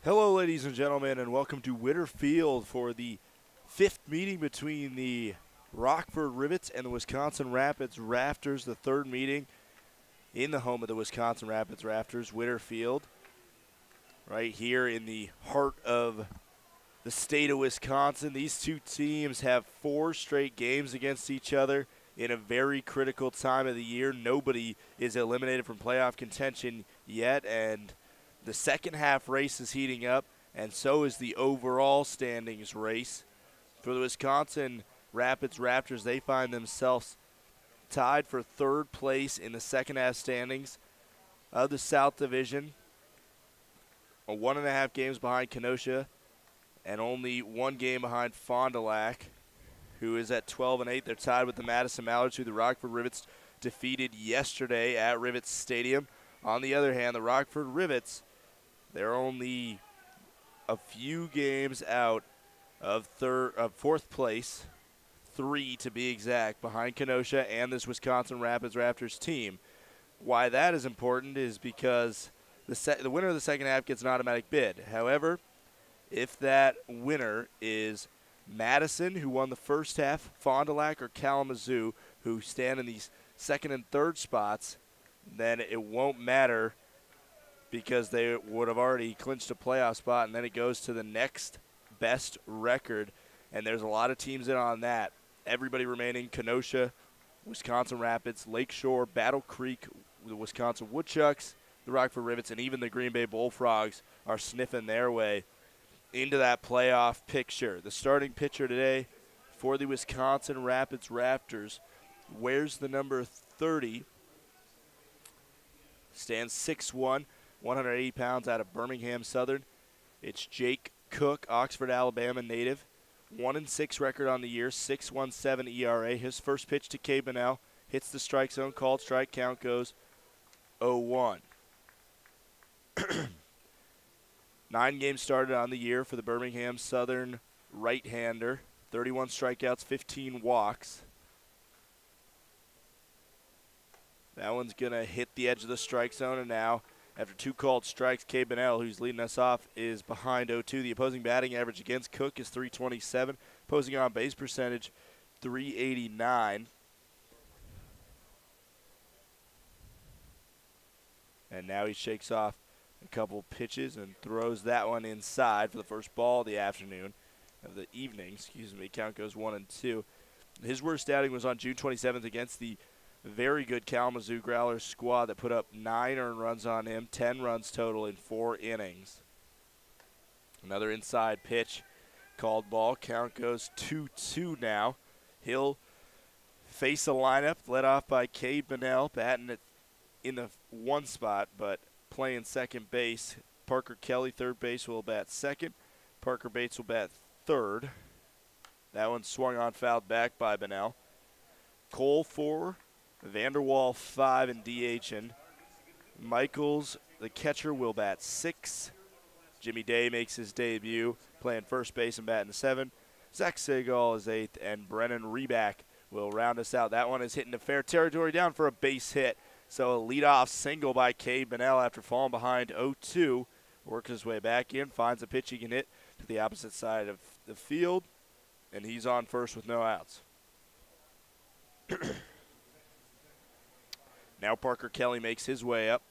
Hello, ladies and gentlemen, and welcome to Witter Field for the fifth meeting between the Rockford Rivets and the Wisconsin Rapids Rafters, the third meeting in the home of the Wisconsin Rapids Rafters, Witter Field, right here in the heart of the state of Wisconsin. These two teams have 4 straight games against each other in a very critical time of the year. Nobody is eliminated from playoff contention yet, and the second half race is heating up, and so is the overall standings race. For the Wisconsin Rapids Raptors, they find themselves tied for third place in the second half standings of the South Division, 1.5 games behind Kenosha, and only 1 game behind Fond du Lac, who is at 12-8. They're tied with the Madison Mallards, who the Rockford Rivets defeated yesterday at Rivets Stadium. On the other hand, the Rockford Rivets, they're only a few games out of fourth place, 3 to be exact, behind Kenosha and this Wisconsin Rapids Raptors team. Why that is important is because the winner of the second half gets an automatic bid. However, if that winner is Madison, who won the first half, Fond du Lac, or Kalamazoo, who stand in these second and third spots, then it won't matter because they would have already clinched a playoff spot, and then it goes to the next best record, and there's a lot of teams in on that. Everybody remaining: Kenosha, Wisconsin Rapids, Lakeshore, Battle Creek, the Wisconsin Woodchucks, the Rockford Rivets, and even the Green Bay Bullfrogs are sniffing their way into that playoff picture. The starting pitcher today for the Wisconsin Rapids Rafters wears the number 30, stands 6'1", 180 pounds, out of Birmingham Southern. It's Jake Cook, Oxford, Alabama native. 1-6 record on the year, 6.17 ERA. His first pitch to Cade Bunnell hits the strike zone, called strike, count goes 0-1. 9 games started on the year for the Birmingham Southern right-hander. 31 strikeouts, 15 walks. That one's going to hit the edge of the strike zone, and now, after 2 called strikes, Cade Bunnell, who's leading us off, is behind 0-2. The opposing batting average against Cook is .327. Opposing on-base percentage, .389. And now he shakes off a couple pitches and throws that one inside for the first ball of the evening. Count goes 1-2. His worst outing was on June 27th against the very good Kalamazoo Growlers squad that put up 9 earned runs on him, 10 runs total in 4 innings. Another inside pitch, called ball. Count goes 2-2 now. He'll face a lineup led off by Cade Bunnell, batting it in the 1 spot, but playing second base. Parker Kelly, third base, will bat second. Parker Bates will bat third. That one swung on, fouled back by Bunnell. Cole 4, Vanderwall 5 and DHing. Michaels, the catcher, will bat 6. Jimmy Day makes his debut, playing first base and batting 7. Zach Segal is 8th, and Brennan Reback will round us out. That one is hitting to fair territory, down for a base hit. So a leadoff single by Cade Bunnell after falling behind 0-2. Works his way back in, finds a pitch he can hit to the opposite side of the field, and he's on first with no outs. Now Parker Kelly makes his way up.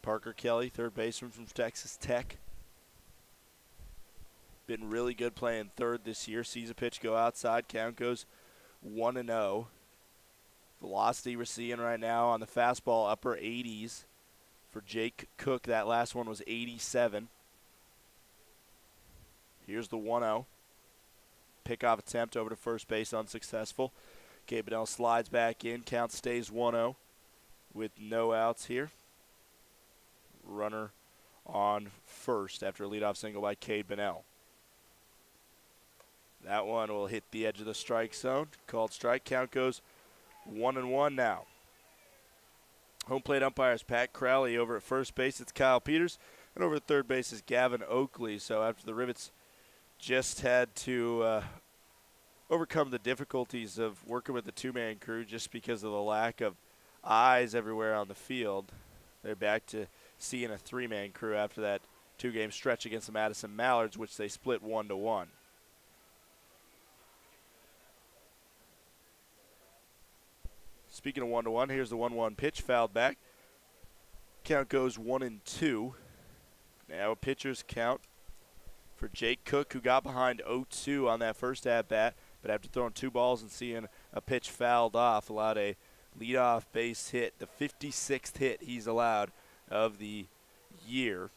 Parker Kelly, third baseman from Texas Tech. Been really good playing third this year. Sees a pitch go outside. Count goes 1-0. Velocity we're seeing right now on the fastball, upper 80s. For Jake Cook, that last one was 87. Here's the 1-0. Pickoff attempt over to first base, unsuccessful. Cade Bunnell slides back in. Count stays 1-0 with no outs here. Runner on first after a leadoff single by Cade Bunnell. That one will hit the edge of the strike zone. Called strike. Count goes 1-1 now. Home plate umpires Pat Crowley. Over at first base, it's Kyle Peters. And over at third base is Gavin Oakley. So after the Rivets just had to overcome the difficulties of working with the two-man crew just because of the lack of eyes everywhere on the field. They're back to seeing a three-man crew after that two-game stretch against the Madison Mallards, which they split 1-1. Speaking of 1-1, here's the 1-1 pitch, fouled back. Count goes 1-2. Now a pitcher's count for Jake Cook, who got behind 0-2 on that first at-bat, but after throwing 2 balls and seeing a pitch fouled off, allowed a leadoff base hit, the 56th hit he's allowed of the year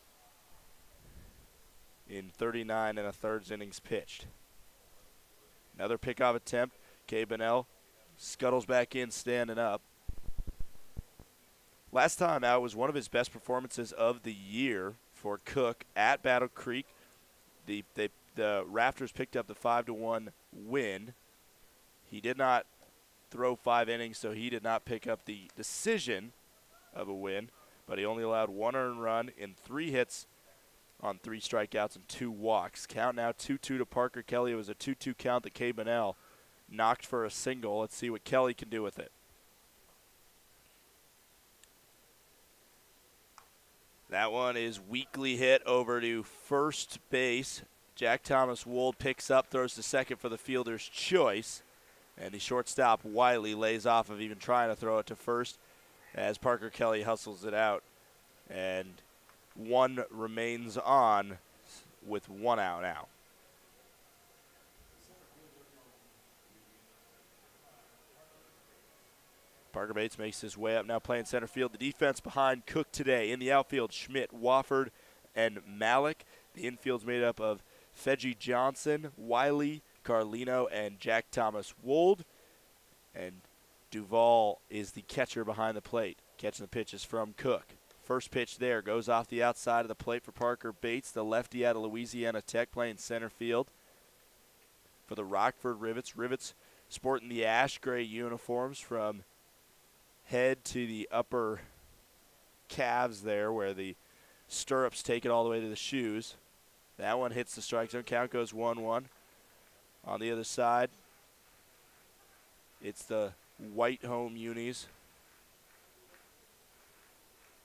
in 39 1/3 innings pitched. Another pickoff attempt. K. Bonnell scuttles back in, standing up. Last time out was one of his best performances of the year for Cook at Battle Creek. The Rafters picked up the 5-1 win. He did not throw 5 innings, so he did not pick up the decision of a win, but he only allowed 1 earned run in 3 hits on 3 strikeouts and 2 walks. Count now 2-2 to Parker Kelly. It was a 2-2 count that K. Bonnell knocked for a single. Let's see what Kelly can do with it. That one is weakly hit over to first base. Jack Thomas Wold picks up, throws to second for the fielder's choice. And the shortstop, Wiley, lays off of even trying to throw it to first as Parker Kelly hustles it out. And 1 remains on with 1 out now. Parker Bates makes his way up now playing center field. The defense behind Cook today. In the outfield, Schmidt, Wofford, and Malik. The infield's made up of Fedgie Johnson, Wiley, Carlino, and Jack Thomas Wold. And Duvall is the catcher behind the plate, catching the pitches from Cook. First pitch there goes off the outside of the plate for Parker Bates, the lefty out of Louisiana Tech, playing center field for the Rockford Rivets. Rivets sporting the ash gray uniforms from head to the upper calves there, where the stirrups take it all the way to the shoes. That one hits the strike zone. Count goes 1-1. On the other side, it's the white home unis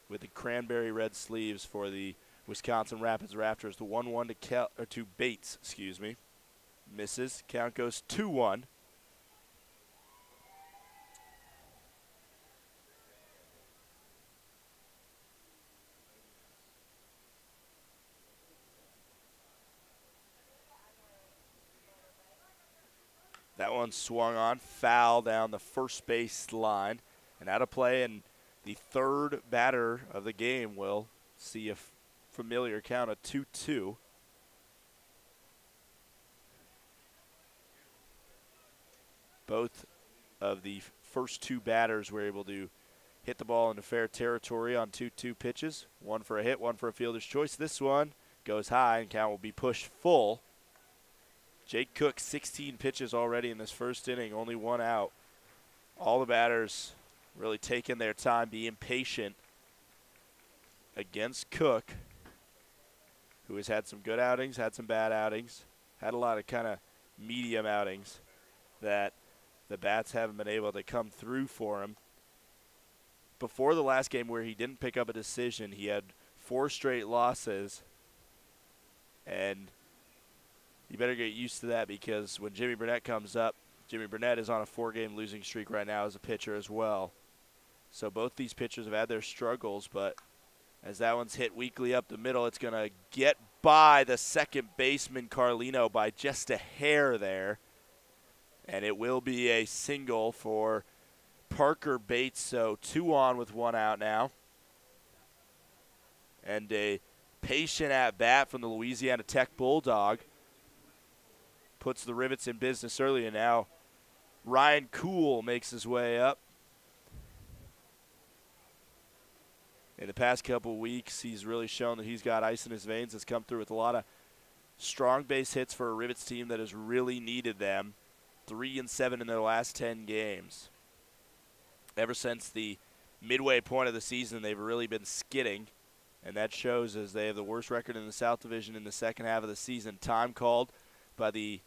with the cranberry red sleeves for the Wisconsin Rapids Rafters. The 1-1 to Bates, excuse me. Misses. Count goes 2-1. That one swung on, foul down the first base line, and out of play. And the third batter of the game will see a familiar count of 2-2. Both of the first 2 batters were able to hit the ball into fair territory on 2-2 pitches. 1 for a hit, 1 for a fielder's choice. This one goes high, and count will be pushed full. Jake Cook, 16 pitches already in this first inning, only 1 out. All the batters really taking their time, being patient against Cook, who has had some good outings, had some bad outings, had a lot of kind of medium outings that the bats haven't been able to come through for him. Before the last game where he didn't pick up a decision, he had 4 straight losses, and you better get used to that, because when Jimmy Burnett comes up, Jimmy Burnett is on a 4-game losing streak right now as a pitcher as well. So both these pitchers have had their struggles, but as that one's hit weakly up the middle, it's going to get by the second baseman, Carlino, by just a hair there. And it will be a single for Parker Bates, so 2 on with 1 out now. And a patient at bat from the Louisiana Tech Bulldog puts the Rivets in business early, and now Ryan Kuhl makes his way up. In the past couple weeks, he's really shown that he's got ice in his veins. Has come through with a lot of strong base hits for a Rivets team that has really needed them. 3-7 in their last 10 games. Ever since the midway point of the season, they've really been skidding, and that shows as they have the worst record in the South Division in the second half of the season. Time called by the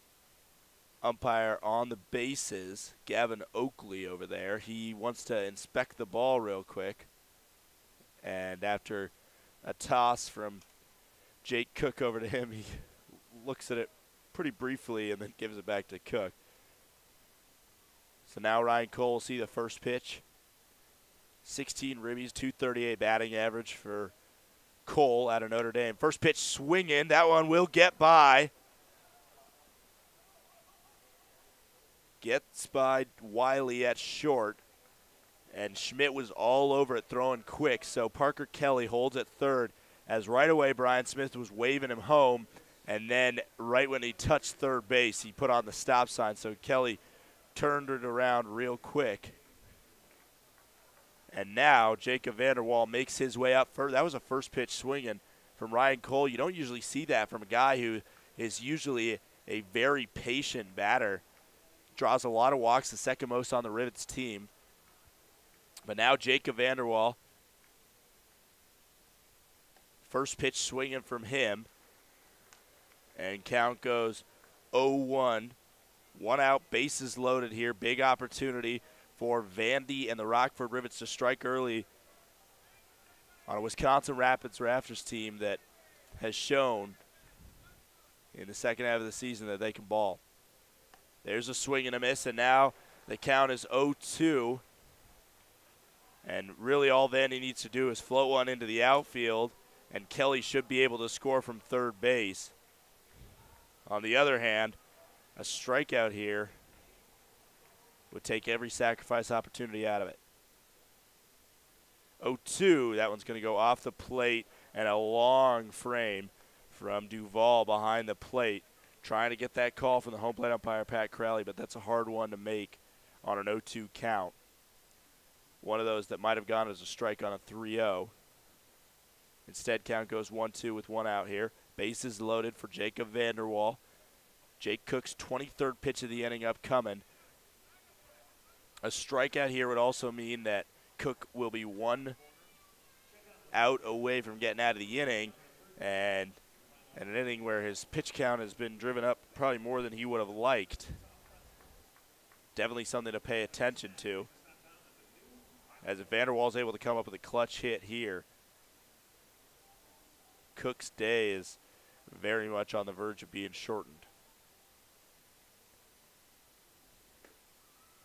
umpire on the bases, Gavin Oakley over there. He wants to inspect the ball real quick. And after a toss from Jake Cook over to him, he looks at it pretty briefly and then gives it back to Cook. So now Ryan Cole will see the first pitch. 16 ribbies, 238 batting average for Cole out of Notre Dame. First pitch swinging. That one will get by. Gets by Wiley at short. And Schmidt was all over it, throwing quick. So Parker Kelly holds at third as right away Brian Smith was waving him home. And then right when he touched third base, he put on the stop sign. So Kelly turned it around real quick. And now Jacob Vanderwall makes his way up first. That was a first pitch swinging from Ryan Cole. You don't usually see that from a guy who is usually a very patient batter. Draws a lot of walks, the second most on the Rivets team. But now Jacob Vanderwall. First pitch swinging from him. And count goes 0-1. One out, bases loaded here. Big opportunity for Vandy and the Rockford Rivets to strike early on a Wisconsin Rafters team that has shown in the second half of the season that they can ball. There's a swing and a miss, and now the count is 0-2. And really all Vandy needs to do is float one into the outfield, and Kelly should be able to score from third base. On the other hand, a strikeout here would take every sacrifice opportunity out of it. 0-2, that one's going to go off the plate, and a long frame from Duvall behind the plate, trying to get that call from the home plate umpire, Pat Crowley, but that's a hard one to make on an 0-2 count. One of those that might have gone as a strike on a 3-0. Instead, count goes 1-2 with one out here. Bases loaded for Jacob Vanderwall. Jake Cook's 23rd pitch of the inning upcoming. A strikeout here would also mean that Cook will be one out away from getting out of the inning, and an inning where his pitch count has been driven up probably more than he would have liked. Definitely something to pay attention to, as if Vanderwall's able to come up with a clutch hit here, Cook's day is very much on the verge of being shortened.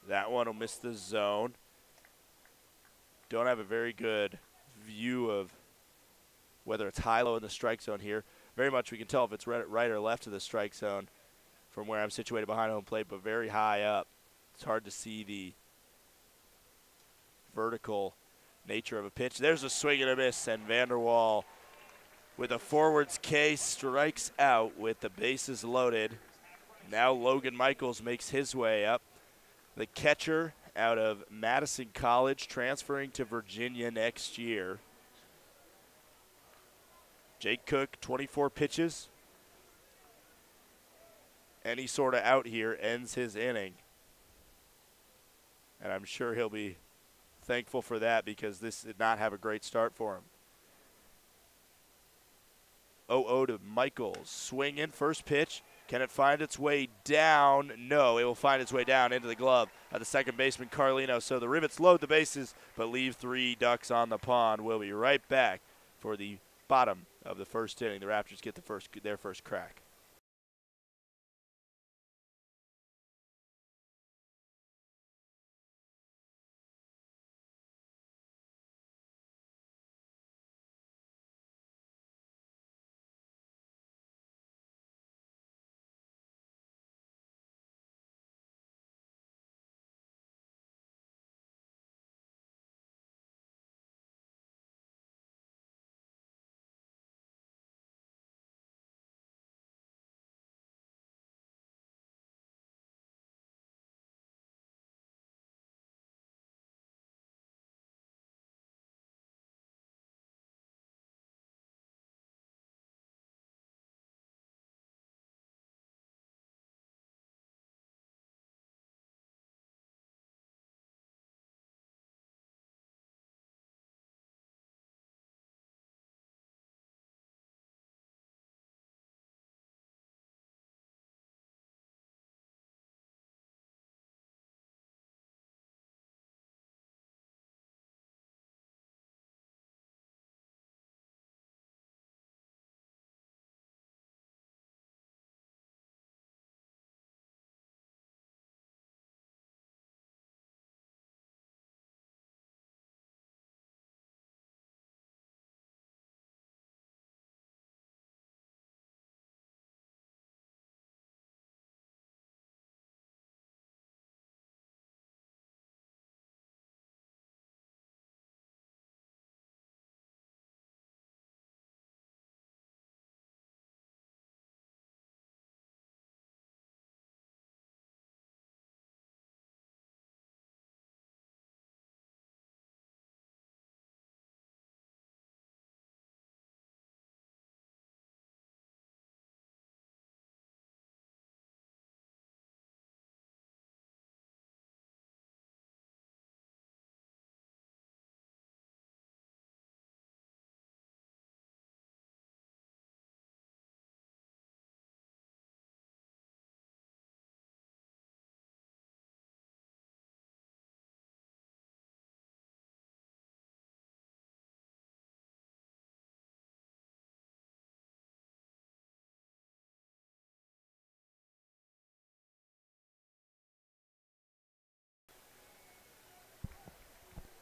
That one will miss the zone. Don't have a very good view of whether it's high-low in the strike zone here. Very much we can tell if it's right or left of the strike zone from where I'm situated behind home plate, but very high up. It's hard to see the vertical nature of a pitch. There's a swing and a miss, and Vanderwall with a forwards K strikes out with the bases loaded. Now Logan Michaels makes his way up. The catcher out of Madison College, transferring to Virginia next year. Jake Cook, 24 pitches. Any sort of out here ends his inning. And I'm sure he'll be thankful for that, because this did not have a great start for him. 0-0 to Michaels. Swing in, first pitch. Can it find its way down? No, it will find its way down into the glove of the second baseman, Carlino. So the Rivets load the bases but leave three ducks on the pond. We'll be right back for the bottom of the first inning. The Raptors get their first crack.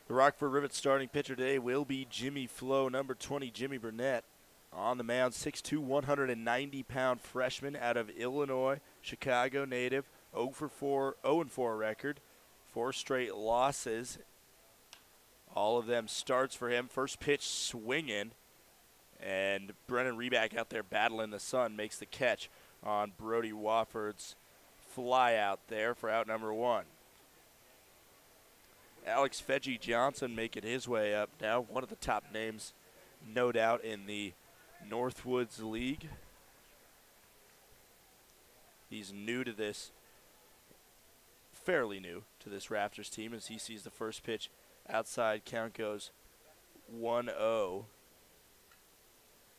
The Rockford Rivets starting pitcher today will be Jimmy Flo, number 20, Jimmy Burnett. On the mound, 6'2", 190-pound freshman out of Illinois, Chicago native, 0-4 record, 4 straight losses. All of them starts for him. First pitch swinging, and Brennan Reback out there battling the sun makes the catch on Brody Wofford's fly out there for out number 1. Alex Fedgy Johnson making his way up now, one of the top names, no doubt, in the Northwoods League. He's new to this, fairly new to this Rafters team, as he sees the first pitch outside. Count goes 1-0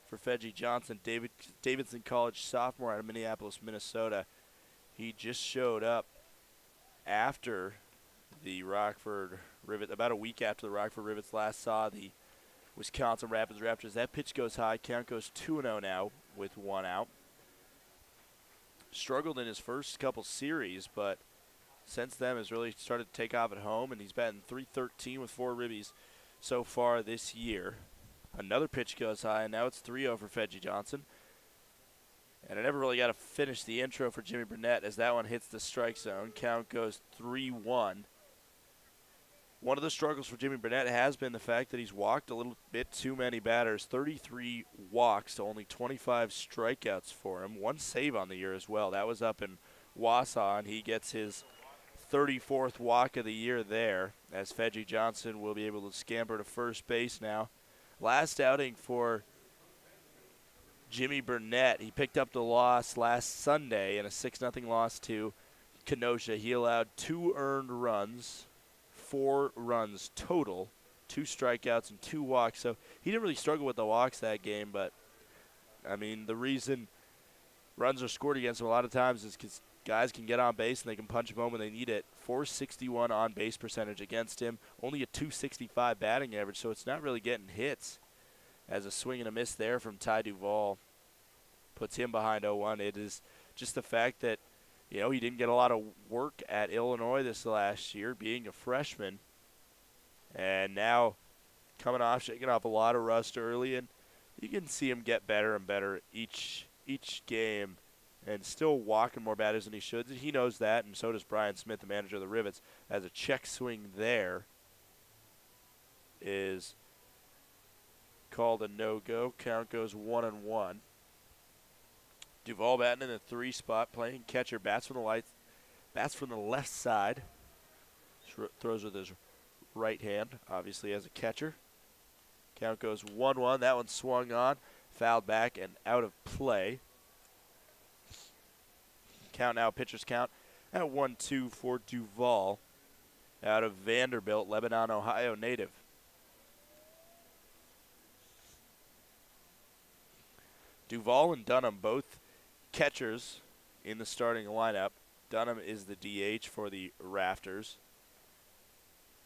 for Fedgy Johnson, Davidson College sophomore out of Minneapolis, Minnesota. He just showed up after the Rockford Rivets, about a week after the Rockford Rivets last saw the Wisconsin Rapids Raptors. That pitch goes high. Count goes 2-0 now with 1 out. Struggled in his first couple series, but since then has really started to take off at home, and he's batting .313 with 4 ribbies so far this year. Another pitch goes high, and now it's 3-0 for Fedgy Johnson. And I never really got to finish the intro for Jimmy Burnett as that one hits the strike zone. Count goes 3-1. One of the struggles for Jimmy Burnett has been the fact that he's walked a little bit too many batters. 33 walks to only 25 strikeouts for him. 1 save on the year as well. That was up in Wausau, and he gets his 34th walk of the year there, as Fedgy Johnson will be able to scamper to first base now. Last outing for Jimmy Burnett, he picked up the loss last Sunday in a 6-0 loss to Kenosha. He allowed 2 earned runs, 4 runs total, 2 strikeouts and 2 walks. So he didn't really struggle with the walks that game, but I mean, the reason runs are scored against him a lot of times is because guys can get on base and they can punch him home when they need it. .461 on base percentage against him, only a .265 batting average, so it's not really getting hits. As a swing and a miss there from Ty Duvall puts him behind 0-1. It is just the fact that, you know, he didn't get a lot of work at Illinois this last year, being a freshman. And now shaking off a lot of rust early, and you can see him get better and better each game, and still walking more batters than he should. He knows that, and so does Brian Smith, the manager of the Rivets, as a check swing there is called a no-go. Count goes 1-1. Duvall batting in the 3 spot, playing catcher, bats from the left side. Throws with his right hand, obviously, as a catcher. Count goes 1-1. That one swung on, fouled back, and out of play. Count now, pitcher's count at 1-2 for Duvall out of Vanderbilt, Lebanon, Ohio native. Duvall and Dunham, both catchers in the starting lineup. Dunham is the DH for the Rafters.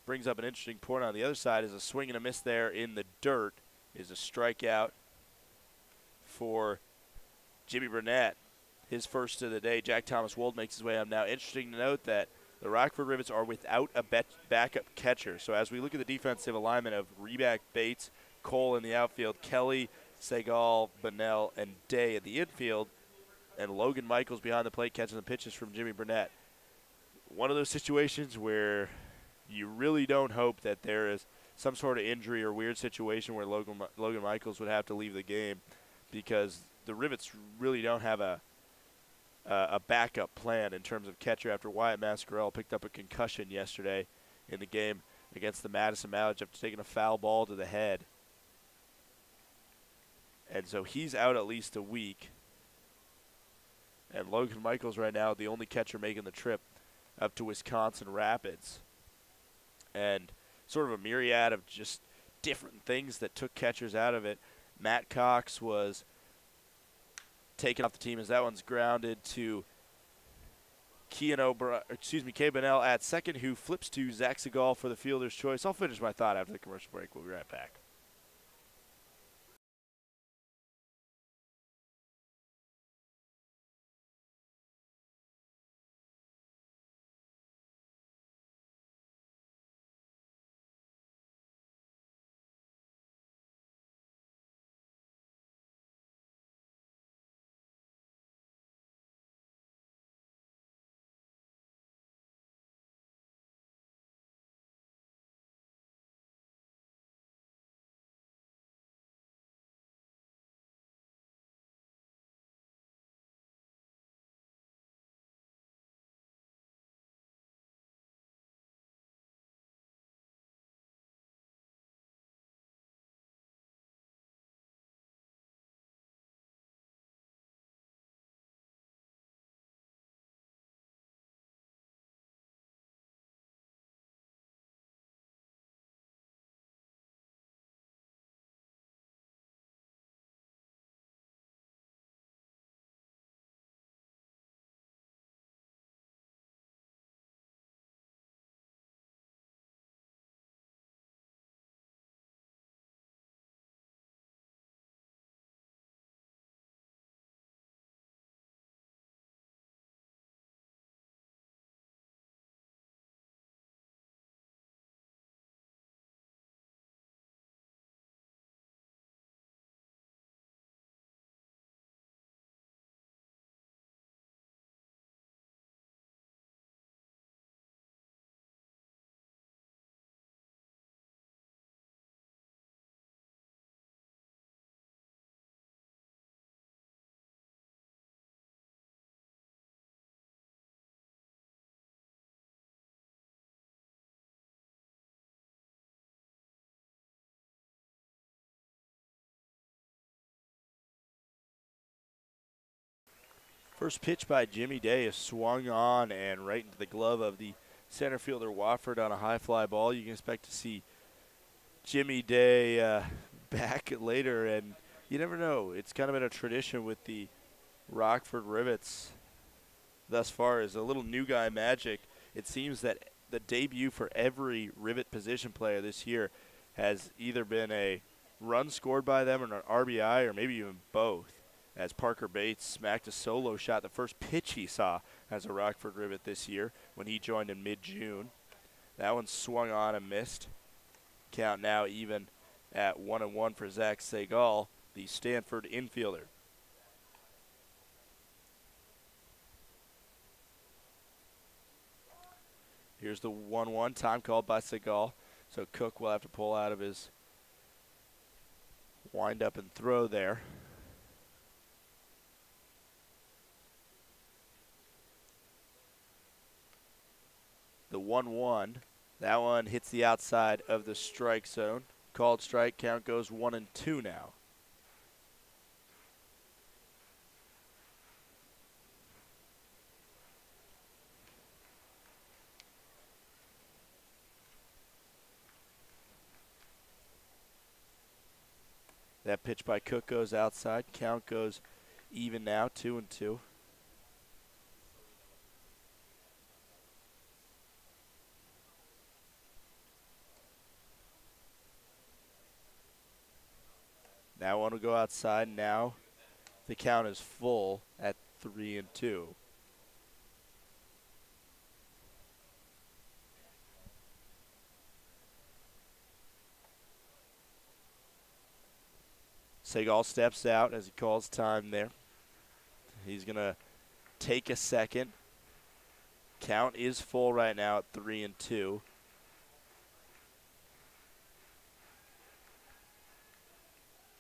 Brings up an interesting point on the other side, is a swing and a miss there in the dirt, is a strikeout for Jimmy Burnett. His first of the day. Jack Thomas Wold makes his way up now. Interesting to note that the Rockford Rivets are without a backup catcher. So as we look at the defensive alignment of Reback, Bates, Cole in the outfield, Kelly, Segal, Bunnell, and Day at the infield, and Logan Michaels behind the plate catching the pitches from Jimmy Burnett. One of those situations where you really don't hope that there is some sort of injury or weird situation where Logan Michaels would have to leave the game, because the Rivets really don't have a backup plan in terms of catcher after Wyatt Mascarell picked up a concussion yesterday in the game against the Madison Mallets after taking a foul ball to the head. And so he's out at least a week. And Logan Michaels right now, the only catcher making the trip up to Wisconsin Rapids. And sort of a myriad of just different things that took catchers out of it. Matt Cox was taken off the team as that one's grounded to Kay Bunnell at second, who flips to Zach Segal for the fielder's choice. I'll finish my thought after the commercial break. We'll be right back. First pitch by Jimmy Day is swung on and right into the glove of the center fielder Wofford on a high fly ball. You can expect to see Jimmy Day back later, and you never know. It's kind of been a tradition with the Rockford Rivets thus far is a little new guy magic. It seems that the debut for every Rivet position player this year has either been a run scored by them or an RBI or maybe even both, as Parker Bates smacked a solo shot the first pitch he saw as a Rockford Rivet this year when he joined in mid-June. That one swung on and missed. Count now even at 1-1 for Zach Segal, the Stanford infielder. Here's the 1-1, time called by Segal. So Cook will have to pull out of his wind up and throw there. The 1-1, that one hits the outside of the strike zone. Called strike, count goes 1-2 now. That pitch by Cook goes outside. Count goes even now, 2-2. That one will go outside. Now the count is full at 3-2. Segal steps out as he calls time there. He's going to take a second. Count is full right now at 3-2.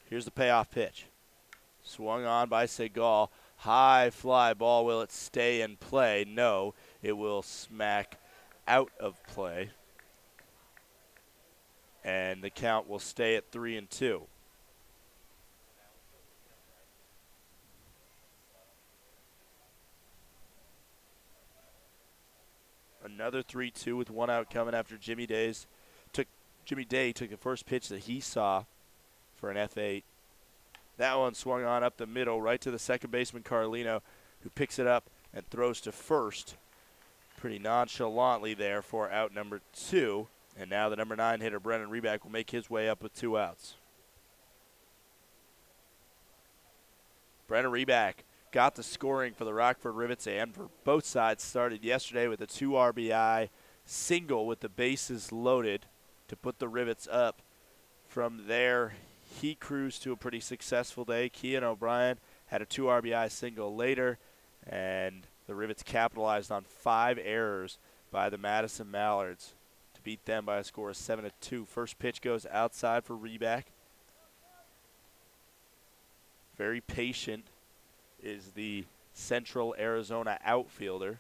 Here's the payoff pitch. Swung on by Segal. High fly ball. Will it stay in play? No, it will smack out of play. And the count will stay at 3-2. Another 3-2 with one out coming after Jimmy Day took the first pitch that he saw for an F8. That one swung on up the middle right to the second baseman Carlino, who picks it up and throws to first pretty nonchalantly there for out number 2. And now the number 9 hitter Brennan Reback will make his way up with 2 outs. Brennan Reback got the scoring for the Rockford Rivets and for both sides. Started yesterday with a 2 RBI single with the bases loaded to put the Rivets up. From there, he cruised to a pretty successful day. Kean O'Brien had a 2 RBI single later, and the Rivets capitalized on 5 errors by the Madison Mallards to beat them by a score of 7-2. First pitch goes outside for Reback. Very patient is the Central Arizona outfielder.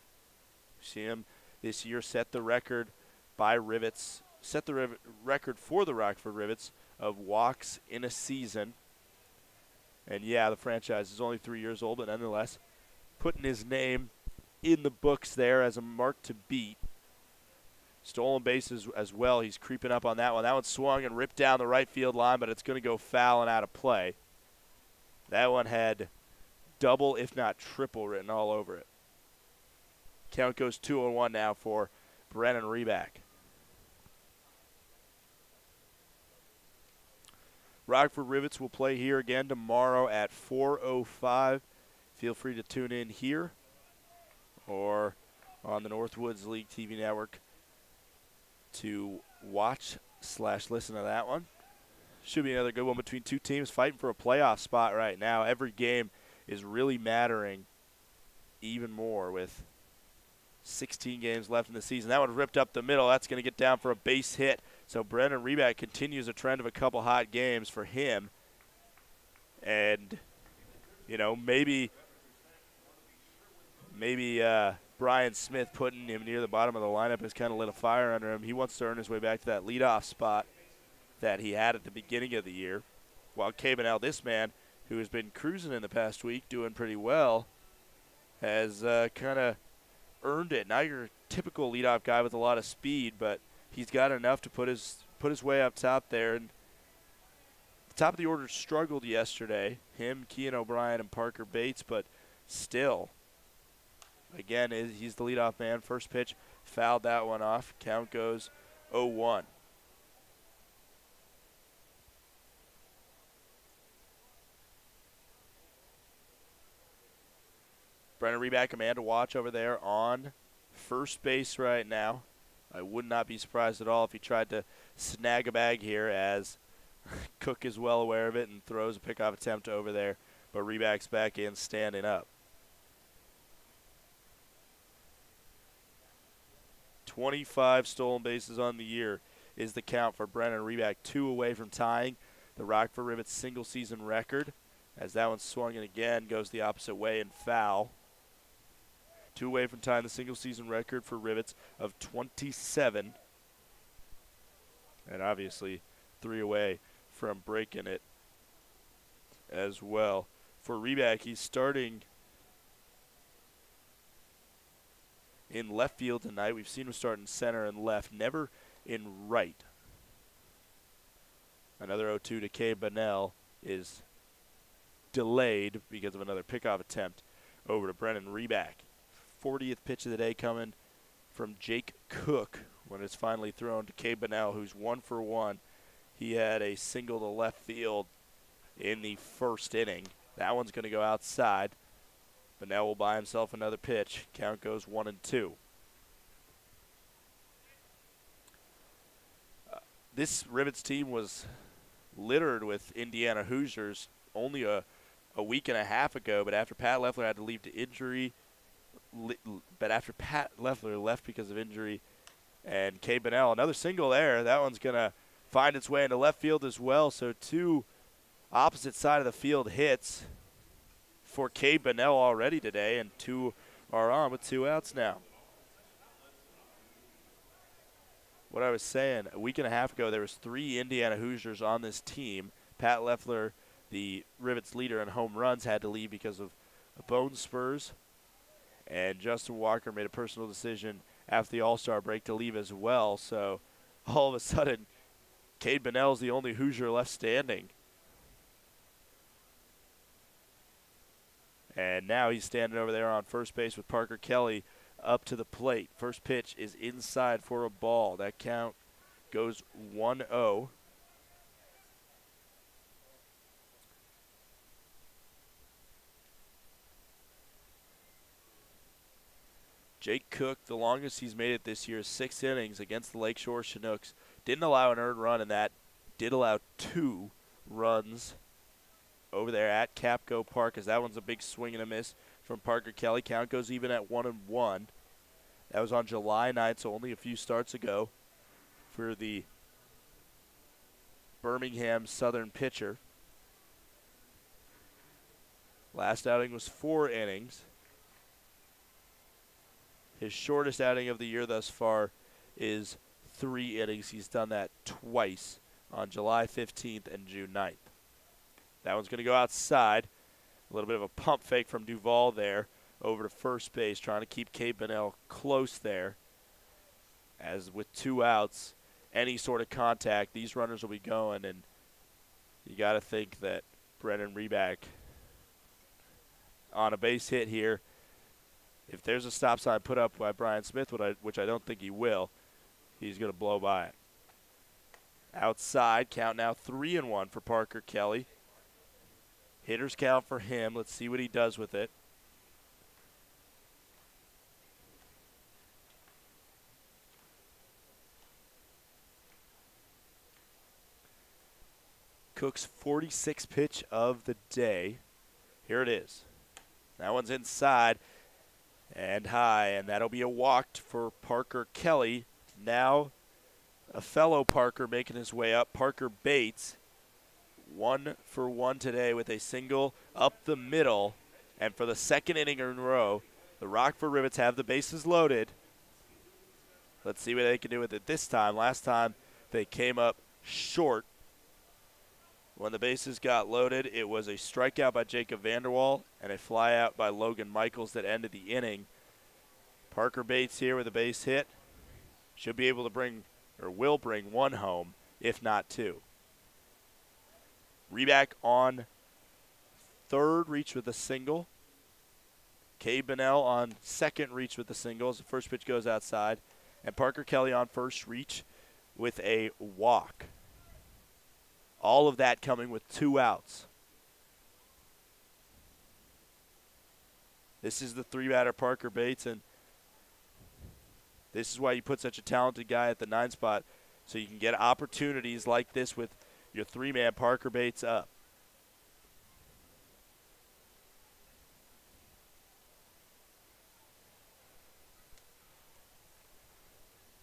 See him this year set the record by Rivets, set the record for the Rockford Rivets of walks in a season. And yeah, the franchise is only 3 years old, but nonetheless, putting his name in the books there as a mark to beat. Stolen bases as well. He's creeping up on that one. That one swung and ripped down the right field line, but it's going to go foul and out of play. That one had double, if not triple, written all over it. Count goes 2-1 now for Brennan Reback. Rockford Rivets will play here again tomorrow at 4:05. Feel free to tune in here or on the Northwoods League TV network to watch/listen to that one. Should be another good one between two teams fighting for a playoff spot right now. Every game is really mattering even more with 16 games left in the season. That one ripped up the middle. That's going to get down for a base hit. So Brennan Reback continues a trend of a couple hot games for him. And, you know, maybe Brian Smith putting him near the bottom of the lineup has kind of lit a fire under him. He wants to earn his way back to that leadoff spot that he had at the beginning of the year. While Cabanel, this man, who has been cruising in the past week, doing pretty well, has kind of earned it. Not your typical leadoff guy with a lot of speed, but he's got enough to put his way up top there. And the top of the order struggled yesterday. Him, Kean O'Brien, and Parker Bates, but still, again, he's the leadoff man. First pitch, fouled that one off. Count goes 0-1. Brennan Reback, a man to watch over there on first base right now. I would not be surprised at all if he tried to snag a bag here, as Cook is well aware of it and throws a pickoff attempt over there. But Reback's back in, standing up. 25 stolen bases on the year is the count for Brennan Reback. 2 away from tying the Rockford Rivets single season record, as that one swung and again goes the opposite way and foul. 2 away from tying the single season record for Rivets of 27. And obviously 3 away from breaking it as well. For Reback, he's starting in left field tonight. We've seen him start in center and left, never in right. Another 0-2 to K. Bunnell is delayed because of another pickoff attempt over to Brennan Reback. 40th pitch of the day coming from Jake Cook when it's finally thrown to K. Bunnell, who's 1 for 1. He had a single to left field in the first inning. That one's going to go outside. Bunnell will buy himself another pitch. Count goes 1-2. This Rivets team was littered with Indiana Hoosiers only a week and a half ago, but after Pat Leffler had to leave to injury, left because of injury, and K. Bunnell, another single there. That one's going to find its way into left field as well. So 2 opposite side of the field hits for K. Bunnell already today, and 2 are on with 2 outs now. What I was saying, a week and a half ago, there was 3 Indiana Hoosiers on this team. Pat Leffler, the Rivets leader in home runs, had to leave because of bone spurs. And Justin Walker made a personal decision after the All-Star break to leave as well. So all of a sudden, Cade Bunnell's the only Hoosier left standing. And now he's standing over there on first base with Parker Kelly up to the plate. First pitch is inside for a ball. That count goes 1-0. Jake Cook, the longest he's made it this year, is 6 innings against the Lakeshore Chinooks. Didn't allow an earned run in that. Did allow 2 runs over there at Capco Park, as that one's a big swing and a miss from Parker Kelly. Count goes even at 1-1. That was on July 9th, so only a few starts ago for the Birmingham Southern pitcher. Last outing was 4 innings. His shortest outing of the year thus far is 3 innings. He's done that twice, on July 15th and June 9th. That one's going to go outside. A little bit of a pump fake from Duvall there over to first base, trying to keep Cade Bunnell close there. As with 2 outs, any sort of contact, these runners will be going, and you got to think that Brennan Reback on a base hit here, if there's a stop sign put up by Brian Smith, which I don't think he will, he's going to blow by it. Outside, count now 3-1 for Parker Kelly. Hitter's count for him. Let's see what he does with it. Cook's 46th pitch of the day. Here it is. That one's inside and high, and that'll be a walk for Parker Kelly. Now a fellow Parker making his way up, Parker Bates. 1 for 1 today with a single up the middle. And for the second inning in a row, the Rockford Rivets have the bases loaded. Let's see what they can do with it this time. Last time they came up short When the bases got loaded, it was a strikeout by Jacob Vanderwall and a flyout by Logan Michaels that ended the inning. Parker Bates here with a base hit. Should be able to bring, or will bring, one home, if not two. Reback on third, reach with a single. Cade Bunnell on second, reach with the single as the first pitch goes outside. And Parker Kelly on first, reach with a walk. All of that coming with 2 outs. This is the 3-batter Parker Bates, and this is why you put such a talented guy at the 9 spot, so you can get opportunities like this with your 3-man Parker Bates up.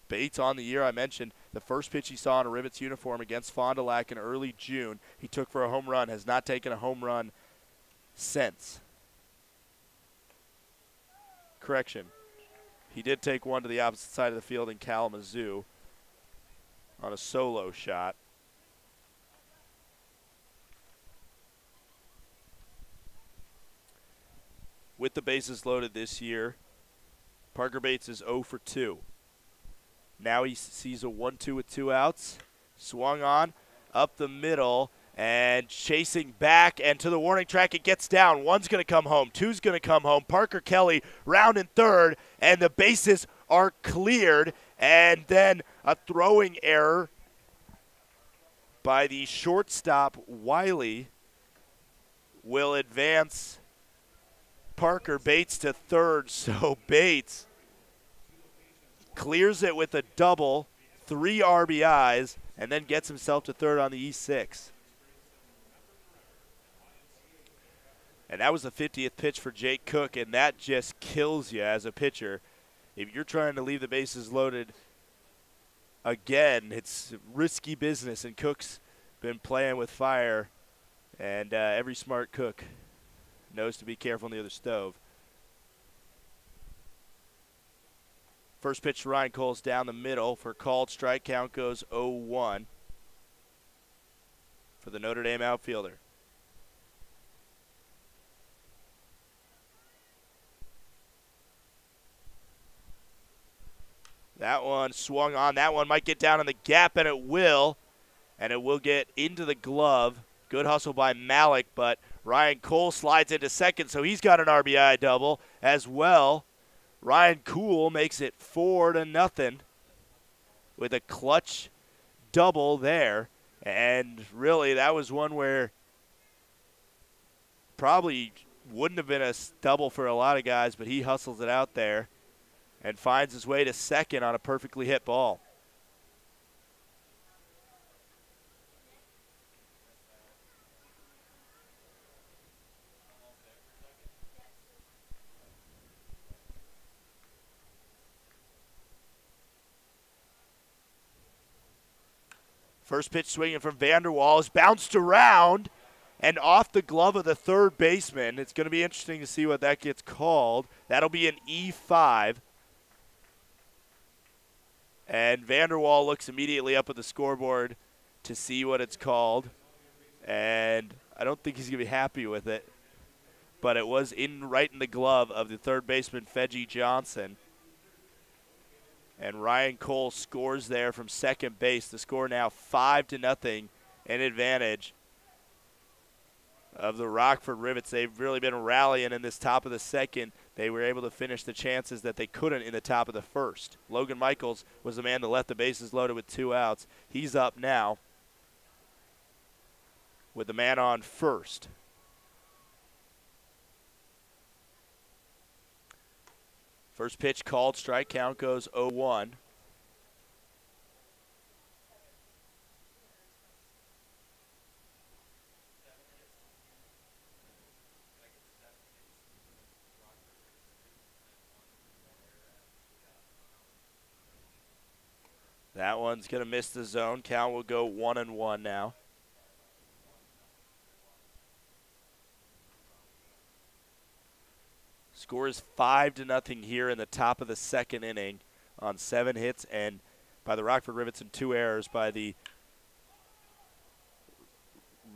Bates on the year, I mentioned the first pitch he saw in a Rivets uniform against Fond du Lac in early June, he took for a home run, has not taken a home run since. Correction. He did take one to the opposite side of the field in Kalamazoo on a solo shot. With the bases loaded this year, Parker Bates is 0 for 2. Now he sees a 1-2 with 2 outs. Swung on, up the middle, and chasing back and to the warning track. It gets down. 1's going to come home. 2's going to come home. Parker Kelly rounding third, and the bases are cleared. And then a throwing error by the shortstop, Wiley, will advance Parker Bates to third. So Bates clears it with a double, 3 RBIs, and then gets himself to third on the E6. And that was the 50th pitch for Jake Cook, and that just kills you as a pitcher. If you're trying to leave the bases loaded again, it's risky business, and Cook's been playing with fire, and every smart cook knows to be careful near the stove. First pitch to Ryan Cole's down the middle for called strike. Count goes 0-1 for the Notre Dame outfielder. That one swung on. That one might get down in the gap, and it will. And it will get into the glove. Good hustle by Malik, but Ryan Cole slides into second, so he's got an RBI double as well. Ryan Cool makes it 4-0 with a clutch double there. And really, that was one where probably wouldn't have been a double for a lot of guys, but he hustles it out there and finds his way to second on a perfectly hit ball. First pitch swinging from Vanderwall is bounced around and off the glove of the third baseman. It's going to be interesting to see what that gets called. That'll be an E5. And Vanderwall looks immediately up at the scoreboard to see what it's called. And I don't think he's going to be happy with it. But it was right in the glove of the third baseman, Fedgie Johnson. And Ryan Cole scores there from second base. The score now 5-0 in advantage of the Rockford Rivets. They've really been rallying in this top of the second. They were able to finish the chances that they couldn't in the top of the first. Logan Michaels was the man that left the bases loaded with 2 outs. He's up now with the man on first. First pitch called, strike count goes 0-1. That one's going to miss the zone. Count will go 1-1 now. Score is 5-0 here in the top of the second inning on 7 hits and by the Rockford Rivets and 2 errors by the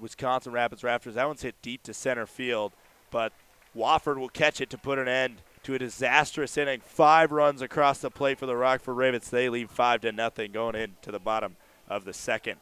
Wisconsin Rapids Rafters. That one's hit deep to center field, but Wofford will catch it to put an end to a disastrous inning. 5 runs across the plate for the Rockford Rivets. They lead 5-0 going into the bottom of the second.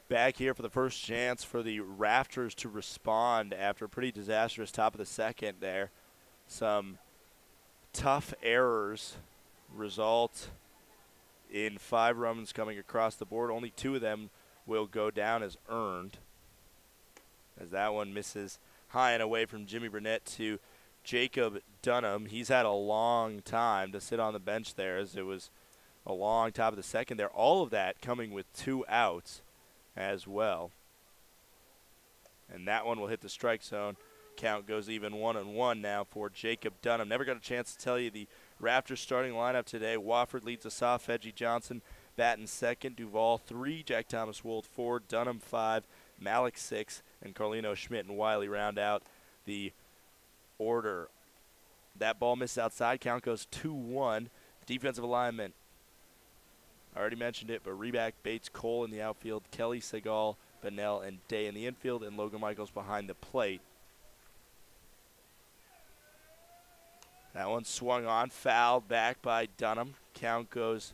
Back here for the first chance for the Rafters to respond after a pretty disastrous top of the second there. Some tough errors result in 5 runs coming across the board. Only 2 of them will go down as earned, as that one misses high and away from Jimmy Burnett to Jacob Dunham. He's had a long time to sit on the bench there, as it was a long top of the second there. All of that coming with 2 outs as well. And that one will hit the strike zone. Count goes even 1-1 now for Jacob Dunham. Never got a chance to tell you the Raptors starting lineup today. Wofford leads us off. Edgy Johnson batting second. Duvall 3. Jack Thomas Wold 4. Dunham 5. Malik 6. And Carlino Schmidt and Wiley round out the order. That ball missed outside. Count goes 2-1. Defensive alignment, I already mentioned it, but Reback, Bates, Cole in the outfield, Kelly, Segal, Bennell, and Day in the infield, and Logan Michaels behind the plate. That one swung on, fouled back by Dunham. Count goes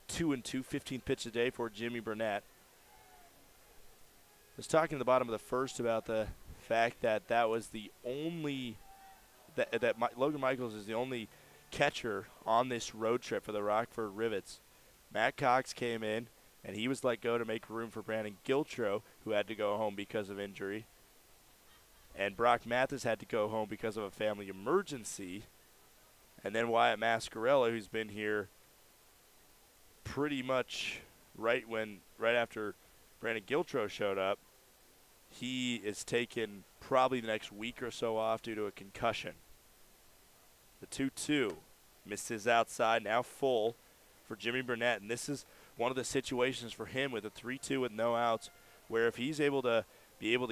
2-2, 15 pitches a day for Jimmy Burnett. I was talking at the bottom of the first about the fact that that was the only Logan Michaels is the only catcher on this road trip for the Rockford Rivets. Matt Cox came in, and he was let go to make room for Brandon Giltro, who had to go home because of injury. And Brock Mathis had to go home because of a family emergency. And then Wyatt Mascarella, who's been here pretty much right after Brandon Giltro showed up, he is taking probably the next week or so off due to a concussion. The 2-2 misses outside, now full for Jimmy Burnett, and this is one of the situations for him with a 3-2 with no outs, where if he's able to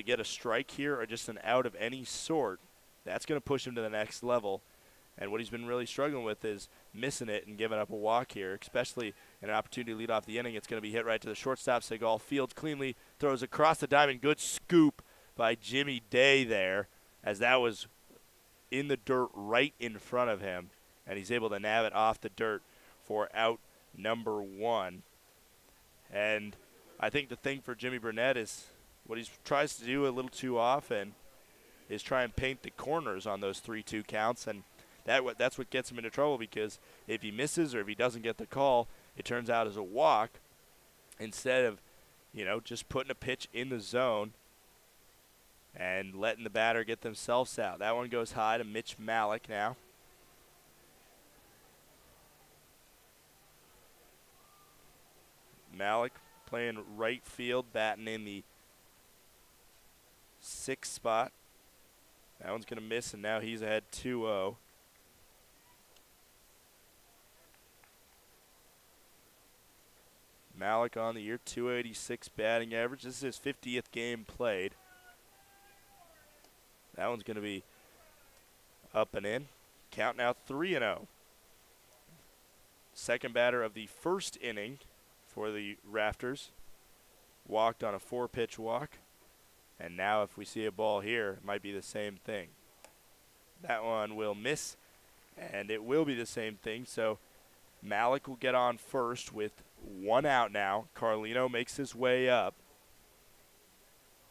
get a strike here or just an out of any sort, that's going to push him to the next level. And what he's been really struggling with is missing it and giving up a walk here, especially in an opportunity to lead off the inning. It's going to be hit right to the shortstop. Segal fields cleanly, throws across the diamond. Good scoop by Jimmy Day there, as that was in the dirt right in front of him, and he's able to nab it off the dirt for out number 1. And I think the thing for Jimmy Burnett is what he tries to do a little too often is try and paint the corners on those 3-2 counts, and that's what gets him into trouble, because if he misses or if he doesn't get the call, it turns out as a walk instead of, just putting a pitch in the zone and letting the batter get themselves out. That one goes high to Mitch Malik now. Malik playing right field, batting in the 6th spot. That one's going to miss, and now he's ahead 2-0. Malik on the year, 286 batting average. This is his 50th game played. That one's going to be up and in. Count now 3-0. Second batter of the first inning for the Rafters. Walked on a 4-pitch walk. And now if we see a ball here, it might be the same thing. That one will miss, and it will be the same thing. So Malik will get on first with 1 out now. Carlino makes his way up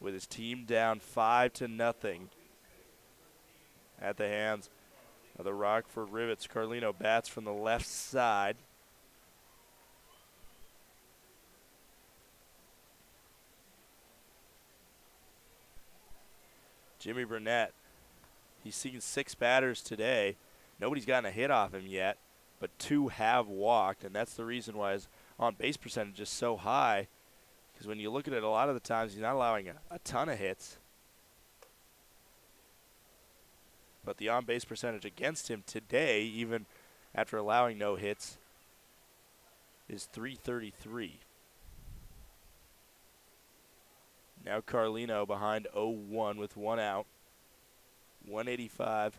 with his team down 5-0 at the hands of the Rockford Rivets. Carlino bats from the left side. Jimmy Burnett, he's seen 6 batters today. Nobody's gotten a hit off him yet, but 2 have walked, and that's the reason why his on-base percentage is so high, because when you look at it, a lot of the times he's not allowing a ton of hits, but the on-base percentage against him today, even after allowing no hits, is .333. Now Carlino behind 0-1 with 1 out. 185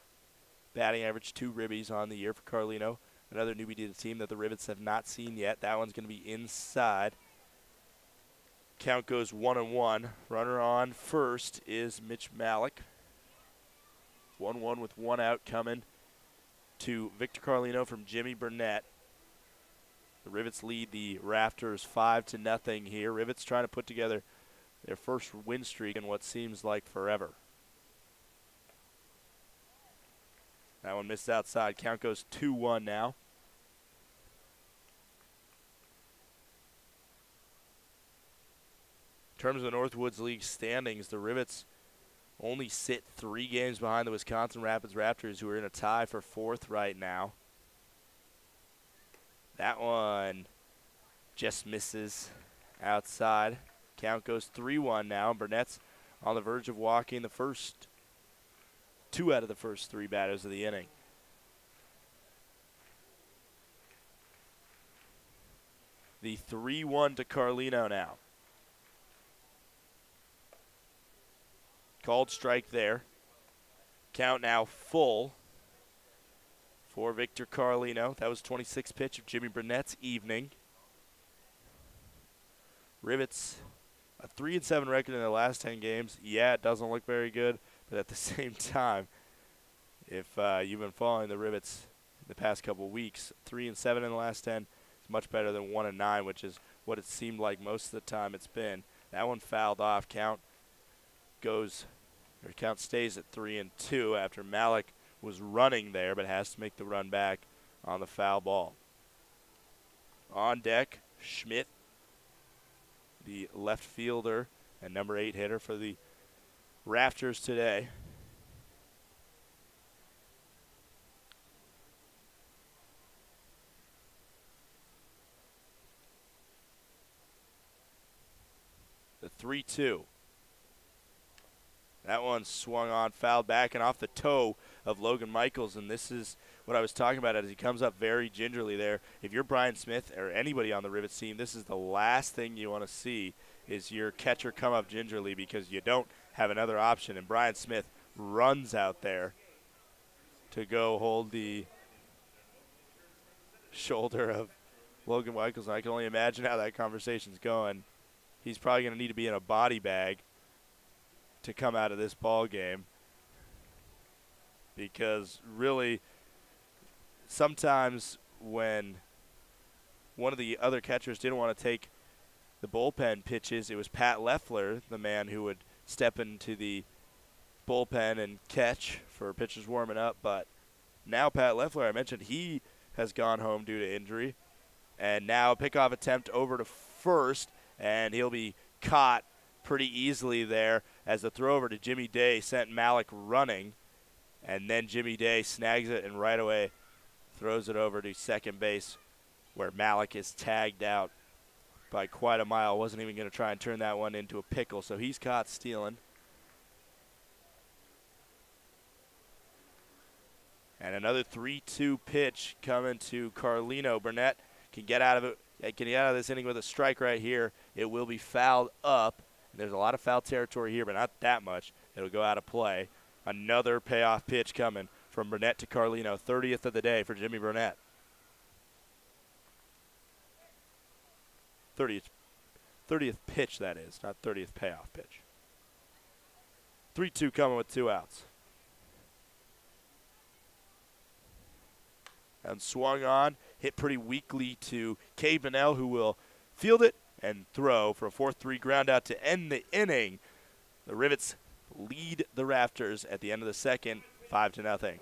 batting average, 2 ribbies on the year for Carlino. Another newbie to the team that the Rivets have not seen yet. That one's going to be inside. Count goes 1-1. Runner on first is Mitch Malik. 1-1 with 1 out coming to Victor Carlino from Jimmy Burnett. The Rivets lead the Rafters 5-0 here. Rivets trying to put together their first win streak in what seems like forever. That one missed outside. Count goes 2-1 now. In terms of the Northwoods League standings, the Rivets only sit 3 games behind the Wisconsin Rapids Raptors, who are in a tie for 4th right now. That one just misses outside. Count goes 3-1 now. Burnett's on the verge of walking the first 2 out of the first 3 batters of the inning. The 3-1 to Carlino now. Called strike there. Count now full for Victor Carlino. That was 26th pitch of Jimmy Burnett's evening. Rivets, a 3-7 record in their last 10 games. Yeah, it doesn't look very good, but at the same time, if you've been following the Rivets the past couple weeks, 3-7 in the last 10 is much better than 1-9, which is what it seemed like most of the time it's been. That one fouled off. Count stays at 3-2 after Malik was running there, but has to make the run back on the foul ball. On deck, Schmidt, the left fielder and number 8 hitter for the Rafters today. The 3-2. That one swung on, fouled back and off the toe of Logan Michaels, and this is what I was talking about as he comes up very gingerly there. If you're Brian Smith or anybody on the Rivets team, this is the last thing you want to see is your catcher come up gingerly, because you don't have another option, and Brian Smith runs out there to go hold the shoulder of Logan Michaels. And I can only imagine how that conversation's going. He's probably going to need to be in a body bag to come out of this ball game. because really sometimes when one of the other catchers didn't want to take the bullpen pitches, it was Pat Leffler, the man who would step into the bullpen and catch for pitchers warming up. But now Pat Leffler, I mentioned, he has gone home due to injury. And now a pickoff attempt over to first, and he'll be caught pretty easily there as the throw over to Jimmy Day sent Malik running. And then Jimmy Day snags it and right away throws it over to second base where Malik is tagged out by quite a mile. Wasn't even going to try and turn that one into a pickle, so he's caught stealing. And another 3-2 pitch coming to Carlino. Burnett can get out of it. Can get out of this inning with a strike right here. It will be fouled up. There's a lot of foul territory here, but not that much. It'll go out of play. Another payoff pitch coming from Burnett to Carlino. 30th of the day for Jimmy Burnett. 30th pitch, that is, not 30th payoff pitch. 3-2 coming with 2 outs. And swung on, hit pretty weakly to Cade Bonnell, who will field it and throw for a 4-3 ground out to end the inning. The Rivets lead the Rafters at the end of the second, 5-0.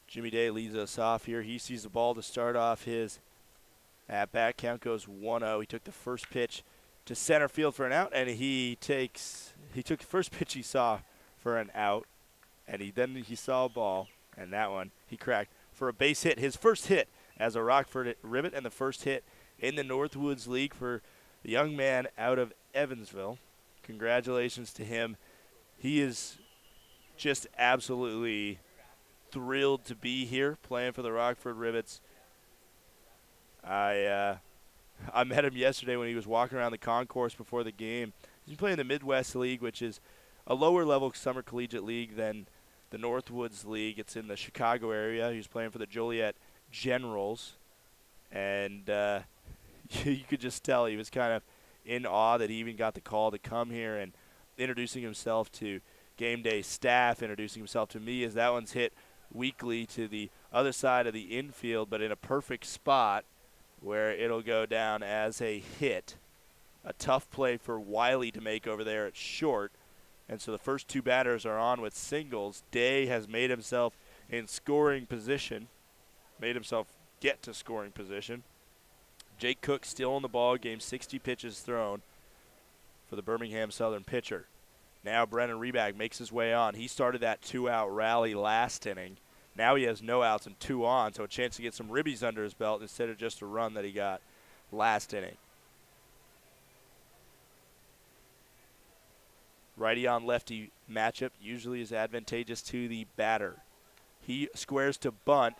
Jimmy Day leads us off here. He sees the ball to start off his at-bat. Count goes 1-0. He took the first pitch to center field for an out, and he took the first pitch he saw for an out, and he saw a ball, and that one he cracked for a base hit. His first hit as a Rockford Rivet, and the first hit in the Northwoods League for the young man out of Evansville. Congratulations to him. He is just absolutely thrilled to be here playing for the Rockford Rivets. I met him yesterday when he was walking around the concourse before the game. He's playing the Midwest League, which is a lower level summer collegiate league than the Northwoods League. It's in the Chicago area. He was playing for the Joliet Generals, and you could just tell he was kind of in awe that he even got the call to come here, and introducing himself to game day staff, introducing himself to me as that one's hit weakly to the other side of the infield, but in a perfect spot where it'll go down as a hit. A tough play for Wiley to make over there at short. And so the first two batters are on with singles. Day has made himself in scoring position. Made himself get to scoring position. Jake Cook still in the ball game, 60 pitches thrown for the Birmingham Southern pitcher. Now Brennan Reback makes his way on. He started that 2-out rally last inning. Now he has no outs and 2 on, so a chance to get some ribbies under his belt instead of just a run that he got last inning. Righty on lefty matchup usually is advantageous to the batter. He squares to bunt,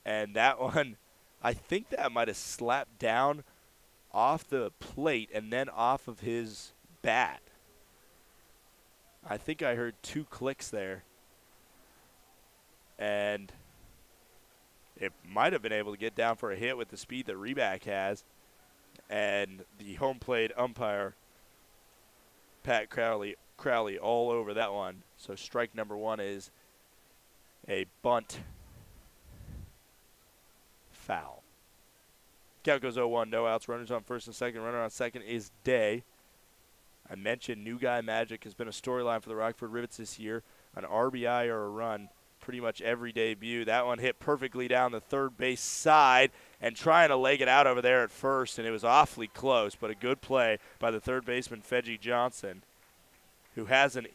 and that one, I think that might have slapped down off the plate and then off of his bat. I think I heard 2 clicks there. And it might have been able to get down for a hit with the speed that Reback has. And the home plate umpire, Pat Crowley, all over that one. So strike number 1 is a bunt foul. Count goes 0-1, no outs, runners on first and second. Runner on second is Day. I mentioned new guy magic has been a storyline for the Rockford Rivets this year. An RBI or a run pretty much every debut. That one hit perfectly down the third base side and trying to leg it out over there at first, and it was awfully close, but a good play by the third baseman, Fedgie Johnson, who has an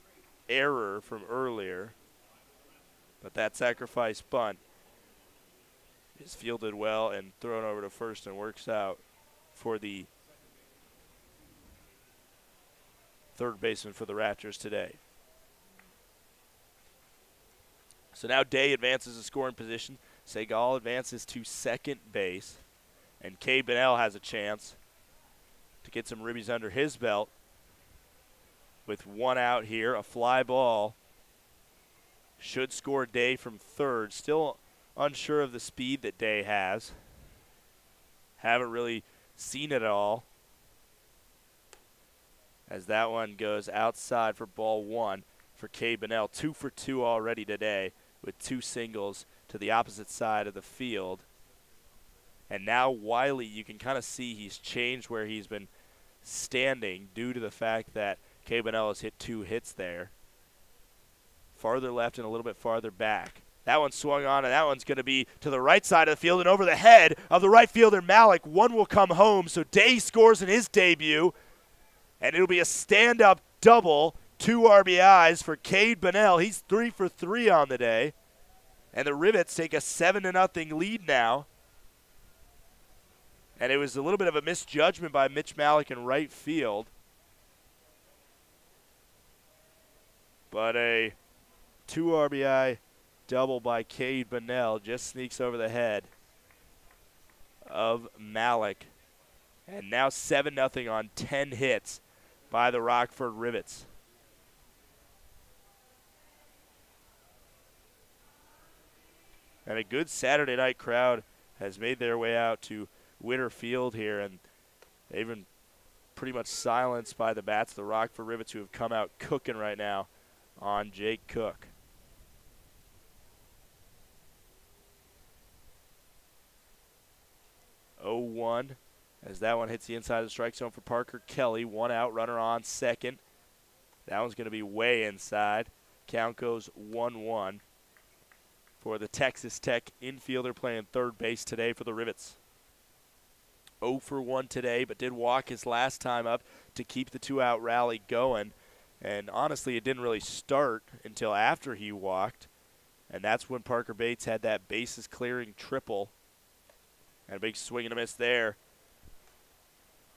error from earlier. But that sacrifice bunt is fielded well and thrown over to first and works out for the third baseman for the Rafters today. So now Day advances to scoring position. Segal advances to second base. And Cade Bonnell has a chance to get some ribbies under his belt. With 1 out here, a fly ball should score Day from third. Still unsure of the speed that Day has. Haven't really seen it all, as that one goes outside for ball 1 for Cade Bonnell. 2 for 2 already today with 2 singles to the opposite side of the field. And now Wiley, you can kind of see he's changed where he's been standing due to the fact that Cade Bonnell has hit 2 hits there. Farther left and a little bit farther back. That one swung on, and that one's going to be to the right side of the field and over the head of the right fielder, Malik. One will come home, so Day scores in his debut, and it'll be a stand-up double, 2 RBIs for Cade Bonnell. He's 3 for 3 on the day, and the Rivets take a 7-0 lead now. And it was a little bit of a misjudgment by Mitch Malik in right field. But a 2 RBI double by Cade Bonnell just sneaks over the head of Malik. And now 7-0 on 10 hits by the Rockford Rivets. And a good Saturday night crowd has made their way out to Witter Field here, and they've been pretty much silenced by the bats of the Rockford Rivets, who have come out cooking right now on Jake Cook. (0-1) as that one hits the inside of the strike zone for Parker Kelly. 1 out, runner on second. That one's going to be way inside. Count goes 1-1 for the Texas Tech infielder playing third base today for the Rivets. 0 for 1 today, but did walk his last time up to keep the 2-out rally going. And honestly, it didn't really start until after he walked. And that's when Parker Bates had that bases clearing triple. And a big swing and a miss there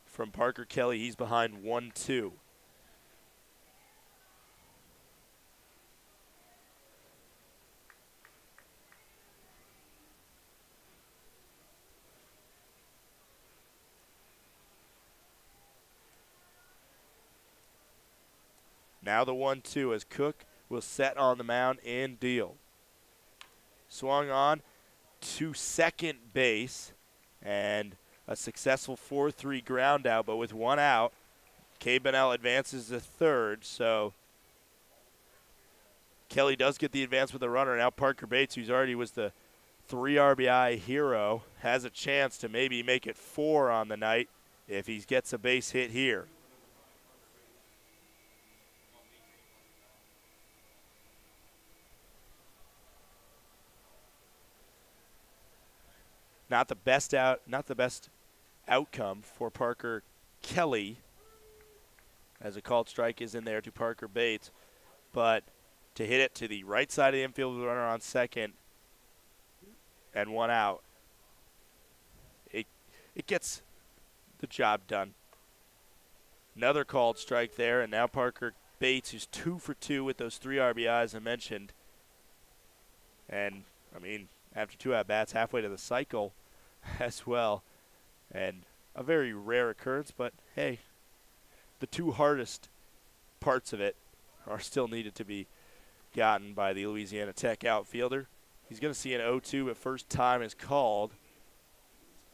from Parker Kelly. He's behind 1-2. Now the 1-2 as Cook will set on the mound and deal. Swung on to second base, and a successful 4-3 ground out, but with 1 out, Cade Bonnell advances to third, so Kelly does get the advance with a runner. Now Parker Bates, who's already was the 3 RBI hero, has a chance to maybe make it 4 on the night if he gets a base hit here. Not the best outcome for Parker Kelly, as a called strike is in there to Parker Bates, but to hit it to the right side of the infield runner on second and one out, it gets the job done. Another called strike there, and now Parker Bates, who's 2 for 2 with those 3 RBIs I mentioned. And, I mean, after 2 at-bats, halfway to the cycle as well. And a very rare occurrence, but, hey, the 2 hardest parts of it are still needed to be gotten by the Louisiana Tech outfielder. He's going to see an 0-2 at first time is called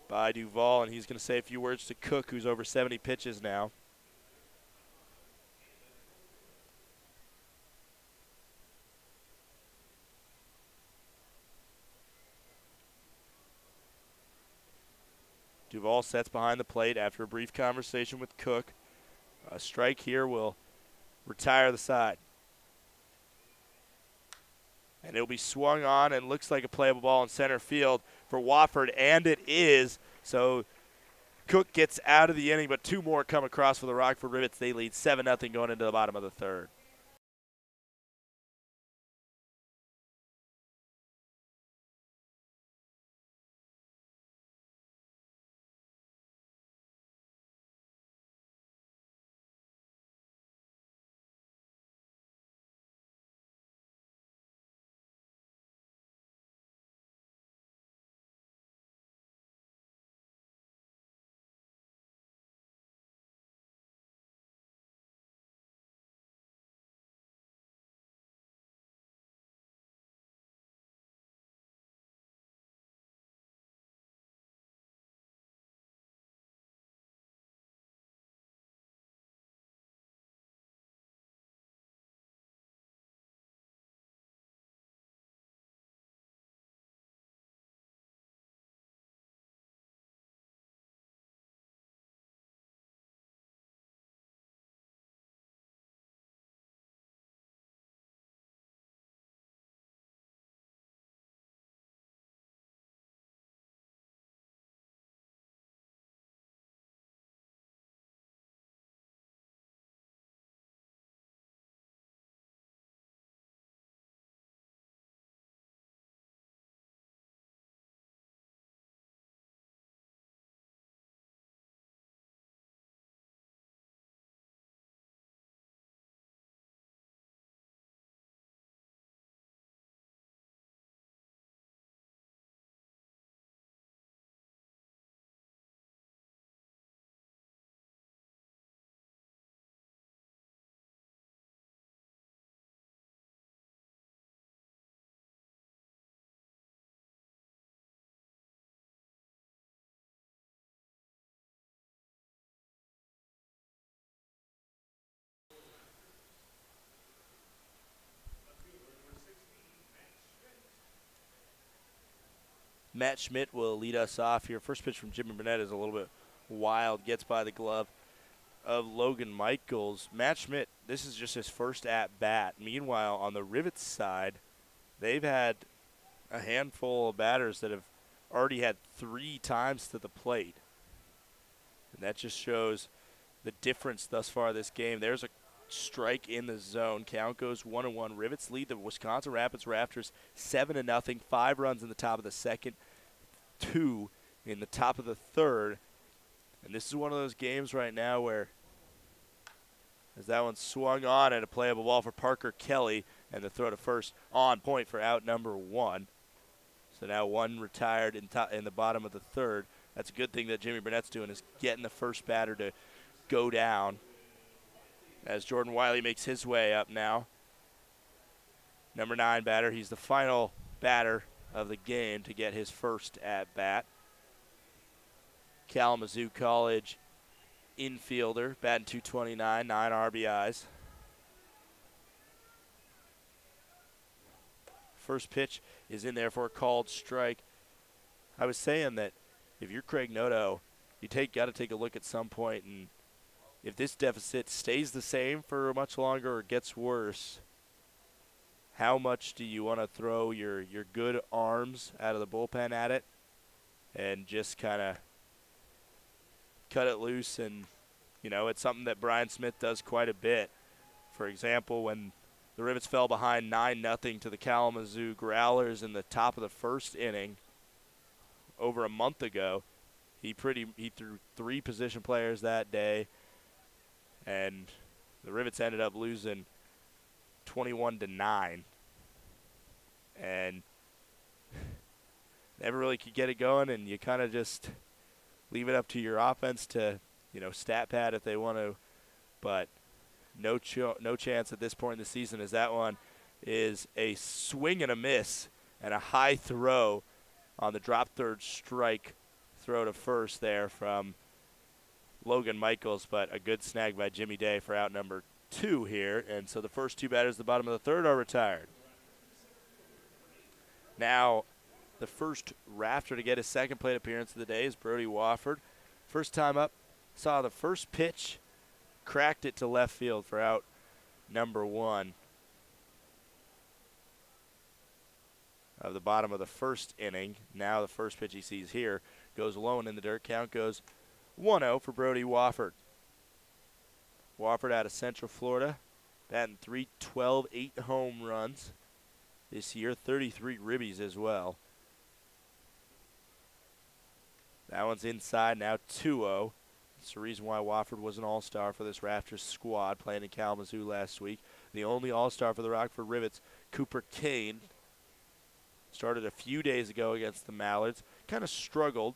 by Duvall, and he's going to say a few words to Cook, who's over 70 pitches now. Duvall sets behind the plate after a brief conversation with Cook. A strike here will retire the side. And it'll be swung on and looks like a playable ball in center field for Wofford, and it is. So Cook gets out of the inning, but 2 more come across for the Rockford Rivets. They lead 7-0 going into the bottom of the third. Matt Schmidt will lead us off here. First pitch from Jimmy Burnett is a little bit wild. Gets by the glove of Logan Michaels. Matt Schmidt, this is just his first at-bat. Meanwhile, on the Rivets side, they've had a handful of batters that have already had 3 times to the plate. And that just shows the difference thus far this game. There's a strike in the zone. Count goes 1-1. Rivets lead the Wisconsin Rapids Rafters 7-0. 5 runs in the top of the second, 2 in the top of the third. And this is one of those games right now where, as that one swung on and a playable ball for Parker Kelly, and the throw to first on point for out number 1. So now 1 retired in the bottom of the third. That's a good thing that Jimmy Burnett's doing, is getting the first batter to go down, as Jordan Wiley makes his way up now. Number 9 batter. He's the final batter of the game to get his first at-bat. Kalamazoo College infielder, batting .229, 9 RBIs. First pitch is in there for a called strike. I was saying that if you're Craig Noto, you got to take a look at some point, and if this deficit stays the same for much longer or gets worse, how much do you want to throw your good arms out of the bullpen at it? and just kind of cut it loose. And, you know, it's something that Brian Smith does quite a bit. For example, when the Rivets fell behind 9-0 to the Kalamazoo Growlers in the top of the first inning over a month ago, he threw 3 position players that day, and the Rivets ended up losing 21-9, and never really could get it going. And you kind of just leave it up to your offense to, you know, stat pad if they want to, but no chance at this point in the season, as that one is a swing and a miss and a high throw on the drop third strike throw to first there from Logan Michaels, but a good snag by Jimmy Day for out number 2 here. And so the first 2 batters at the bottom of the third are retired. Now, the first Rafter to get his second plate appearance of the day is Brody Wofford. First time up, saw the first pitch, cracked it to left field for out number 1 of the bottom of the first inning. Now the first pitch he sees here goes low and in the dirt. Count goes 1-0 for Brody Wofford. Wofford out of Central Florida, batting .312, 8 home runs this year, 33 ribbies as well. That one's inside, now 2-0. It's the reason why Wofford was an all-star for this Rafters squad, playing in Kalamazoo last week. The only all-star for the Rockford Rivets, Cooper Kane, started a few days ago against the Mallards. Kind of struggled,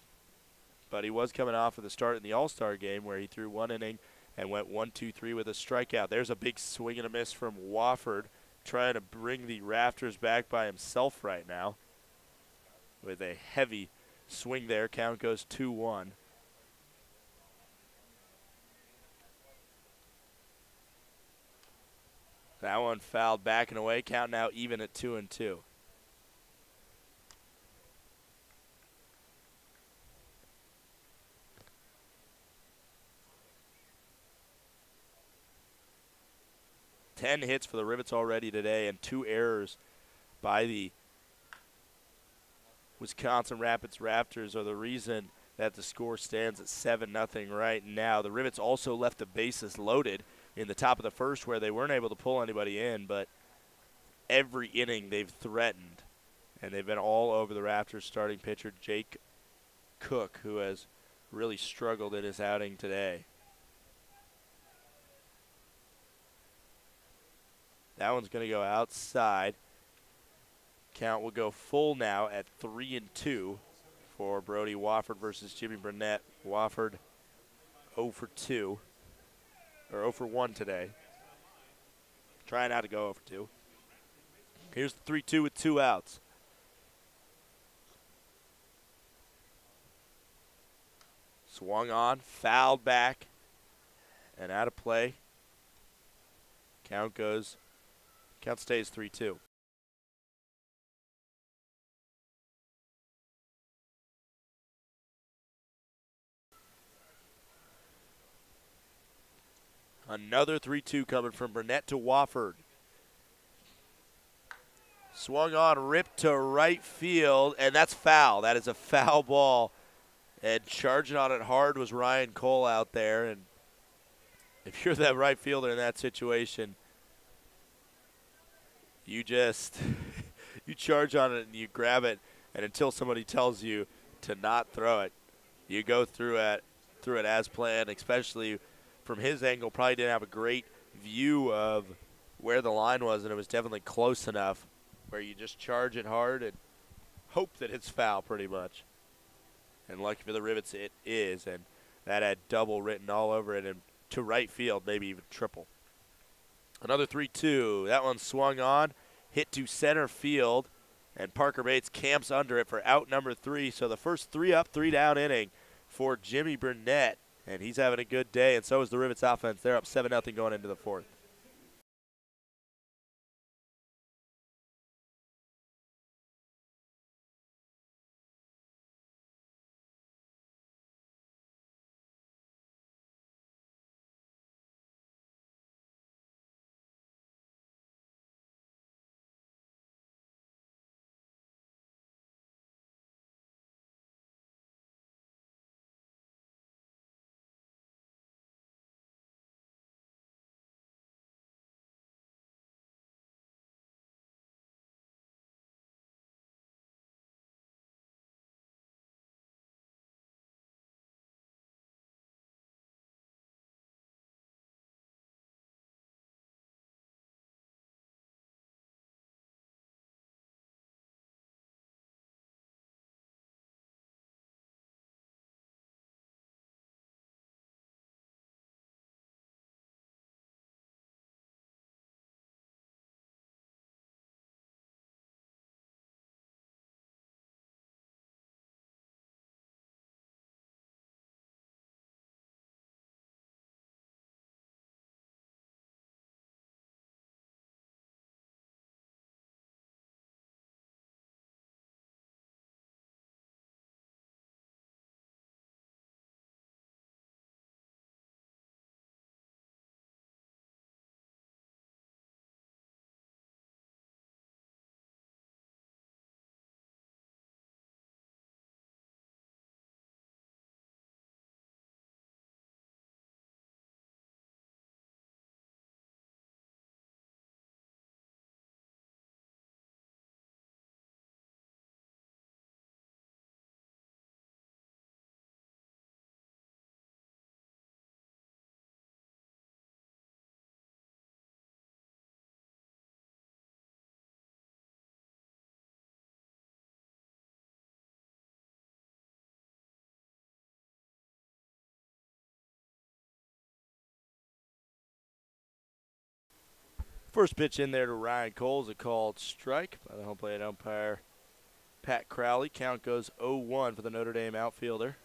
but he was coming off of the start in the all-star game where he threw 1 inning and went 1-2-3 with a strikeout. There's a big swing and a miss from Wofford, trying to bring the Rafters back by himself right now with a heavy swing there. Count goes 2-1. That one fouled back and away. Count now even at 2-2. Ten hits for the Rivets already today, and 2 errors by the Wisconsin Rapids Rafters are the reason that the score stands at 7-0 right now. The Rivets also left the bases loaded in the top of the first where they weren't able to pull anybody in, but every inning they've threatened, and they've been all over the Rafters starting pitcher Jake Cook, who has really struggled in his outing today. That one's going to go outside. Count will go full now at 3-2 for Brody Wofford versus Jimmy Burnett. Wofford 0 for 2, or 0 for 1 today. Trying not to go 0 for 2. Here's the 3-2 with 2 outs. Swung on, fouled back, and out of play. Count stays 3-2. Another 3-2 coming from Burnett to Wofford. Swung on, ripped to right field, and that's foul. That is a foul ball. And charging on it hard was Ryan Cole out there. And if you're that right fielder in that situation, you just you charge on it and you grab it, and until somebody tells you to not throw it, you go through it as planned. Especially from his angle, probably didn't have a great view of where the line was, and it was definitely close enough where you just charge it hard and hope that it's foul pretty much. And lucky for the Rivets, it is, and that had double written all over it, and to right field, maybe even triple. Another 3-2. That one swung on, hit to center field, and Parker Bates camps under it for out number 3. So the first 3 up, 3 down inning for Jimmy Burnett, and he's having a good day, and so is the Rivets offense. They're up 7-0 going into the 4th. First pitch in there to Ryan Cole is a called strike by the home plate umpire, Pat Crowley. Count goes 0-1 for the Notre Dame outfielder.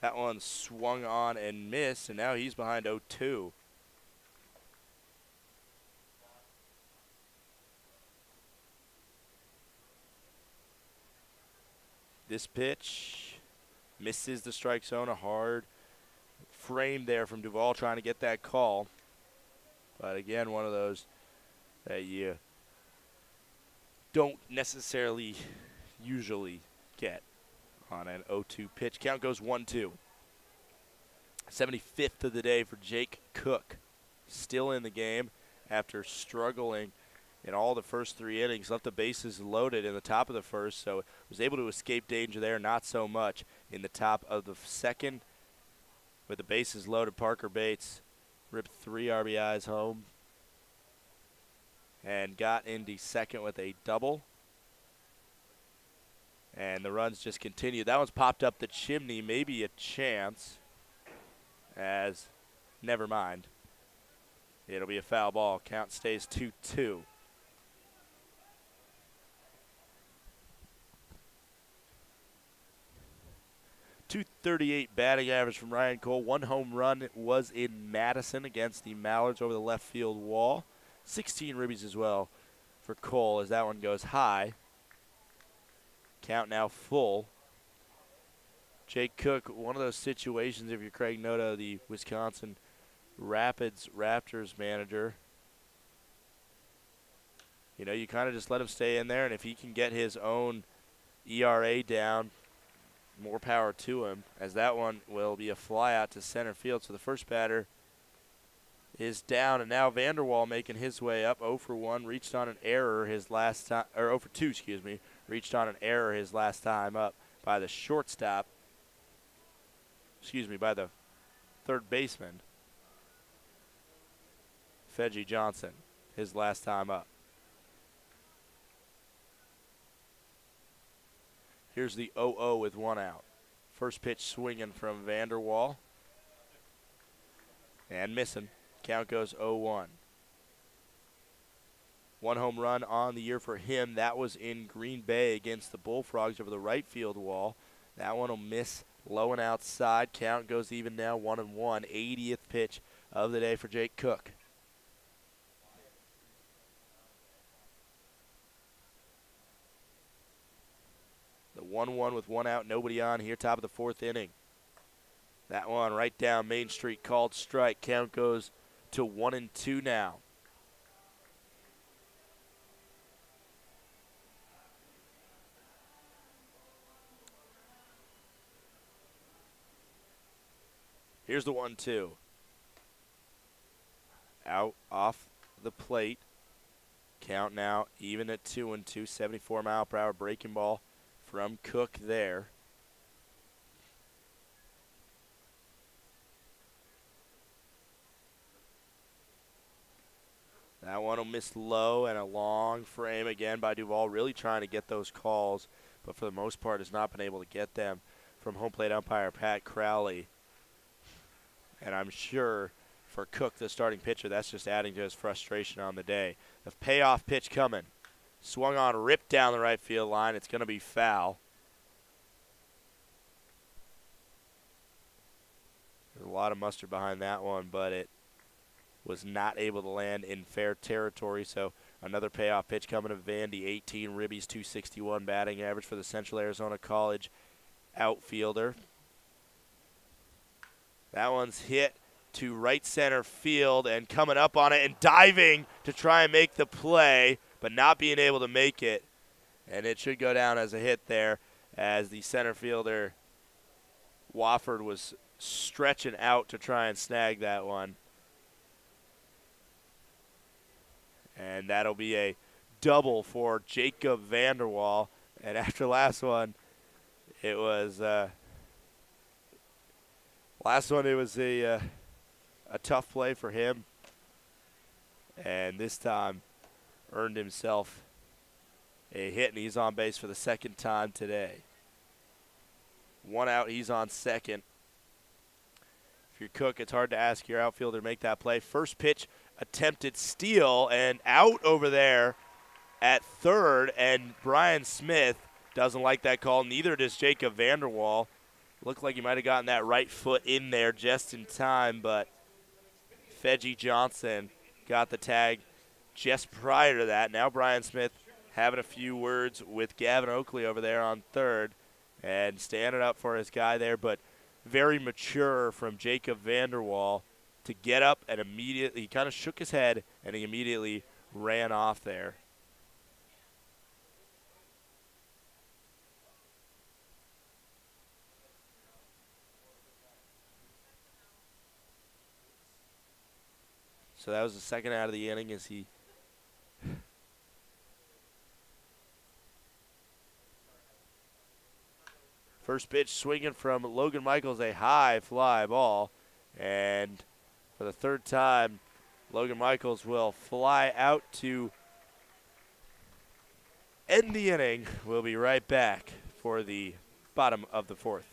That one swung on and missed, and now he's behind 0-2. This pitch misses the strike zone. A hard frame there from Duvall trying to get that call. But again, one of those that you don't necessarily usually get on an 0-2 pitch. Count goes 1-2. 75th of the day for Jake Cook. Still in the game after struggling in all the first 3 innings. Left the bases loaded in the top of the first, so was able to escape danger there. Not so much in the top of the second. With the bases loaded, Parker Bates ripped 3 RBIs home and got into second with a double. And the runs just continued. That one's popped up the chimney, maybe a chance, as never mind. It'll be a foul ball. Count stays 2-2. .238 batting average from Ryan Cole. 1 home run was in Madison against the Mallards over the left field wall. 16 ribbies as well for Cole as that one goes high. Count now full. Jake Cook, one of those situations, if you're Craig Noda, the Wisconsin Rafters manager, you know, you kind of just let him stay in there, and if he can get his own ERA down, more power to him, as that one will be a fly out to center field. So the first batter is down, and now Vanderwall making his way up. 0 for 1, reached on an error his last time, or 0 for 2, excuse me, reached on an error his last time up by the shortstop, by the third baseman, Fedgie Johnson, his last time up. Here's the 0-0 with 1 out. First pitch swinging from Vanderwall. And missing. Count goes 0-1. 1 home run on the year for him. That was in Green Bay against the Bullfrogs over the right field wall. That one will miss low and outside. Count goes even now 1-1. 80th pitch of the day for Jake Cook. The 1-1 with 1 out, nobody on here, top of the 4th inning. That one right down Main Street, called strike. Count goes to 1-2 now. Here's the 1-2. Out off the plate. Count now even at 2-2. 74 mile per hour breaking ball from Cook there. That one will miss low, and a long frame again by Duvall, really trying to get those calls, but for the most part has not been able to get them from home plate umpire Pat Crowley. And I'm sure for Cook, the starting pitcher, that's just adding to his frustration on the day. The payoff pitch coming. Swung on, ripped down the right field line. It's going to be foul. There's a lot of mustard behind that one, but it was not able to land in fair territory. So another payoff pitch coming to Vandy. 18 ribbies, 261 batting average for the Central Arizona College outfielder. That one's hit to right center field and coming up on it and diving to try and make the play, but not being able to make it. And it should go down as a hit there, as the center fielder Wofford was stretching out to try and snag that one. And that'll be a double for Jacob Vanderwall. And after last one, it was a tough play for him. And this time earned himself a hit, and he's on base for the 2nd time today. 1 out, he's on second. If you're Cook, it's hard to ask your outfielder to make that play. First pitch attempted steal and out over there at third, and Brian Smith doesn't like that call. Neither does Jacob Vanderwall. Looked like he might have gotten that right foot in there just in time, but Fedgy Johnson got the tag just prior to that. Now Brian Smith having a few words with Gavin Oakley over there on third and standing up for his guy there, but very mature from Jacob Vanderwall to get up and immediately, he kind of shook his head and he immediately ran off there. So that was the second out of the inning as he first pitch swinging from Logan Michaels, a high fly ball. And for the third time, Logan Michaels will fly out to end the inning. We'll be right back for the bottom of the fourth.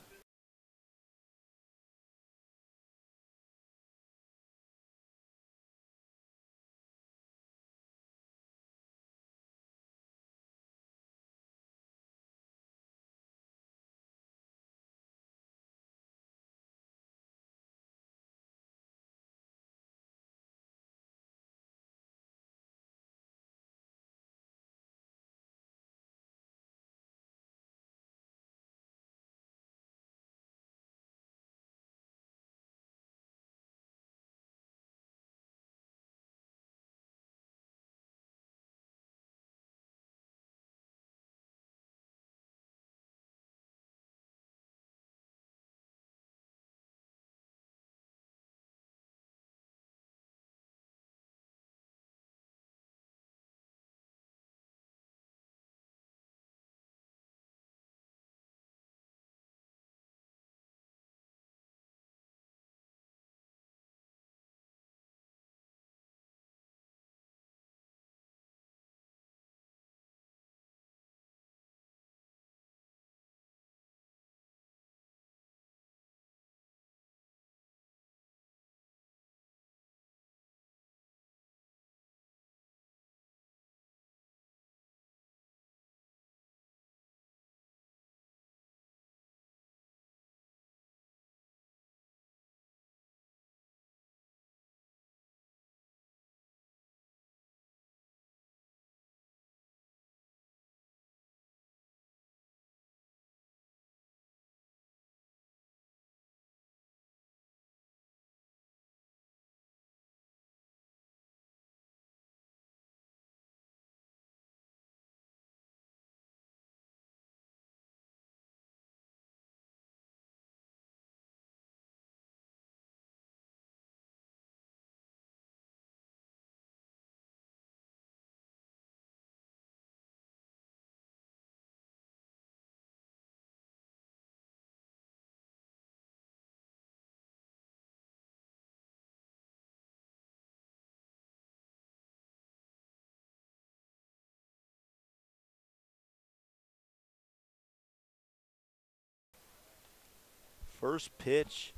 First pitch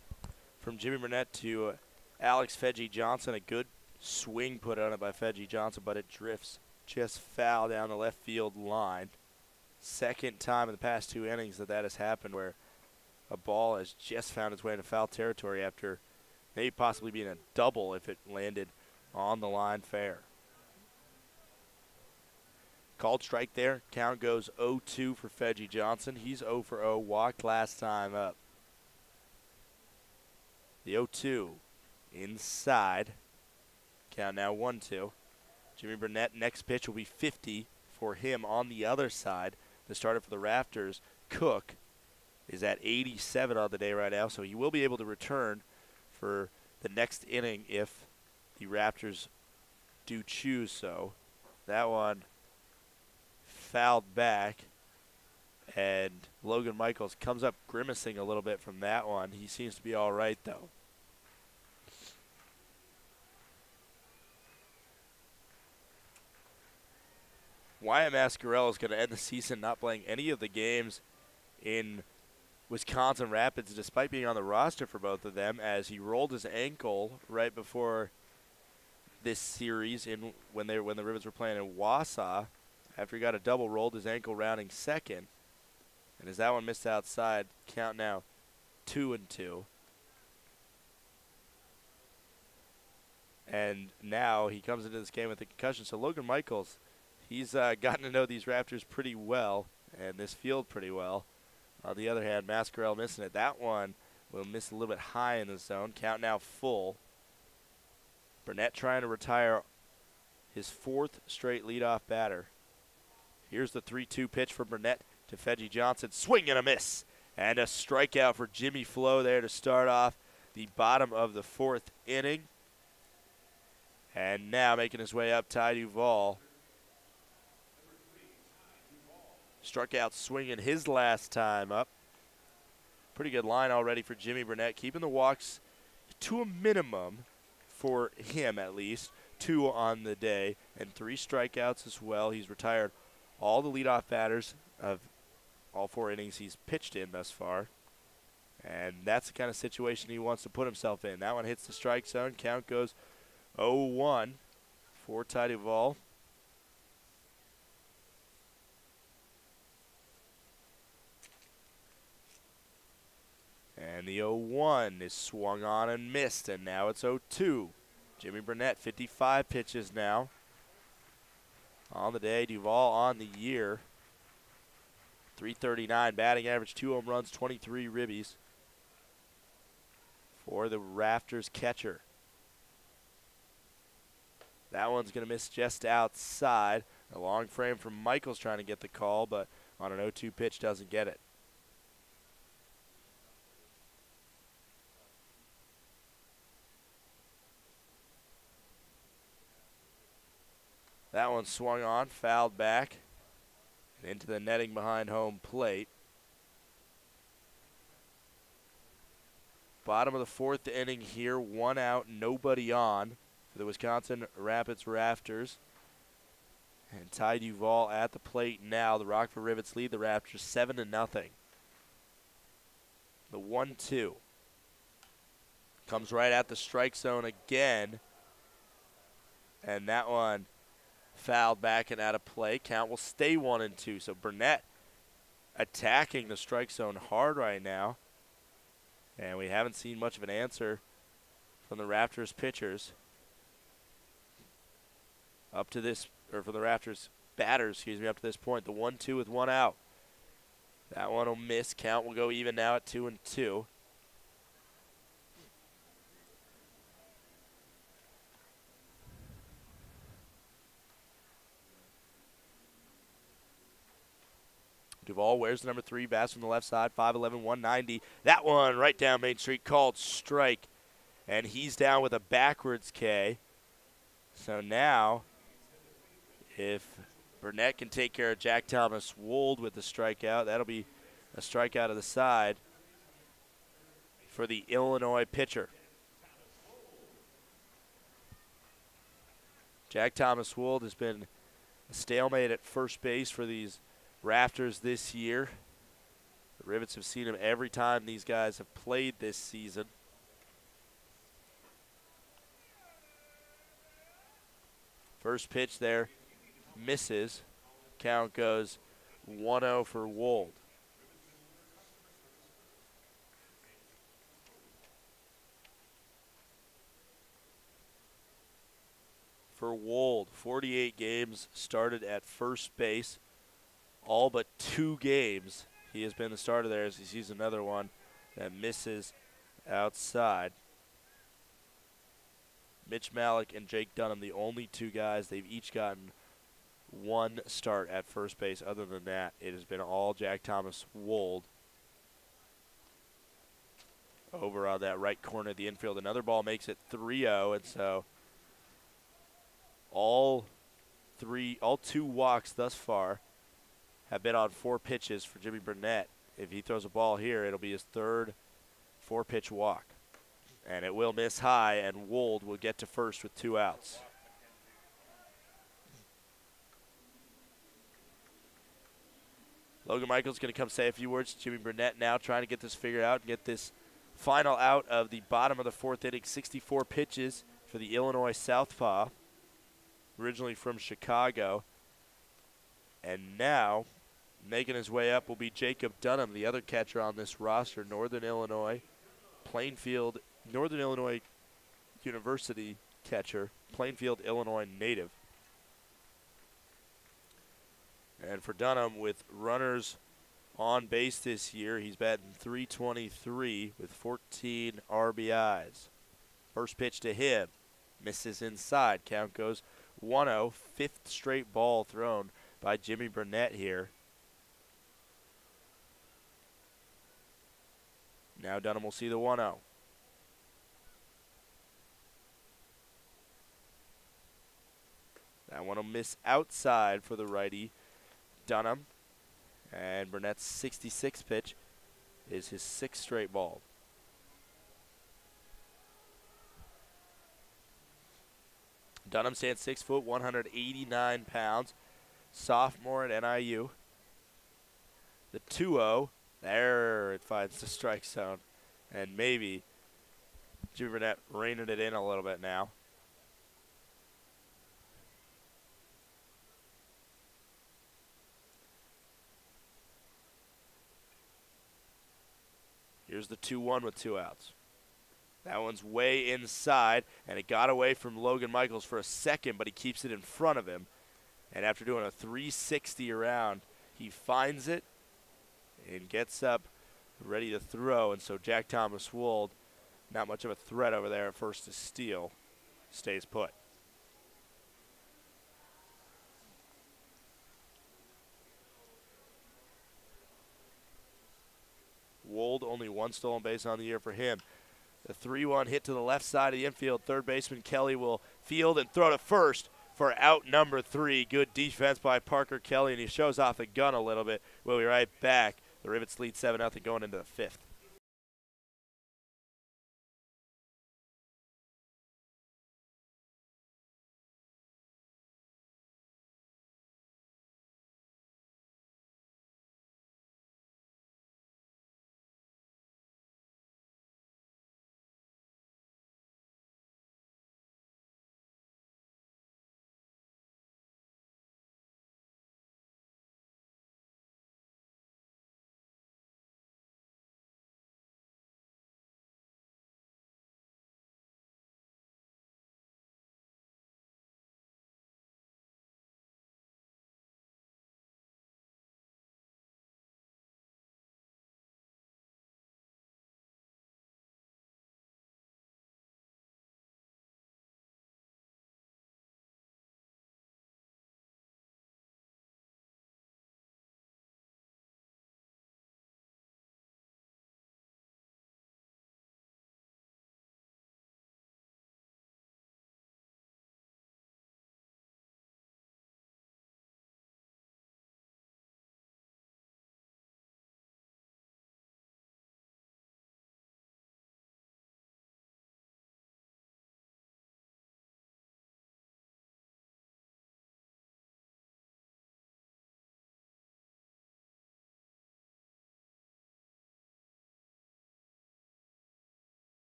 from Jimmy Burnett to Alex Fedgy Johnson. A good swing put on it by Fedgy Johnson, but it drifts just foul down the left field line. Second time in the past 2 innings that has happened where a ball has just found its way into foul territory after maybe possibly being a double if it landed on the line fair. Called strike there. Count goes 0-2 for Fedgy Johnson. He's 0 for 0. Walked last time up. The 0-2 inside. Count now 1-2. Jimmy Burnett, next pitch will be 50 for him on the other side. The starter for the Rafters, Cook, is at 87 on the day right now, so he will be able to return for the next inning if the Raptors do choose so. That one fouled back, and Logan Michaels comes up grimacing a little bit from that one. He seems to be all right, though. Wyatt Mascarello is going to end the season not playing any of the games in Wisconsin Rapids, despite being on the roster for both of them, as he rolled his ankle right before this series when the Rivets were playing in Wausau. After he got a double, rolled his ankle rounding second. And as that one missed outside, count now 2-2. And now he comes into this game with a concussion. So Logan Michaels, he's gotten to know these Raptors pretty well and this field pretty well. On the other hand, Mascarell missing it. That one will miss a little bit high in the zone. Count now full. Burnett trying to retire his 4th straight leadoff batter. Here's the 3-2 pitch for Burnett to Fedgie Johnson. Swing and a miss. And a strikeout for Jimmy Flo there to start off the bottom of the 4th inning. And now making his way up, Ty Duvall. Struck out swinging his last time up. Pretty good line already for Jimmy Burnett, keeping the walks to a minimum for him at least. 2 on the day and 3 strikeouts as well. He's retired all the leadoff batters of all 4 innings he's pitched in thus far. And that's the kind of situation he wants to put himself in. That one hits the strike zone. Count goes 0-1 for Ty Duvall. And the 0-1 is swung on and missed, and now it's 0-2. Jimmy Burnett, 55 pitches now. On the day, Duvall on the year. 339 batting average, 2 home runs, 23 ribbies for the Rafters catcher. That one's going to miss just outside. A long frame from Michaels trying to get the call, but on an 0-2 pitch doesn't get it. That one swung on, fouled back, and into the netting behind home plate. Bottom of the 4th inning here, 1 out, nobody on for the Wisconsin Rapids Rafters. And Ty Duvall at the plate now. The Rockford Rivets lead the Raptors 7-0. The 1-2 comes right at the strike zone again. And that one fouled back and out of play. Count will stay 1-2. So Burnett attacking the strike zone hard right now. And we haven't seen much of an answer from the Raptors pitchers. Up to this, or for the Raptors batters, excuse me, up to this point, the 1-2 with 1 out. That one will miss. Count will go even now at 2-2. Duvall wears the number 3, bats from the left side, 5'11", 190. That one right down Main Street, called strike. And he's down with a backwards K. So now, if Burnett can take care of Jack Thomas Wold with the strikeout, that'll be a strikeout of the side for the Illinois pitcher. Jack Thomas Wold has been a stalemate at first base for these Rafters this year. The Rivets have seen him every time these guys have played this season. First pitch there misses. Count goes 1-0 for Wold. For Wold, 48 games started at first base. All but 2 games he has been the starter there as he sees another one that misses outside. Mitch Malik and Jake Dunham, the only 2 guys. They've each gotten 1 start at first base. Other than that, it has been all Jack Thomas Wold over on that right corner of the infield. Another ball makes it 3-0, and so all 2 walks thus far have been on 4 pitches for Jimmy Burnett. If he throws a ball here, it'll be his 3rd 4-pitch walk. And it will miss high, and Wold will get to first with 2 outs. Logan Michaels going to come say a few words to Jimmy Burnett now, trying to get this figured out and get this final out of the bottom of the 4th inning. 64 pitches for the Illinois Southpaw, originally from Chicago. And now, making his way up will be Jacob Dunham, the other catcher on this roster, Northern Illinois University catcher, Plainfield, Illinois native. And for Dunham, with runners on base this year, he's batting .323 with 14 RBIs. First pitch to him, misses inside. Count goes 1-0, fifth straight ball thrown by Jimmy Burnett here. Now Dunham will see the 1-0. That one will miss outside for the righty Dunham. And Burnett's 66th pitch is his sixth straight ball. Dunham stands 6 foot, 189 pounds. Sophomore at NIU. The 2-0. There it finds the strike zone. And maybe Jimmy Burnett reining it in a little bit now. Here's the 2-1 with 2 outs. That one's way inside, and it got away from Logan Michaels for a second, but he keeps it in front of him. And after doing a 360 around, he finds it and gets up ready to throw. And so Jack Thomas Wold, not much of a threat over there at first to steal, stays put. Wold, only one stolen base on the year for him. The 3-1 hit to the left side of the infield. Third baseman Kelly will field and throw to first for out number 3. Good defense by Parker Kelly, and he shows off the gun a little bit. We'll be right back. The Rivets lead 7-0 going into the 5th.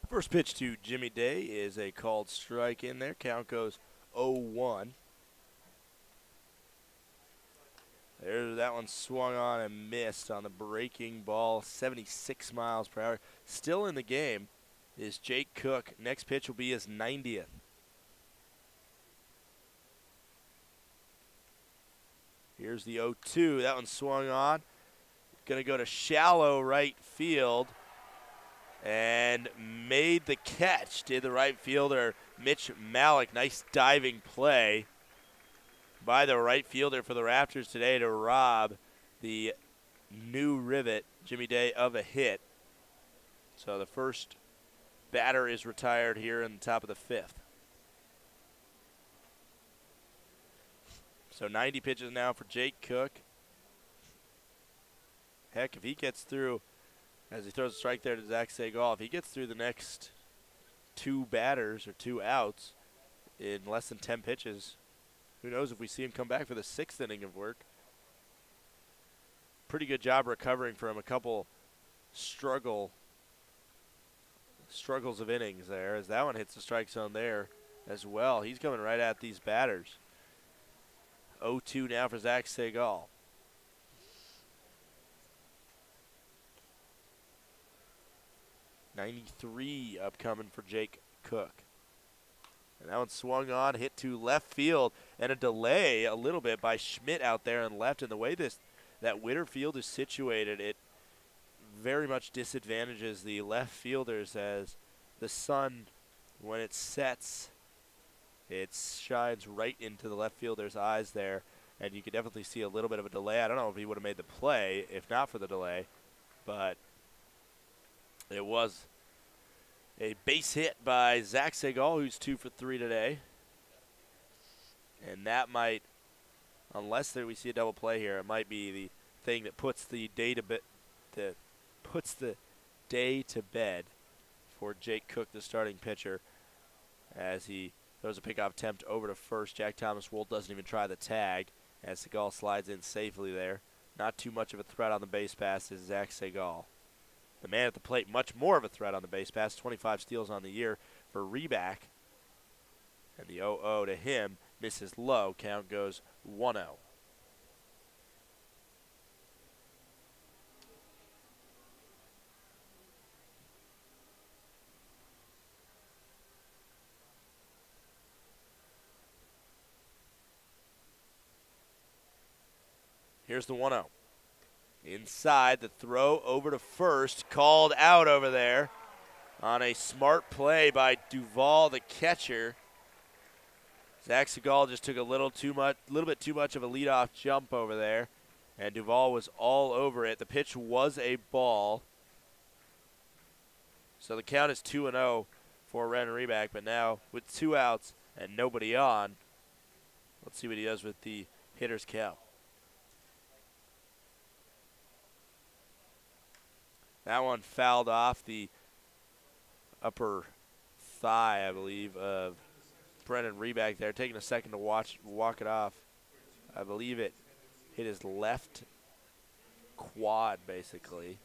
First pitch to Jimmy Day is a called strike in there. Count goes 0-1. There, that one swung on and missed on the breaking ball, 76 miles per hour. Still in the game is Jake Cook. Next pitch will be his 90th. Here's the 0-2. That one swung on. Going to go to shallow right field. And made the catch, did the right fielder, Mitch Malik. Nice diving play by the right fielder for the Rafters today to rob the new Rivet, Jimmy Day, of a hit. So the first batter is retired here in the top of the fifth. So 90 pitches now for Jake Cook. Heck, if he gets through, as he throws a strike there to Zach Segal, if he gets through the next two batters or two outs in less than 10 pitches, who knows if we see him come back for the sixth inning of work. Pretty good job recovering from a couple struggles of innings there, as that one hits the strike zone there as well. He's coming right at these batters. 0-2 now for Zach Segal. .93 upcoming for Jake Cook. And that one swung on, hit to left field, and a delay a little bit by Schmidt out there and left. And the way that Witter field is situated, it very much disadvantages the left fielders, as the sun, when it sets, it shines right into the left fielder's eyes there, and you could definitely see a little bit of a delay. I don't know if he would have made the play if not for the delay, but it was a base hit by Zach Segal, who's 2 for 3 today. And that might, unless we see a double play here, it might be the thing that puts the day to bed for Jake Cook, the starting pitcher, as he throws a pickoff attempt over to first. Jack Thomas Wold doesn't even try the tag, as Segal slides in safely there. Not too much of a threat on the base pass is Zach Segal. The man at the plate, much more of a threat on the base pass. 25 steals on the year for Reback. And the 0-0 to him misses low. Count goes 1-0. Here's the 1-0. Inside, the throw over to first, called out over there on a smart play by Duvall, the catcher. Zach Segal just took a little bit too much of a leadoff jump over there, and Duvall was all over it. The pitch was a ball. So the count is 2-0 for Ren Reback, but now with 2 outs and nobody on, let's see what he does with the hitter's count. That one fouled off the upper thigh, I believe, of Brendan Reback there. Taking a second to walk it off. I believe it hit his left quad, basically.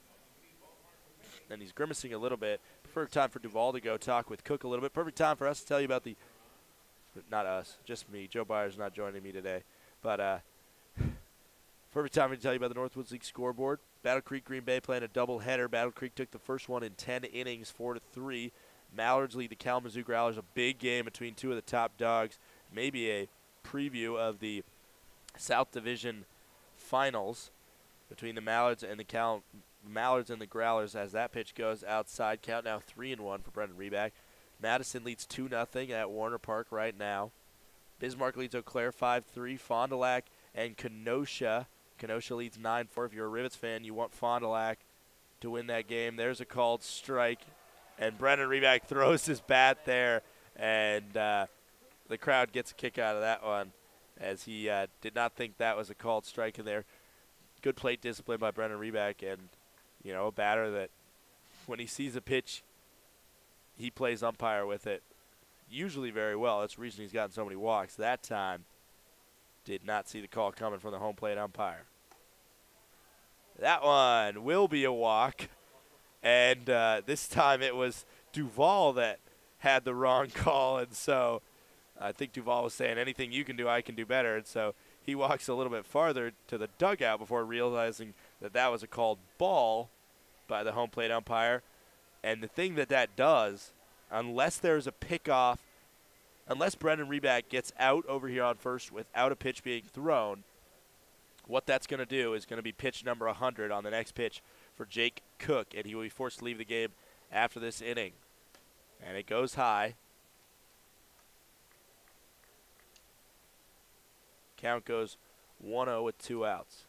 And he's grimacing a little bit. Perfect time for Duvall to go talk with Cook a little bit. Perfect time for us to tell you about the, not us, just me. Joe Byers not joining me today. But perfect time to tell you about the Northwoods League scoreboard. Battle Creek Green Bay playing a doubleheader. Battle Creek took the first one in 10 innings, 4-3. Mallards lead the Kalamazoo Growlers. A big game between two of the top dogs. Maybe a preview of the South Division finals between the Mallards and the Growlers, as that pitch goes outside. Count now 3-1 for Brendan Reback. Madison leads 2-0 at Warner Park right now. Bismarck leads Eau Claire 5-3. Fond du Lac and Kenosha. Kenosha leads 9-4. If you're a Rivets fan, you want Fond du Lac to win that game. There's a called strike, and Brendan Reback throws his bat there, and the crowd gets a kick out of that one, as he did not think that was a called strike in there. Good plate discipline by Brendan Reback, and a batter that when he sees a pitch, he plays umpire with it usually very well. That's the reason he's gotten so many walks. That time, did not see the call coming from the home plate umpire. That one will be a walk, and this time it was Duval that had the wrong call, and so I think Duval was saying, anything you can do, I can do better. And so he walks a little bit farther to the dugout before realizing that that was a called ball by the home plate umpire. And the thing that does, unless there's a pickoff, unless Brendan Reback gets out over here on first without a pitch being thrown, what that's going to do is going to be pitch number 100 on the next pitch for Jake Cook, and he will be forced to leave the game after this inning. And it goes high. Count goes 1-0 with 2 outs.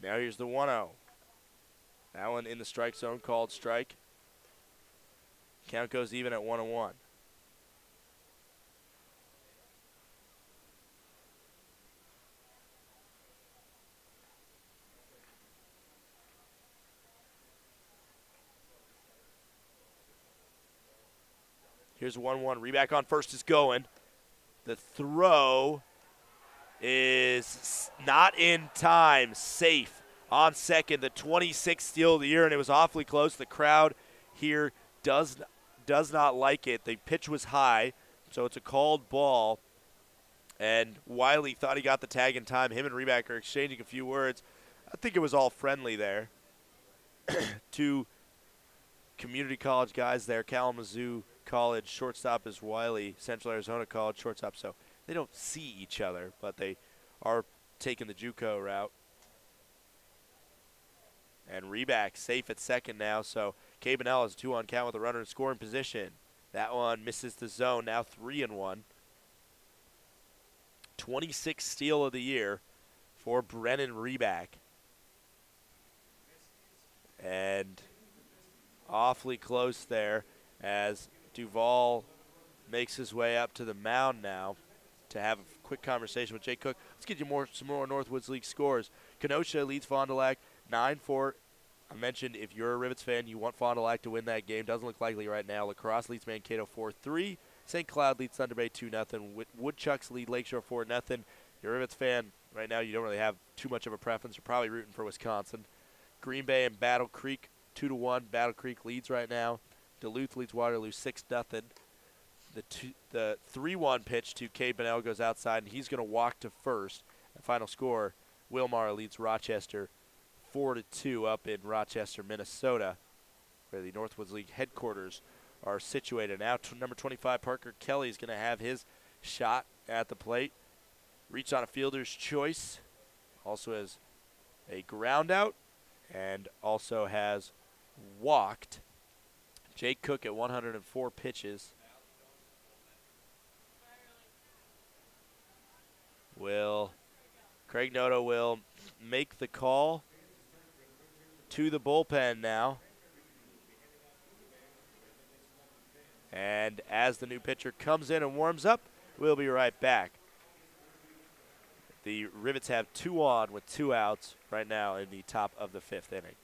Now here's the 1-0. That one in the strike zone, called strike. Count goes even at 1-1. Here's 1-1. Reback on first is going. The throw is not in time. Safe on second. The 26th steal of the year, and it was awfully close. The crowd here does not like it. The pitch was high, so it's a called ball. And Wiley thought he got the tag in time. Him and Reback are exchanging a few words. I think it was all friendly there. Two community college guys there. Kalamazoo College shortstop is Wiley. Central Arizona College shortstop. So they don't see each other, but they are taking the JUCO route. And Reback safe at second now, so Cabanel has 2 on count with a runner in scoring position. That one misses the zone, now 3-1. 26th steal of the year for Brennan Reback. And awfully close there as Duval makes his way up to the mound now to have a quick conversation with Jake Cook. Let's get you some more Northwoods League scores. Kenosha leads Fond du Lac 9-4. I mentioned if you're a Rivets fan, you want Fond du Lac to win that game. Doesn't look likely right now. La Crosse leads Mankato 4-3. St. Cloud leads Thunder Bay 2-0. Woodchucks lead Lakeshore 4-0. You're a Rivets fan right now, you don't really have too much of a preference. You're probably rooting for Wisconsin. Green Bay and Battle Creek 2-1. Battle Creek leads right now. Duluth leads Waterloo 6-0. The 3-1 pitch to Cade Bonnell goes outside, and he's going to walk to first. The final score, Wilmar leads Rochester 4-2 up in Rochester, Minnesota, where the Northwoods League headquarters are situated. Now number 25, Parker Kelly, is going to have his shot at the plate. Reached on a fielder's choice. Also has a ground out and also has walked. Jake Cook at 104 pitches Craig Noto will make the call to the bullpen now. And as the new pitcher comes in and warms up, we'll be right back. The Rivets have 2 on with 2 outs right now in the top of the 5th inning.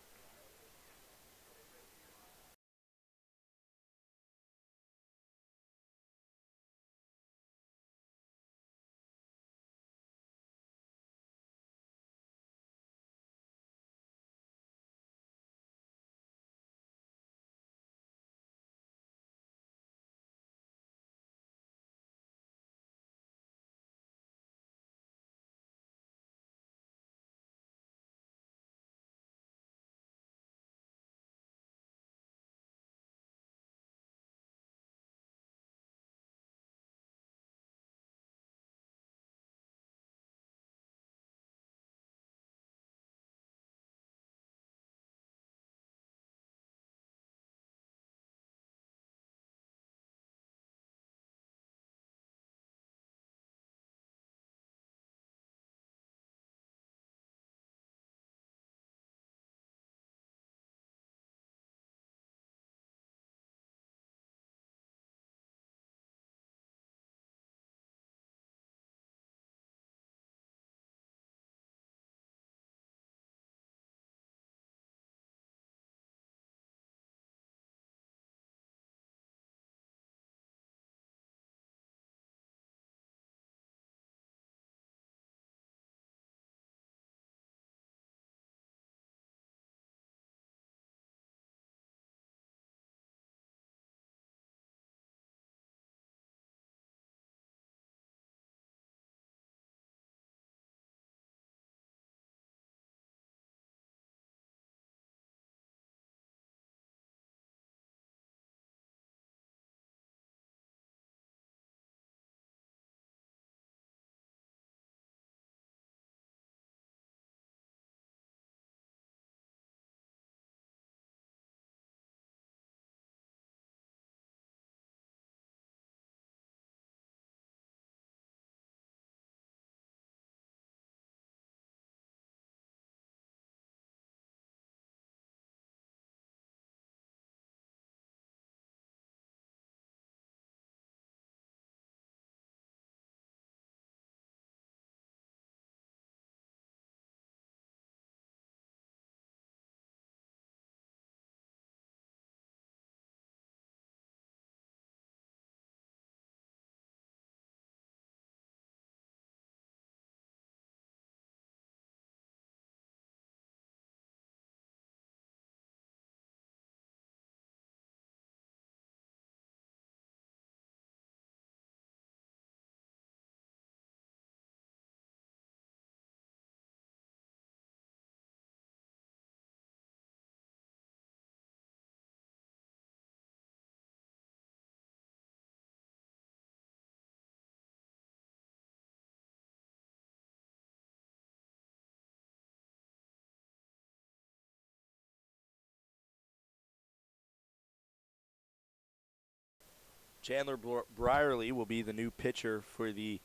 Chandler Brierly will be the new pitcher for the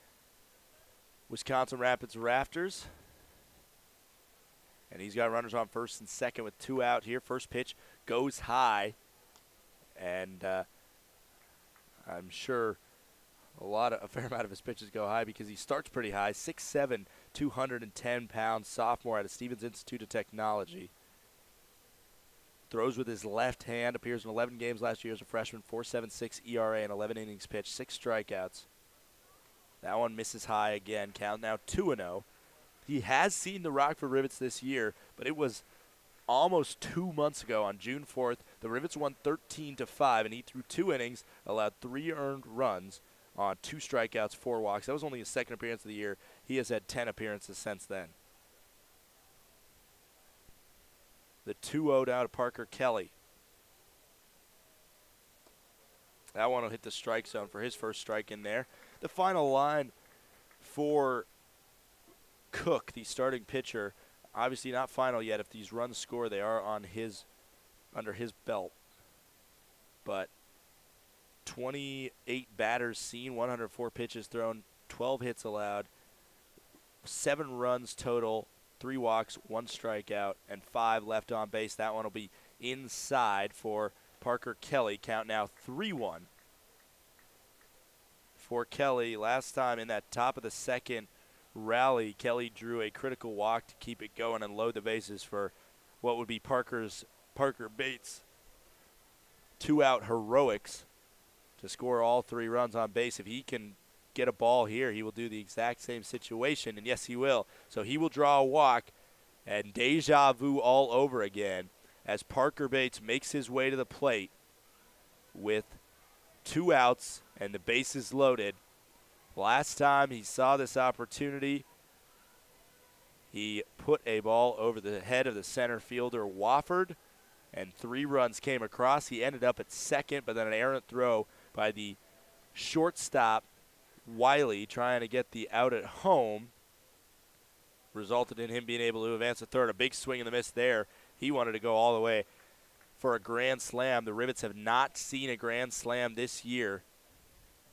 Wisconsin Rapids Rafters. And he's got runners on first and second with 2 out here. First pitch goes high. And I'm sure a fair amount of his pitches go high because he starts pretty high. 6'7", 210 pounds, sophomore out of Stevens Institute of Technology. Throws with his left hand, appears in 11 games last year as a freshman, 4.76 ERA and 11 innings pitched, 6 strikeouts. That one misses high again, count now 2-0. He has seen the Rockford Rivets this year, but it was almost 2 months ago on June 4th. The Rivets won 13-5, and he threw 2 innings, allowed 3 earned runs on 2 strikeouts, 4 walks. That was only his second appearance of the year. He has had 10 appearances since then. The 2-0 down to Parker Kelly. That one will hit the strike zone for his first strike in there. The final line for Cook, the starting pitcher, obviously not final yet. If these runs score, they are on under his belt. But 28 batters seen, 104 pitches thrown, 12 hits allowed, 7 runs total, 3 walks, 1 strikeout, and 5 left on base. That one will be inside for Parker Kelly. Count now 3-1 for Kelly. Last time in that top of the second rally, Kelly drew a critical walk to keep it going and load the bases for what would be Parker Bates' 2-out heroics to score all 3 runs on base. If he can get a ball here, he will do the exact same situation, and yes, he will. So he will draw a walk, and deja vu all over again as Parker Bates makes his way to the plate with 2 outs and the bases loaded. Last time he saw this opportunity, he put a ball over the head of the center fielder, Wofford, and 3 runs came across. He ended up at second, but then an errant throw by the shortstop, Wiley, trying to get the out at home, resulted in him being able to advance to third. A big swing and a miss there. He wanted to go all the way for a grand slam. The Rivets have not seen a grand slam this year.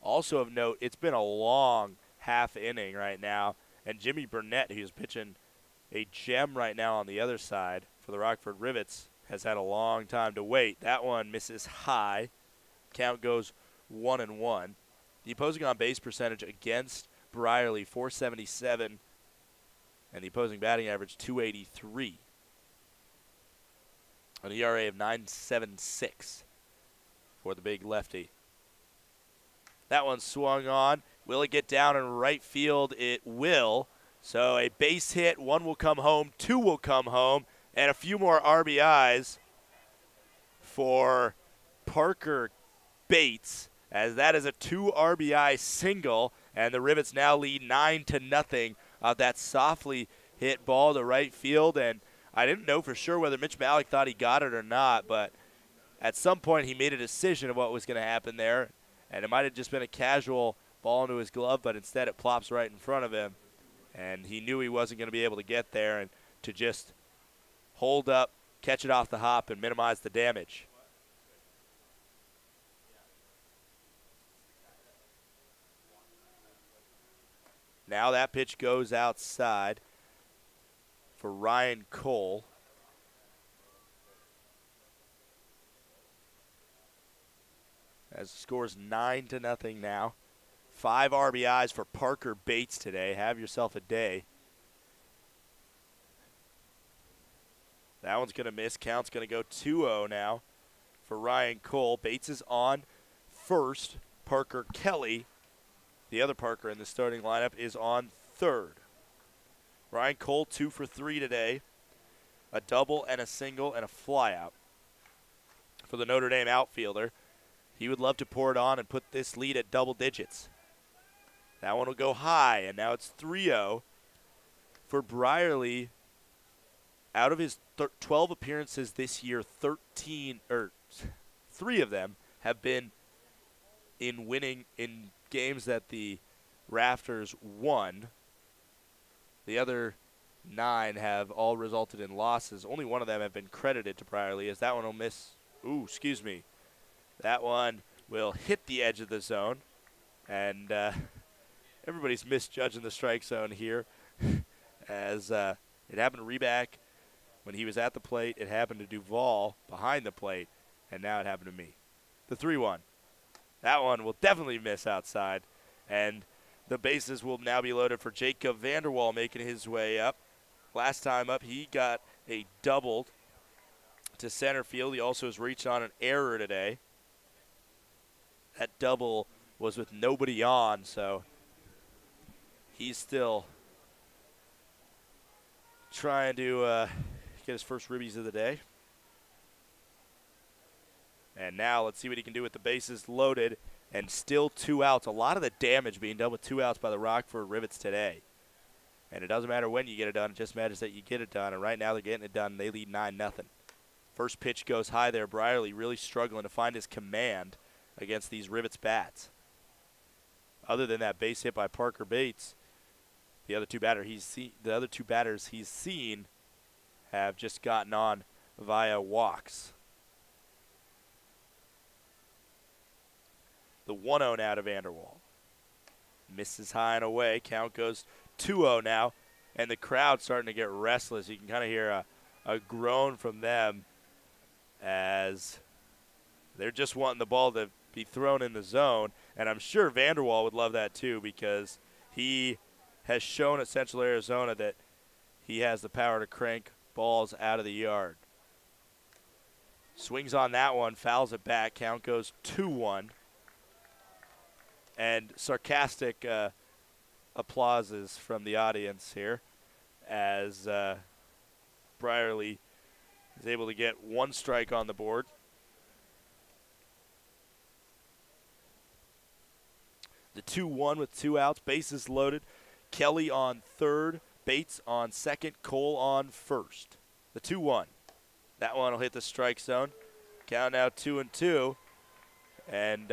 Also of note, it's been a long half inning right now, and Jimmy Burnett, who's pitching a gem right now on the other side for the Rockford Rivets, has had a long time to wait. That one misses high. Count goes 1-1. The opposing on-base percentage against Brierly, 477, and the opposing batting average, 283. An ERA of 9.76 for the big lefty. That one swung on. Will it get down in right field? It will. So a base hit, 1 will come home, 2 will come home, and a few more RBIs for Parker Bates, as that is a 2 RBI single, and the Rivets now lead 9-0 off that softly hit ball to right field. And I didn't know for sure whether Mitch Malik thought he got it or not, but at some point he made a decision of what was going to happen there, and it might have just been a casual ball into his glove, but instead it plops right in front of him, and he knew he wasn't going to be able to get there and to just hold up, catch it off the hop, and minimize the damage. Now that pitch goes outside for Ryan Cole. As the score is 9-0 now. 5 RBIs for Parker Bates today. Have yourself a day. That one's going to miss. Count's going to go 2-0 now for Ryan Cole. Bates is on first. Parker Kelly, the other Parker in the starting lineup, is on third. Ryan Cole 2 for 3 today. A double and a single and a flyout for the Notre Dame outfielder. He would love to pour it on and put this lead at double digits. That one will go high, and now it's 3-0 for Brierly. Out of his 12 appearances this year, 3 of them have been in games that the Rafters won. The other 9 have all resulted in losses. Only one of them have been credited to Brierly, as that one will miss. Ooh, excuse me. That one will hit the edge of the zone. And everybody's misjudging the strike zone here as it happened to Reback when he was at the plate. It happened to Duvall behind the plate, and now it happened to me. The 3-1. That one will definitely miss outside, and the bases will now be loaded for Jacob Vanderwall making his way up. Last time up, he got a double to center field. He also has reached on an error today. That double was with nobody on, so he's still trying to get his first ribbies of the day. And now let's see what he can do with the bases loaded and still 2 outs. A lot of the damage being done with 2 outs by the Rockford Rivets today. And it doesn't matter when you get it done. It just matters that you get it done. And right now they're getting it done. They lead 9-0. First pitch goes high there. Brierly really struggling to find his command against these Rivets bats. Other than that base hit by Parker Bates, the other two batters he's seen have just gotten on via walks. The 1-0 now to Vanderwall. Misses high and away. Count goes 2-0 now, and the crowd's starting to get restless. You can kind of hear a groan from them as they're just wanting the ball to be thrown in the zone, and I'm sure Vanderwall would love that too because he has shown at Central Arizona that he has the power to crank balls out of the yard. Swings on that one, fouls it back. Count goes 2-1. And sarcastic applauses from the audience here as Brierly is able to get 1 strike on the board. The 2-1 with 2 outs, bases loaded. Kelly on third, Bates on second, Cole on first. The 2-1. That one will hit the strike zone. Count now 2-2. And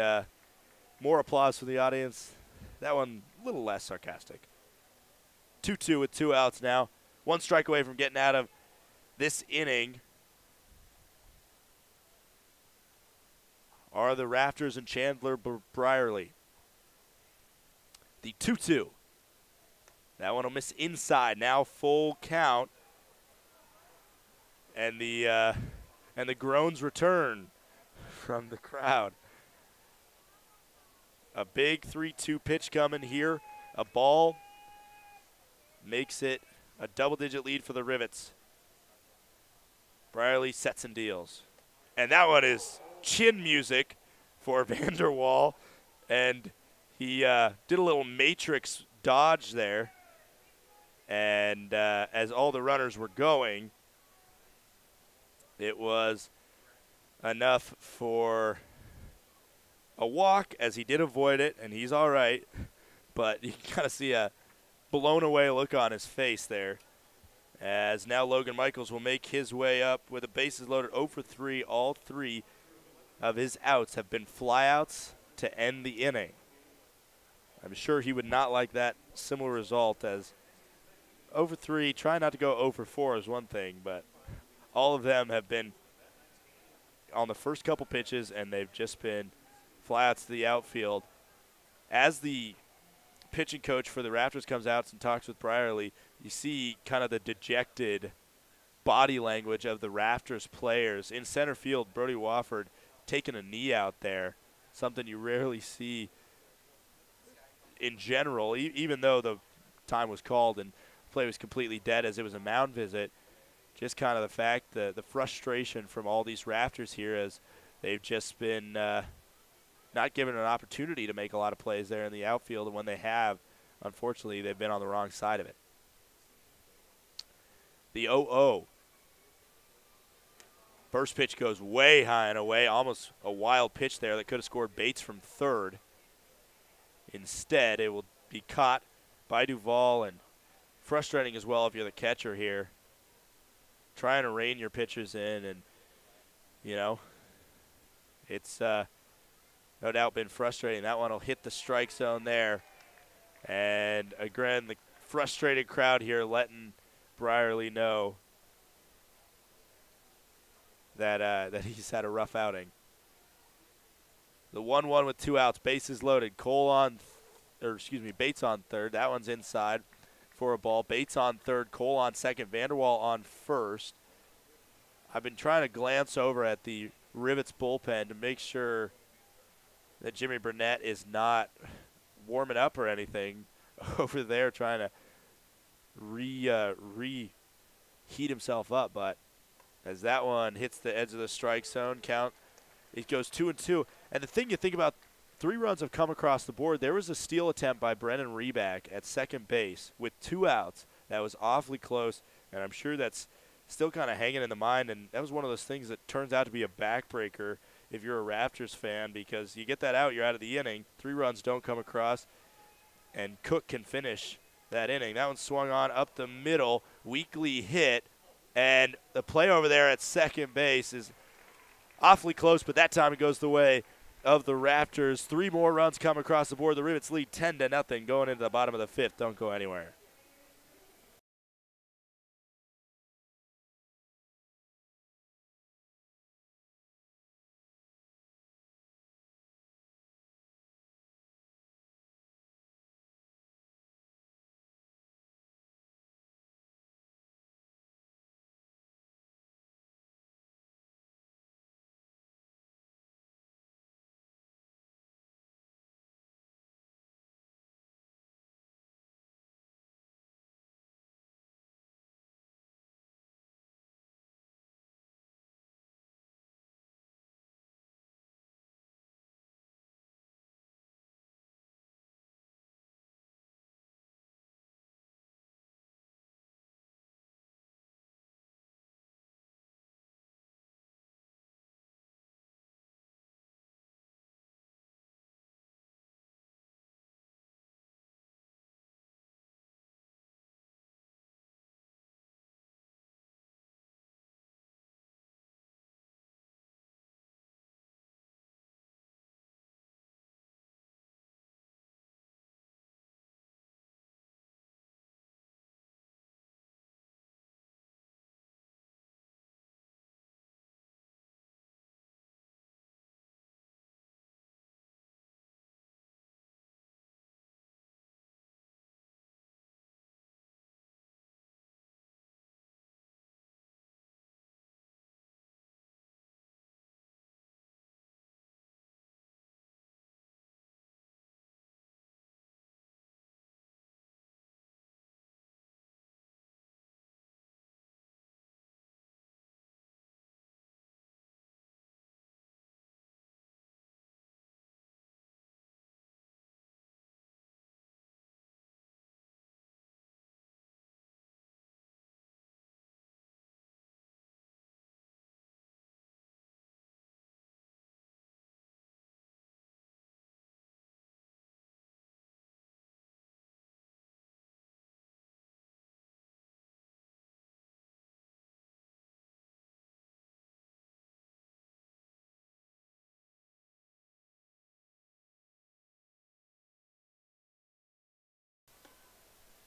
more applause from the audience. That one a little less sarcastic. 2-2 with 2 outs now. 1 strike away from getting out of this inning are the Rafters and Chandler Brierly. The 2-2. That one will miss inside. Now full count. And the groans return from the crowd. A big 3-2 pitch coming here. A ball makes it a double-digit lead for the Rivets. Brierly sets and deals. And that one is chin music for Vanderwall. And he did a little matrix dodge there. And as all the runners were going, it was enough for a walk, as he did avoid it, and he's all right. But you can kind of see a blown-away look on his face there. As now Logan Michaels will make his way up with the bases loaded 0 for 3. All 3 of his outs have been flyouts to end the inning. I'm sure he would not like that similar result, as 0 for 3, try not to go 0 for 4 is one thing, but all of them have been on the first couple pitches, and they've just been flyouts to the outfield. As the pitching coach for the Rafters comes out and talks with Brierly, you see kind of the dejected body language of the Rafters players. In center field, Brody Wofford taking a knee out there, something you rarely see in general, even though the time was called and play was completely dead as it was a mound visit. Just kind of the fact that the frustration from all these Rafters here, as they've just been not given an opportunity to make a lot of plays there in the outfield, and when they have, unfortunately, they've been on the wrong side of it. The 0-0. First pitch goes way high and away, almost a wild pitch there that could have scored Bates from third. Instead, it will be caught by Duvall, and frustrating as well if you're the catcher here. Trying to rein your pitchers in, and, you know, it's no doubt been frustrating. That one will hit the strike zone there. And, again, the frustrated crowd here letting Brierly know that he's had a rough outing. The 1-1 with 2 outs, bases loaded. Bates on third. That one's inside for a ball. Bates on third, Cole on second, Vanderwall on first. I've been trying to glance over at the Rivets bullpen to make sure that Jimmy Burnett is not warming up or anything over there, trying to reheat himself up. But as that one hits the edge of the strike zone, count, it goes 2-2. And the thing you think about, 3 runs have come across the board. There was a steal attempt by Brennan Reback at second base with 2 outs. That was awfully close, and I'm sure that's still kind of hanging in the mind. And that was one of those things that turns out to be a backbreaker if you're a Rafters fan, because you get that out, you're out of the inning. 3 runs don't come across, and Cook can finish that inning. That one swung on up the middle, weakly hit, and the play over there at second base is awfully close, but that time it goes the way of the Rafters. 3 more runs come across the board. The Rivets lead 10-0 going into the bottom of the 5th. Don't go anywhere.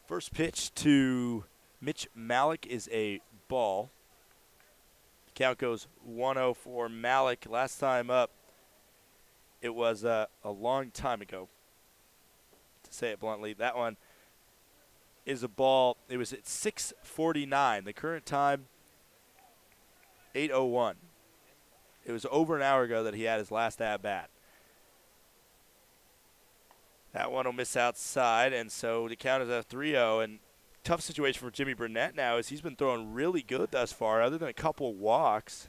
First pitch to Mitch Malik is a ball. Count goes 1-0 for Malik. Last time up, it was a long time ago, to say it bluntly. That one is a ball. It was at 6:49. The current time, 8:01. It was over an hour ago that he had his last at-bat. That one will miss outside, and so the count is at 3-0. And tough situation for Jimmy Burnett now is he's been throwing really good thus far, other than a couple walks.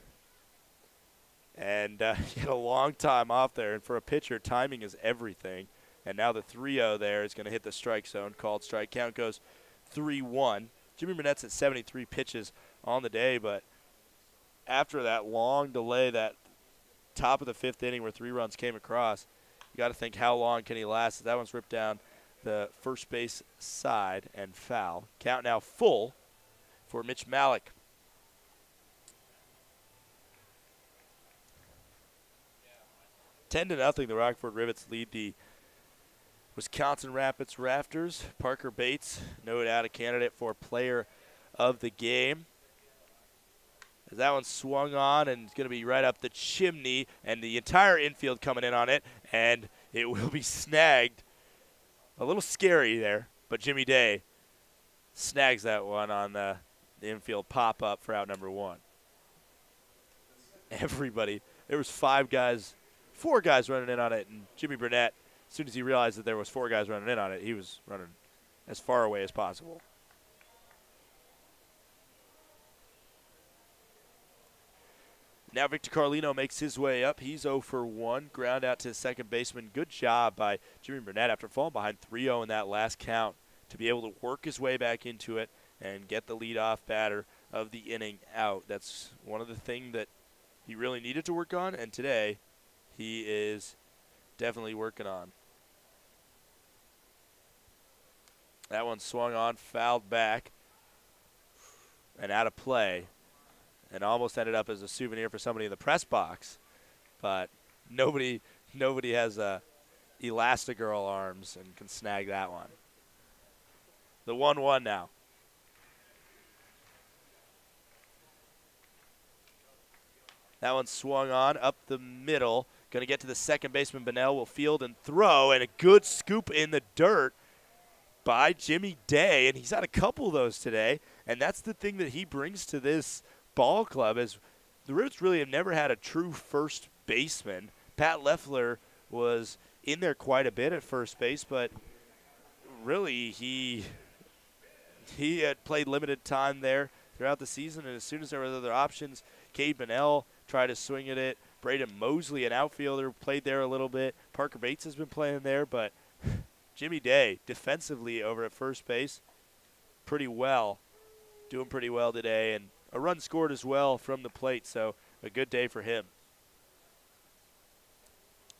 And he had a long time off there, and for a pitcher, timing is everything. And now the 3-0 there is going to hit the strike zone, called strike. Count goes 3-1. Jimmy Burnett's at 73 pitches on the day, but after that long delay, that top of the 5th inning where 3 runs came across, you got to think, how long can he last? That one's ripped down the first base side and foul. Count now full for Mitch Malik. Yeah. 10-0, the Rockford Rivets lead the Wisconsin Rapids Rafters. Parker Bates, no doubt a candidate for player of the game. As that one swung on and it's going to be right up the chimney, and the entire infield coming in on it, and it will be snagged. A little scary there, but Jimmy Day snags that one on the infield pop-up for out number 1. Everybody, there was 4 guys running in on it, and Jimmy Burnett, as soon as he realized that there was 4 guys running in on it, he was running as far away as possible. Now Victor Carlino makes his way up. He's 0 for 1. Ground out to second baseman. Good job by Jimmy Burnett after falling behind 3-0 in that last count to be able to work his way back into it and get the leadoff batter of the inning out. That's one of the things that he really needed to work on, and today he is definitely working on. That one swung on, fouled back, and out of play. And almost ended up as a souvenir for somebody in the press box. But nobody has Elastigirl arms and can snag that one. The 1-1 now. That one swung on up the middle. Going to get to the second baseman. Bennell will field and throw, and a good scoop in the dirt by Jimmy Day. And he's had a couple of those today, and that's the thing that he brings to this ball club, is the Rivets really have never had a true first baseman. Pat Leffler was in there quite a bit at first base, but really he had played limited time there throughout the season, and as soon as there were other options, Cade Bennell tried to swing at it. Braden Mosley, an outfielder, played there a little bit. Parker Bates has been playing there, but Jimmy Day defensively over at first base doing pretty well today, and a run scored as well from the plate, so a good day for him.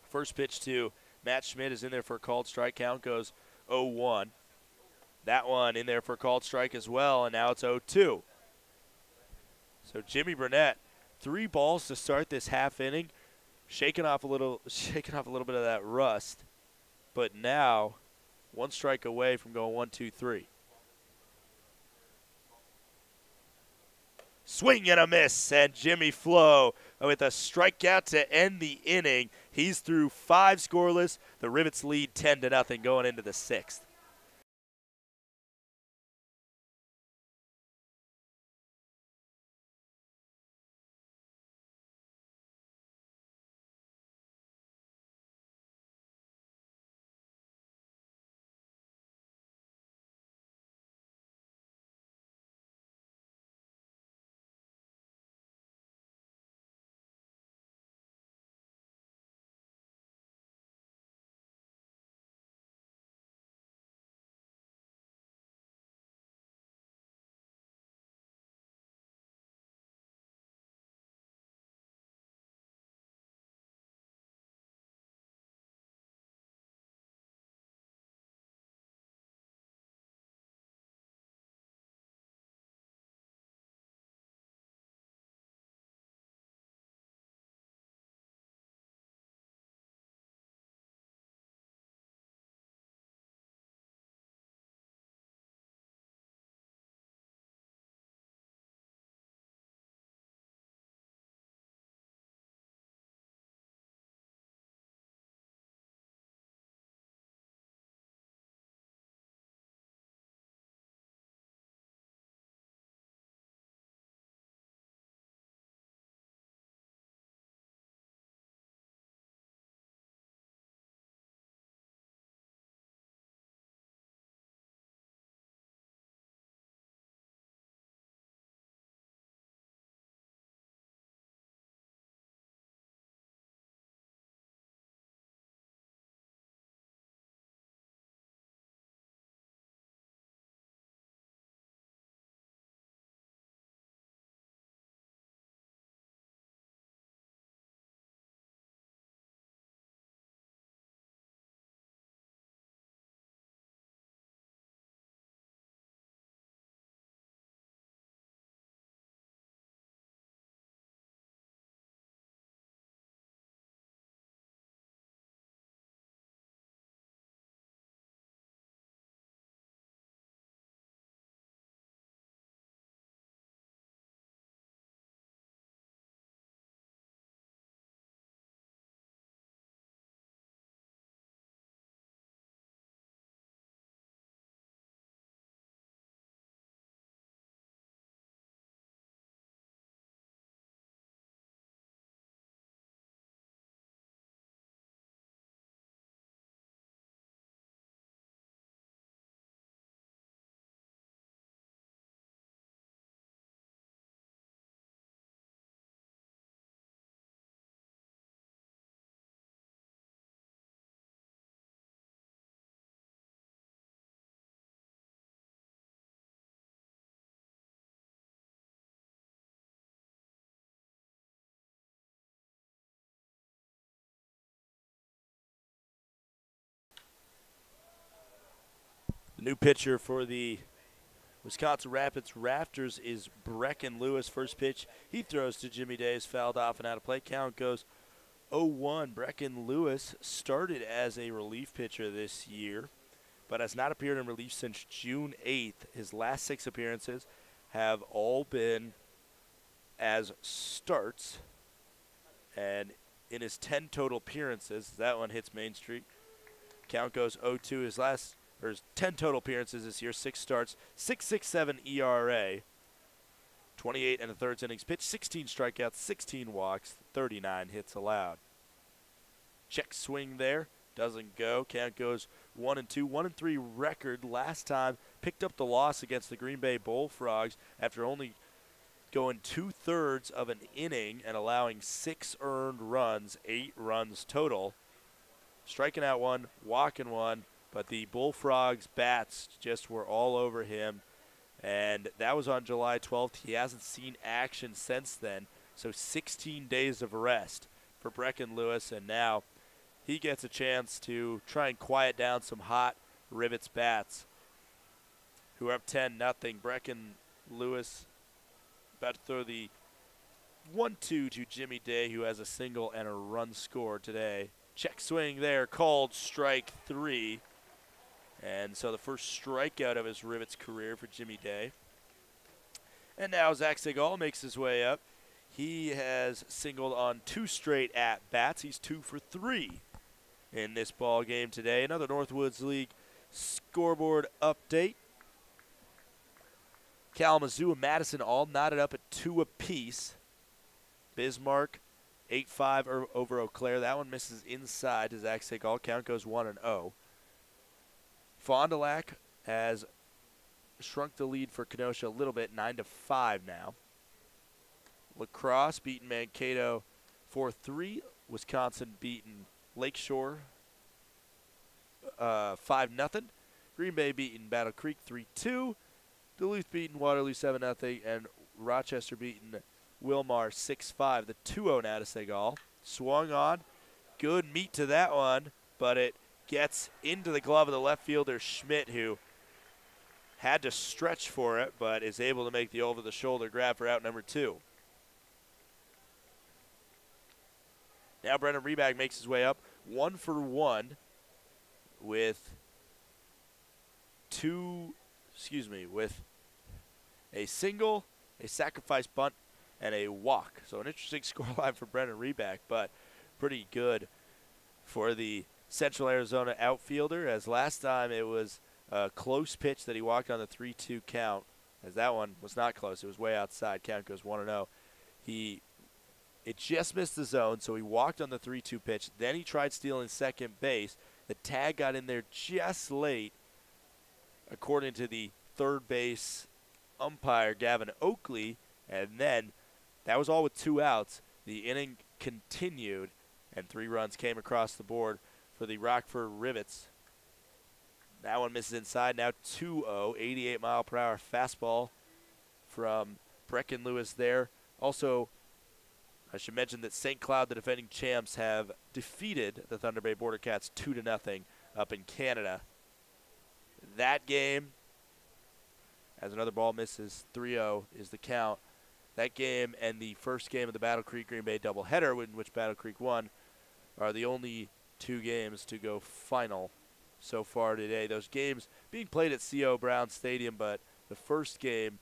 First pitch to Matt Schmidt is in there for a called strike. Count goes 0-1. That one in there for a called strike as well, and now it's 0-2. So Jimmy Burnett, 3 balls to start this half inning, shaking off a little bit of that rust, but now 1 strike away from going 1-2-3. Swing and a miss, and Jimmy Flo with a strikeout to end the inning. He's through 5 scoreless. The Rivets lead 10-0 going into the 6th. New pitcher for the Wisconsin Rapids Rafters is Brecken Lewis. First pitch, he throws to Jimmy Day, is fouled off and out of play. Count goes 0-1. Brecken Lewis started as a relief pitcher this year, but has not appeared in relief since June 8th. His last 6 appearances have all been as starts, and in his 10 total appearances, that one hits Main Street. Count goes 0-2. His 10 total appearances this year, 6 starts, 6.67 ERA, 28 and a thirds innings pitched, 16 strikeouts, 16 walks, 39 hits allowed. Check swing there, doesn't go. Count goes 1-2, 1-3 record. Last time picked up the loss against the Green Bay Bullfrogs after only going 2/3 of an inning and allowing 6 earned runs, 8 runs total. Striking out 1, walking 1. But the Bullfrogs' bats just were all over him, and that was on July 12th. He hasn't seen action since then, so 16 days of rest for Brecken Lewis, and now he gets a chance to try and quiet down some hot Rivets bats who are up 10-0. Brecken Lewis about to throw the 1-2 to Jimmy Day, who has a single and a run scored today. Check swing there, called strike 3. And so the first strikeout of his Rivets career for Jimmy Day. And now Zach Segal makes his way up. He has singled on 2 straight at-bats. He's 2 for 3 in this ball game today. Another Northwoods League scoreboard update. Kalamazoo and Madison all knotted up at 2 apiece. Bismarck 8-5 over Eau Claire. That one misses inside to Zach Segal. Count goes 1-0. Fond du Lac has shrunk the lead for Kenosha a little bit, 9-5 now. La Crosse beaten Mankato 4-3. Wisconsin beaten Lakeshore 5-0. Green Bay beaten Battle Creek 3-2. Duluth beaten Waterloo 7-0. And Rochester beaten Wilmar 6-5. The 2-0 now to Segal. Swung on. Good meat to that one, but it gets into the glove of the left fielder Schmidt, who had to stretch for it, but is able to make the over-the-shoulder grab for out number 2. Now Brennan Rebag makes his way up 1 for 1 with with a single, a sacrifice bunt, and a walk. So an interesting scoreline for Brennan Rebag, but pretty good for the Central Arizona outfielder, as last time it was a close pitch that he walked on the 3-2 count, as that one was not close. It was way outside. Count goes 1-0. It just missed the zone, so he walked on the 3-2 pitch. Then he tried stealing second base. The tag got in there just late, according to the third base umpire, Gavin Oakley, and then that was all with 2 outs. The inning continued, and 3 runs came across the board for the Rockford Rivets. That one misses inside. Now 2-0, 88-mile-per-hour fastball from Brecken Lewis there. Also, I should mention that St. Cloud, the defending champs, have defeated the Thunder Bay Border Cats 2-0 up in Canada. That game, as another ball misses, 3-0 is the count. That game and the first game of the Battle Creek Green Bay doubleheader, in which Battle Creek won, are the only 2 games to go final so far today. Those games being played at C.O. Brown Stadium, but the first game,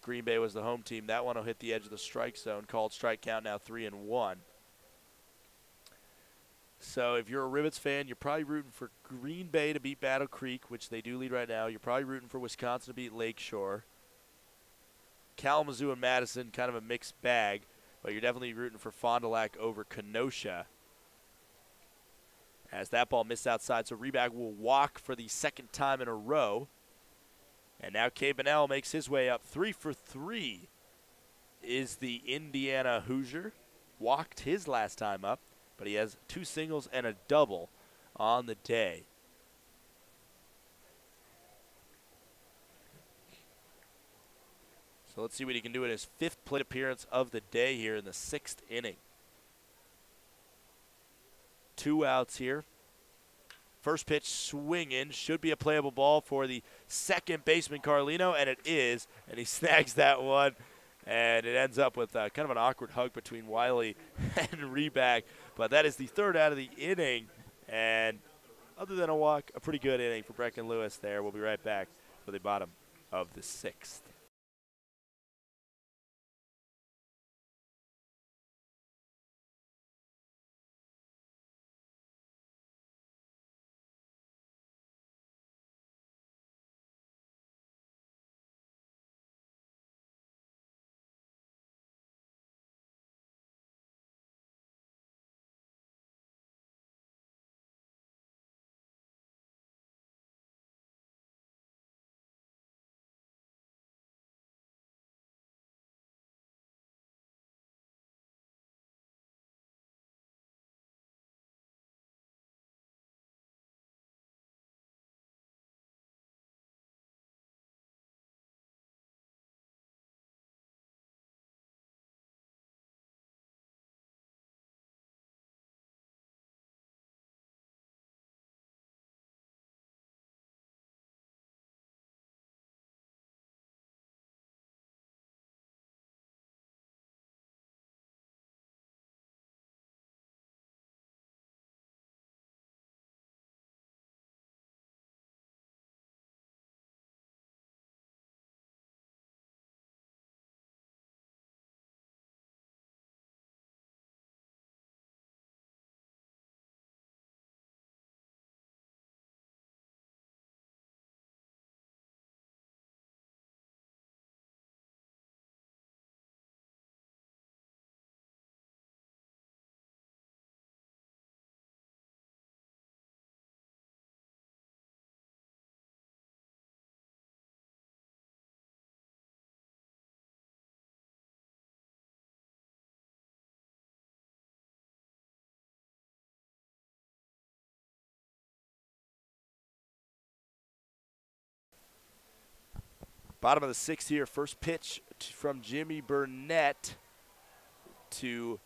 Green Bay was the home team. That one will hit the edge of the strike zone. Called strike count now 3-1. So if you're a Rivets fan, you're probably rooting for Green Bay to beat Battle Creek, which they do lead right now. You're probably rooting for Wisconsin to beat Lakeshore. Kalamazoo and Madison, kind of a mixed bag, but you're definitely rooting for Fond du Lac over Kenosha, as that ball missed outside. So Rebag will walk for the 2nd time in a row. And now K. Bonnell makes his way up. 3 for 3 is the Indiana Hoosier. Walked his last time up, but he has 2 singles and a double on the day. So let's see what he can do in his 5th plate appearance of the day here in the 6th inning. 2 outs here. First pitch swinging, should be a playable ball for the second baseman Carlino, and it is, and he snags that one, and it ends up with kind of an awkward hug between Wiley and Reback, but that is the third out of the inning, and other than a walk, a pretty good inning for Brecken Lewis there. We'll be right back for the bottom of the sixth. Bottom of the sixth here. First pitch from Jimmy Burnett to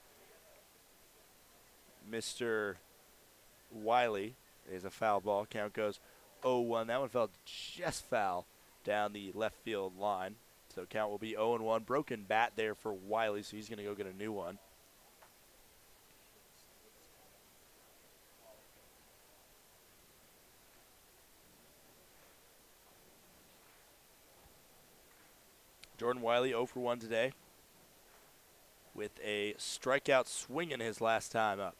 Mr. Wiley is a foul ball. Count goes 0-1. That one fell just foul down the left field line. So count will be 0-1. Broken bat there for Wiley, so he's going to go get a new one. Jordan Wiley 0 for 1 today with a strikeout swing in his last time up.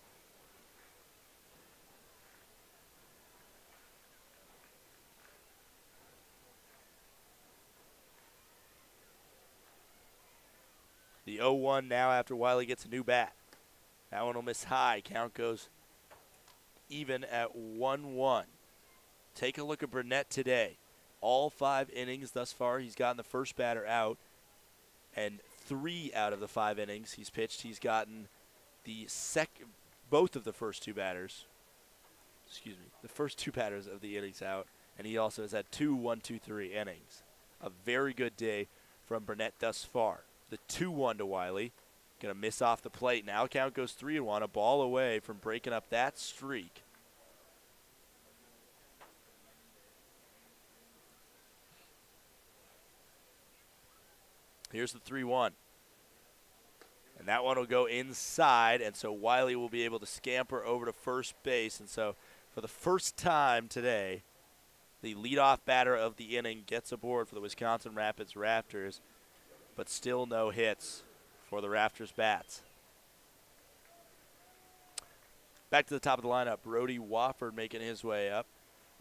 The 0-1 now after Wiley gets a new bat. That one will miss high. Count goes even at 1-1. Take a look at Burnett today. All 5 innings thus far, he's gotten the first batter out, and 3 out of the 5 innings he's pitched, he's gotten both of the first 2 batters. Excuse me, the first 2 batters of the innings out, and he also has had 2 1-2-3 innings. A very good day from Burnett thus far. The 2-1 to Wiley, gonna miss off the plate. Now count goes 3-1, a ball away from breaking up that streak. Here's the 3-1. And that one will go inside, and so Wiley will be able to scamper over to first base. And so for the first time today, the leadoff batter of the inning gets aboard for the Wisconsin Rapids Rafters, but still no hits for the Rafters bats. Back to the top of the lineup, Brody Wofford making his way up.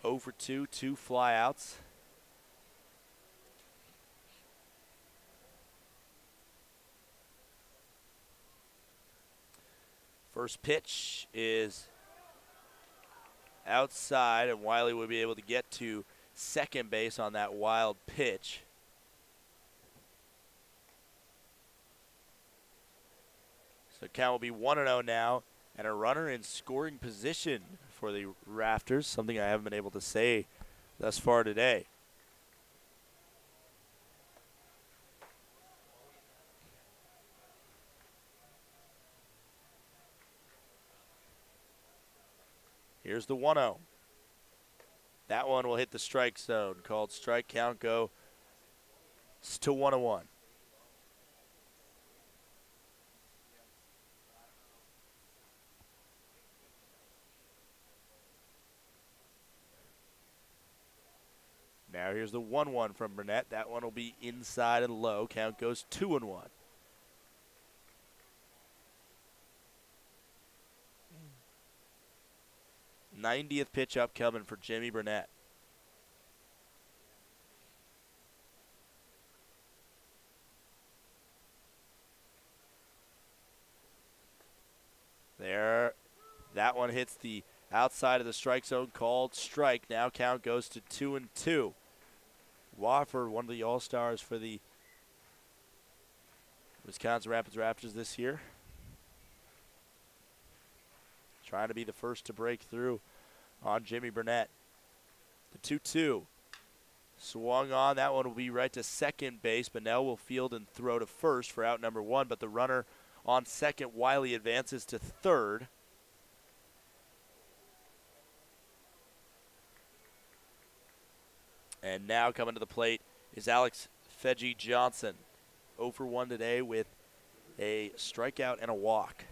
0 for 2, 2 flyouts. First pitch is outside, and Wiley will be able to get to second base on that wild pitch. So count will be 1-0 now, and a runner in scoring position for the Rafters, something I haven't been able to say thus far today. Here's the 1-0. That one will hit the strike zone. Called strike. Count go to 1-1. Now here's the 1-1 from Burnett. That one will be inside and low. Count goes 2-1. '90th pitch upcoming for Jimmy Burnett. There, that one hits the outside of the strike zone, called strike. Now count goes to 2-2. Wofford, one of the all-stars for the Wisconsin Rapids Rafters this year. Trying to be the first to break through on Jimmy Burnett. The 2-2. Swung on. That one will be right to second base. Bonnell will field and throw to first for out number 1, but the runner on second, Wiley, advances to third. And now coming to the plate is Alex Fedgy Johnson. 0 for 1 today with a strikeout and a walk.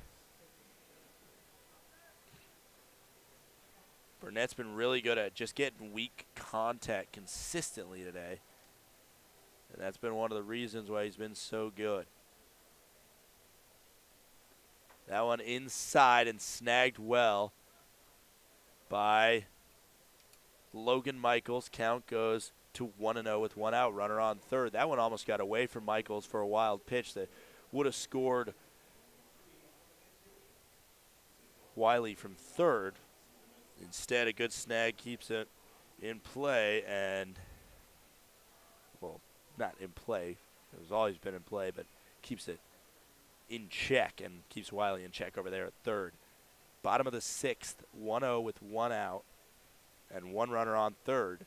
Burnett's been really good at just getting weak contact consistently today. And that's been one of the reasons why he's been so good. That one inside and snagged well by Logan Michaels. Count goes to 1-0 with 1 out. Runner on third. That one almost got away from Michaels for a wild pitch that would have scored Wiley from third. Instead, a good snag keeps it in play and, well, not in play. It was always been in play, but keeps it in check and keeps Wiley in check over there at third. Bottom of the 6th, 1-0 with 1 out and 1 runner on third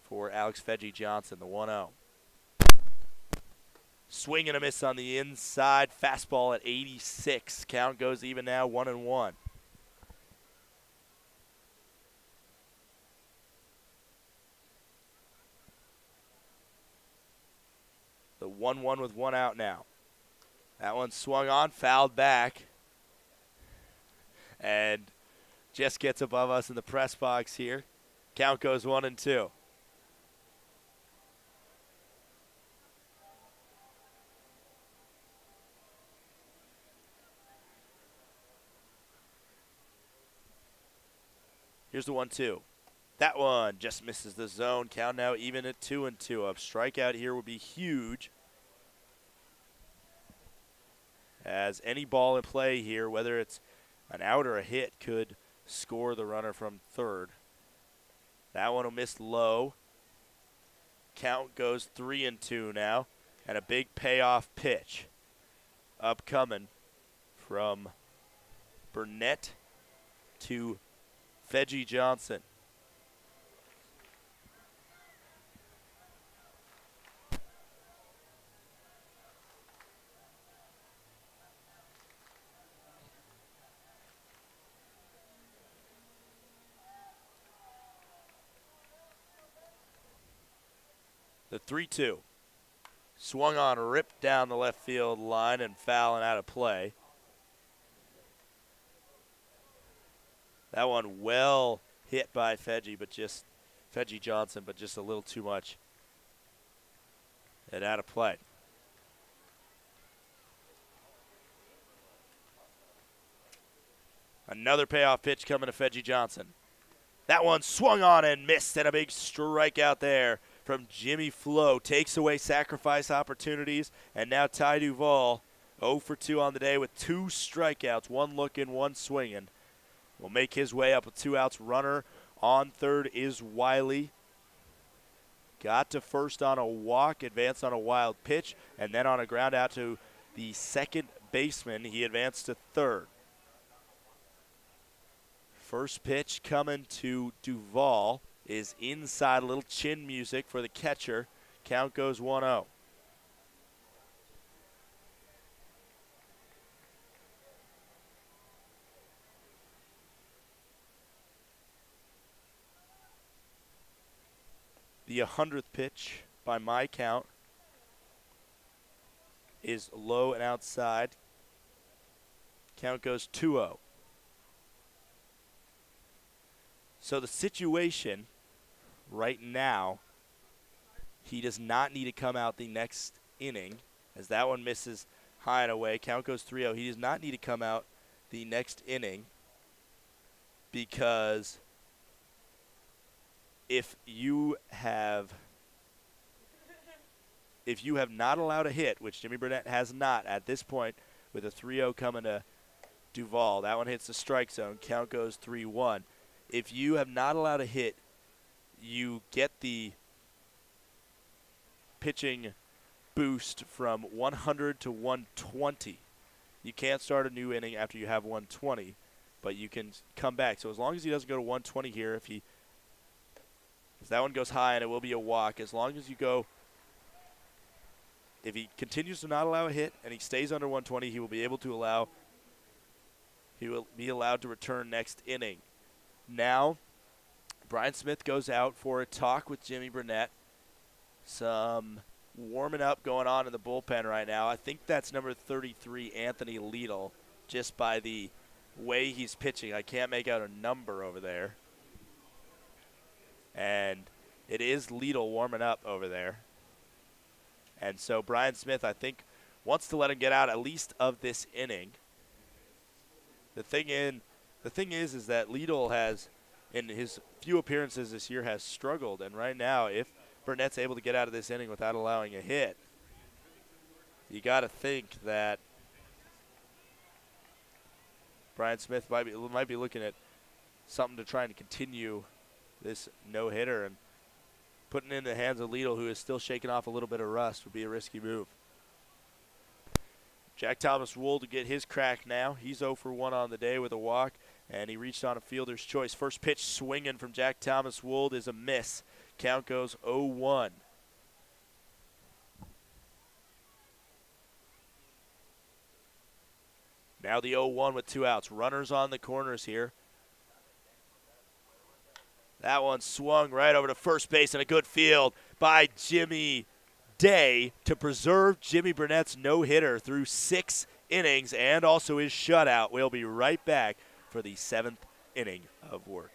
for Alex Fedgy Johnson, the 1-0. Swing and a miss on the inside. Fastball at 86. Count goes even now, 1-1. The 1-1 with 1 out now. That one swung on, fouled back, and just gets above us in the press box here. Count goes 1-2. Here's the 1-2. That one just misses the zone. Count now even at 2-2. A strikeout here would be huge, as any ball in play here, whether it's an out or a hit, could score the runner from third. That one will miss low. Count goes 3-2 now, and a big payoff pitch upcoming from Burnett to Fedgy Johnson. The 3-2. Swung on, ripped down the left field line and foul and out of play. That one well hit by Fedgy Johnson, but just a little too much and out of play. Another payoff pitch coming to Fedgy Johnson. That one swung on and missed, and a big strikeout there from Jimmy Flo. Takes away sacrifice opportunities, and now Ty Duvall 0 for 2 on the day with 2 strikeouts, 1 looking, 1 swinging. Will make his way up with 2 outs. Runner on third is Wiley. Got to first on a walk, advanced on a wild pitch, and then on a ground out to the second baseman, he advanced to third. First pitch coming to Duvall is inside, a little chin music for the catcher. Count goes 1-0. The 100th pitch, by my count, is low and outside. Count goes 2-0. So the situation right now, he does not need to come out the next inning, as that one misses high and away. Count goes 3-0. He does not need to come out the next inning because if you have not allowed a hit, which Jimmy Burnett has not at this point, with a 3-0 coming to Duvall, that one hits the strike zone. Count goes 3-1. If you have not allowed a hit, you get the pitching boost from 100 to 120. You can't start a new inning after you have 120, but you can come back. So as long as he doesn't go to 120 here, if that one goes high, and it will be a walk, as long as you go, if he continues to not allow a hit and he stays under 120, he will be allowed to return next inning. Now, Brian Smith goes out for a talk with Jimmy Burnett. Some warming up going on in the bullpen right now. I think that's number 33, Anthony Liedl, just by the way he's pitching. I can't make out a number over there. And it is Liedl warming up over there. And so Brian Smith, I think, wants to let him get out at least of this inning. The thing is that Liedl has, in his few appearances this year, has struggled. And right now, if Burnett's able to get out of this inning without allowing a hit, you got to think that Brian Smith might be looking at something to try and continue this no-hitter, and putting it in the hands of Liedl, who is still shaking off a little bit of rust, would be a risky move. Jack Thomas Wool to get his crack now. He's 0 for 1 on the day with a walk, and he reached on a fielder's choice. First pitch swinging from Jack Thomas Wool is a miss. Count goes 0-1. Now the 0-1 with 2 outs. Runners on the corners here. That one swung right over to first base, and a good field by Jimmy Day to preserve Jimmy Burnett's no-hitter through 6 innings and also his shutout. We'll be right back for the 7th inning of work.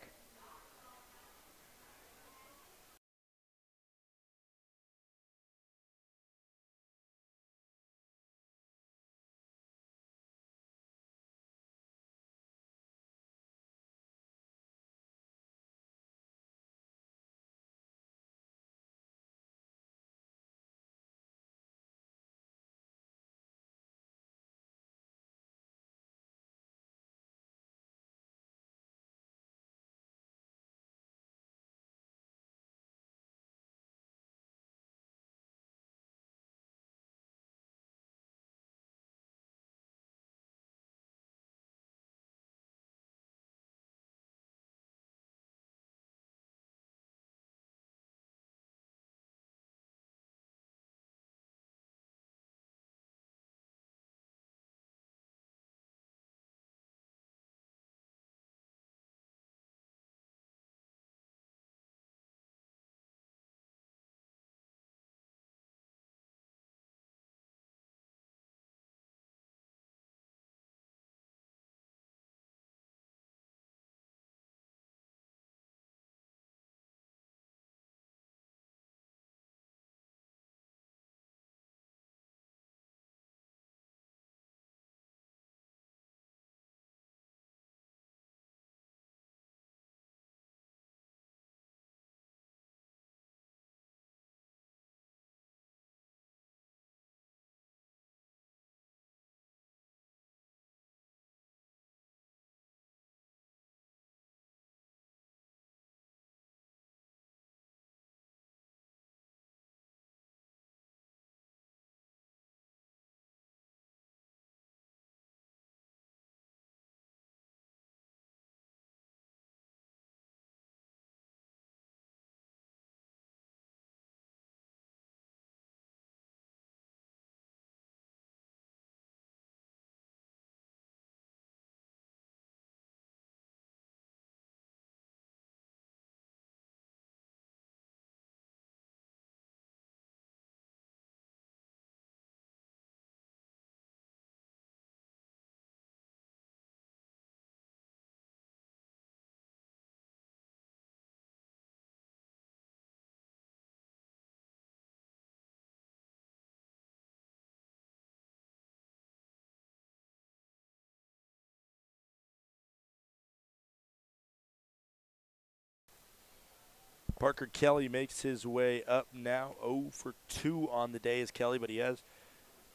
Parker Kelly makes his way up now. 0 for 2 on the day is Kelly, but he has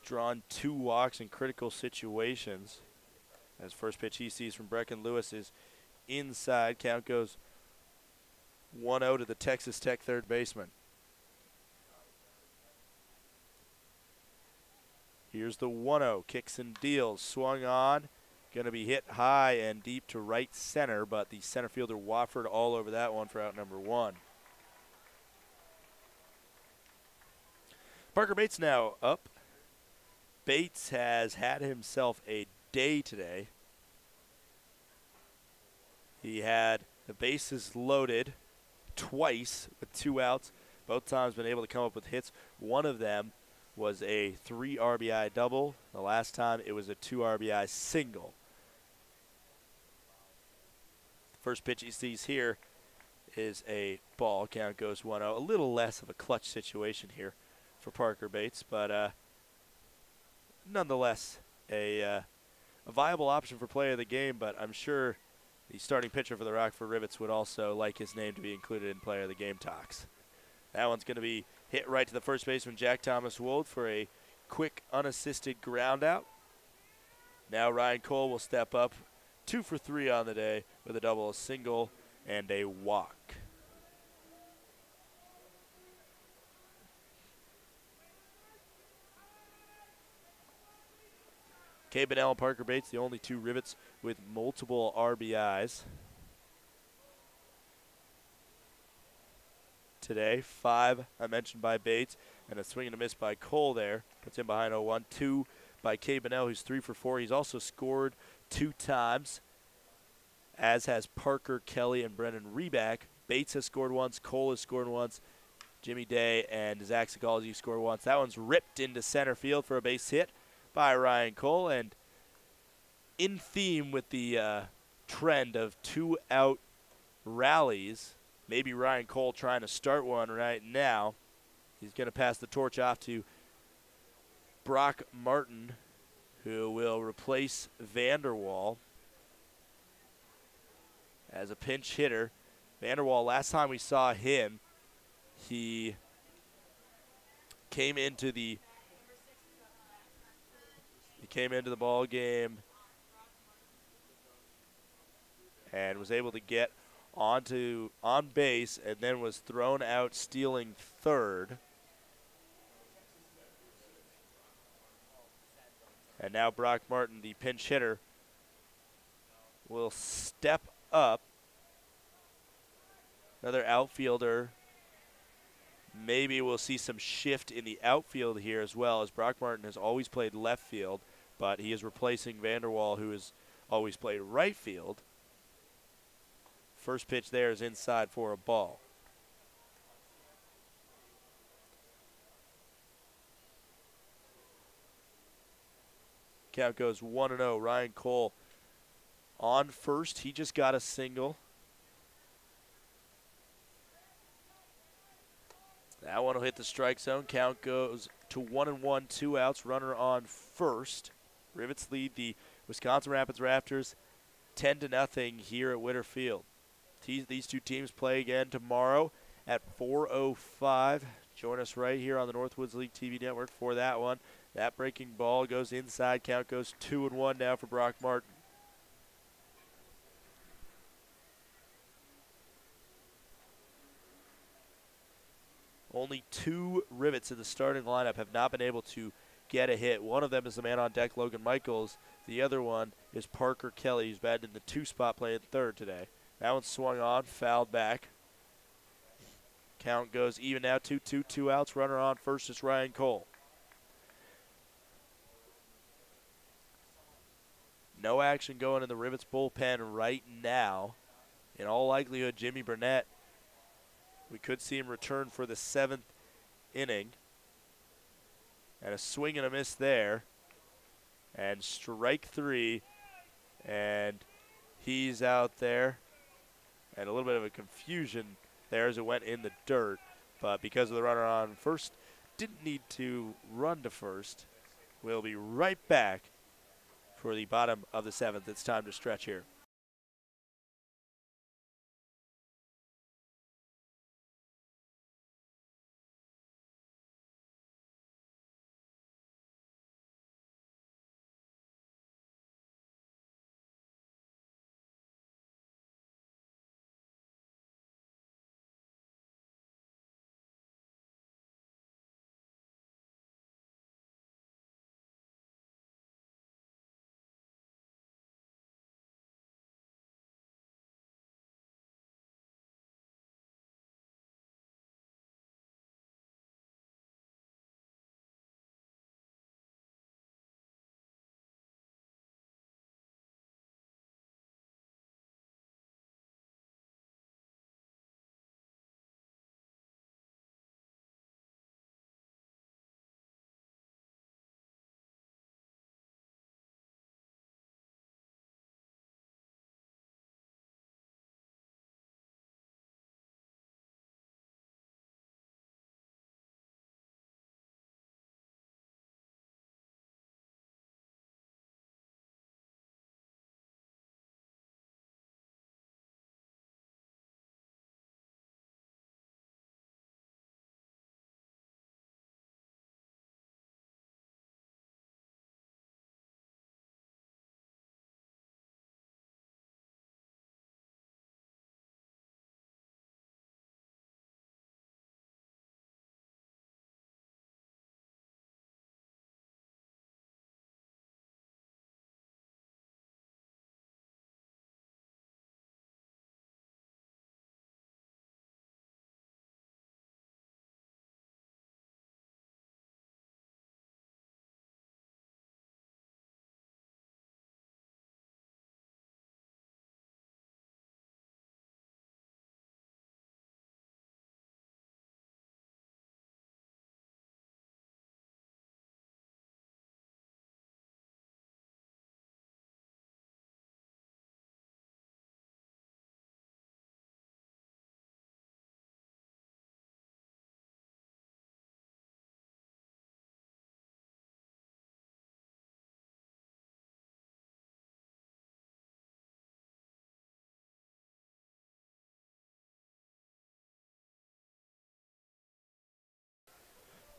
drawn 2 walks in critical situations. As first pitch he sees from Brecken Lewis is inside. Count goes 1-0 to the Texas Tech third baseman. Here's the 1-0. Kicks and deals. Swung on. Going to be hit high and deep to right center, but the center fielder Wofford all over that one for out number 1. Parker Bates now up. Bates has had himself a day today. He had the bases loaded twice with 2 outs. Both times been able to come up with hits. One of them was a 3 RBI double. The last time it was a 2 RBI single. First pitch he sees here is a ball. Count goes 1-0. A little less of a clutch situation here for Parker Bates, but nonetheless a viable option for player of the game, but I'm sure the starting pitcher for the Rockford Rivets would also like his name to be included in player of the game talks. That one's going to be hit right to the first baseman, Jack Thomas Wold, for a quick unassisted ground out. Now Ryan Cole will step up, 2 for 3 on the day with a double, a single, and a walk. K. Bennell and Parker Bates, the only 2 Rivets with multiple RBIs today. 5 I mentioned by Bates, and a swing and a miss by Cole there. Puts him behind 0-1. 2 by K. Bennell, who's 3 for 4. He's also scored 2 times, as has Parker, Kelly, and Brennan Reback. Bates has scored once. Cole has scored once. Jimmy Day and Zach Segalzi scored once. That one's ripped into center field for a base hit by Ryan Cole, and in theme with the trend of 2-out rallies, maybe Ryan Cole trying to start one right now. He's going to pass the torch off to Brock Martin, who will replace Vanderwall as a pinch hitter. Vanderwall, last time we saw him, he came into the ball game and was able to get on base, and then was thrown out stealing third. And now Brock Martin, the pinch hitter, will step up. Another outfielder. Maybe we'll see some shift in the outfield here as well, as Brock Martin has always played left field, but he is replacing Vanderwall, who has always played right field. First pitch there is inside for a ball. Count goes 1-0. Ryan Cole on first. He just got a single. That one will hit the strike zone. Count goes to 1-1, 2 outs. Runner on first. Rivets lead the Wisconsin Rapids Rafters 10-0 here at Witter Field. These 2 teams play again tomorrow at 4:05. Join us right here on the Northwoods League TV network for that one. That breaking ball goes inside. Count goes 2-1 now for Brock Martin. Only 2 Rivets in the starting lineup have not been able to get a hit. One of them is the man on deck, Logan Michaels. The other one is Parker Kelly, who's batting in the 2 spot, playing third today. That one swung on, fouled back. Count goes even now, 2-2, 2 outs. Runner on first is Ryan Cole. No action going in the Rivets bullpen right now. In all likelihood, Jimmy Burnett, we could see him return for the 7th inning. And a swing and a miss there. And strike 3. And he's out there. And a little bit of a confusion there as it went in the dirt. But because of the runner on first, didn't need to run to first. We'll be right back for the bottom of the 7th. It's time to stretch here.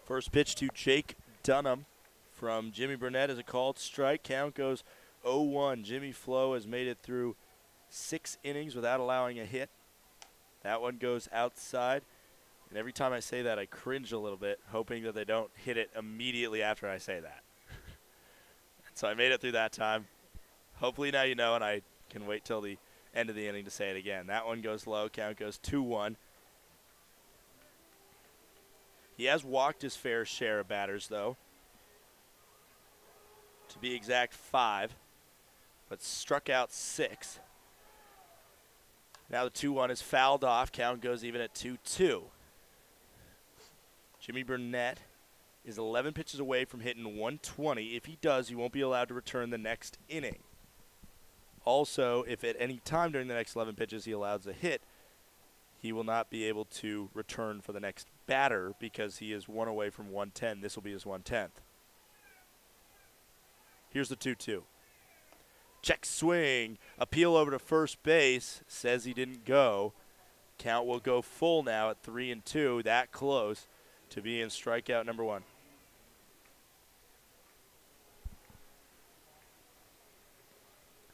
First pitch to Jake Dunham from Jimmy Burnett is a called strike. Count goes 0-1. Jimmy Flo has made it through 6 innings without allowing a hit. That one goes outside. And every time I say that, I cringe a little bit, hoping that they don't hit it immediately after I say that. So I made it through that time. Hopefully now you know, and I can wait till the end of the inning to say it again. That one goes low. Count goes 2-1. He has walked his fair share of batters, though. To be exact, 5. But struck out 6. Now the 2-1 is fouled off. Count goes even at 2-2. Jimmy Burnett is 11 pitches away from hitting 120. If he does, he won't be allowed to return the next inning. Also, if at any time during the next 11 pitches he allows a hit, he will not be able to return for the next batter because he is 1 away from 110. This will be his 110th. Here's the 2-2. Check swing. Appeal over to first base. Says he didn't go. Count will go full now at 3-2. That close to be in strikeout number 1.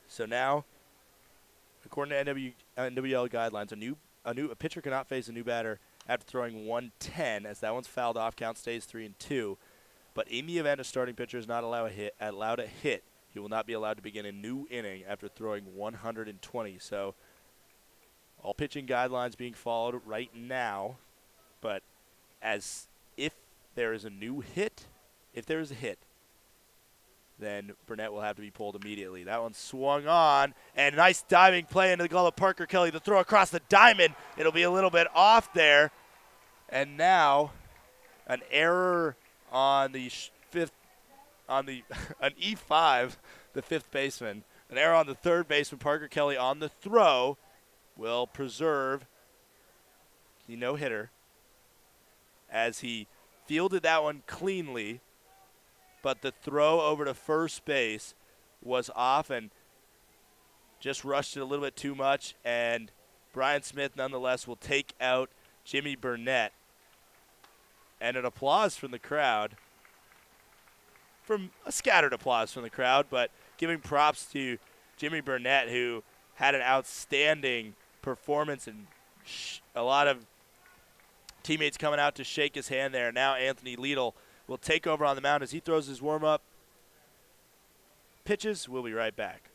So now, according to NWL guidelines, a pitcher cannot face a new batter after throwing 110, as that one's fouled off. Count stays 3-2. But in the event a starting pitcher is not allowed a hit, he will not be allowed to begin a new inning after throwing 120. So all pitching guidelines being followed right now. But as if there is a new hit, if there is a hit, then Burnett will have to be pulled immediately. That one swung on, and nice diving play into the glove of Parker Kelly. The throw across the diamond. It'll be a little bit off there. And now an error on the an E5, the 5th baseman. An error on the 3rd baseman, Parker Kelly, on the throw will preserve the no-hitter as he fielded that one cleanly, but the throw over to first base was off and just rushed it a little bit too much, and Brian Smith nonetheless will take out Jimmy Burnett. And an applause from the crowd, from a scattered applause from the crowd, but giving props to Jimmy Burnett, who had an outstanding performance and a lot of teammates coming out to shake his hand there. Now Anthony Liedl will take over on the mound as he throws his warm-up pitches. We'll be right back.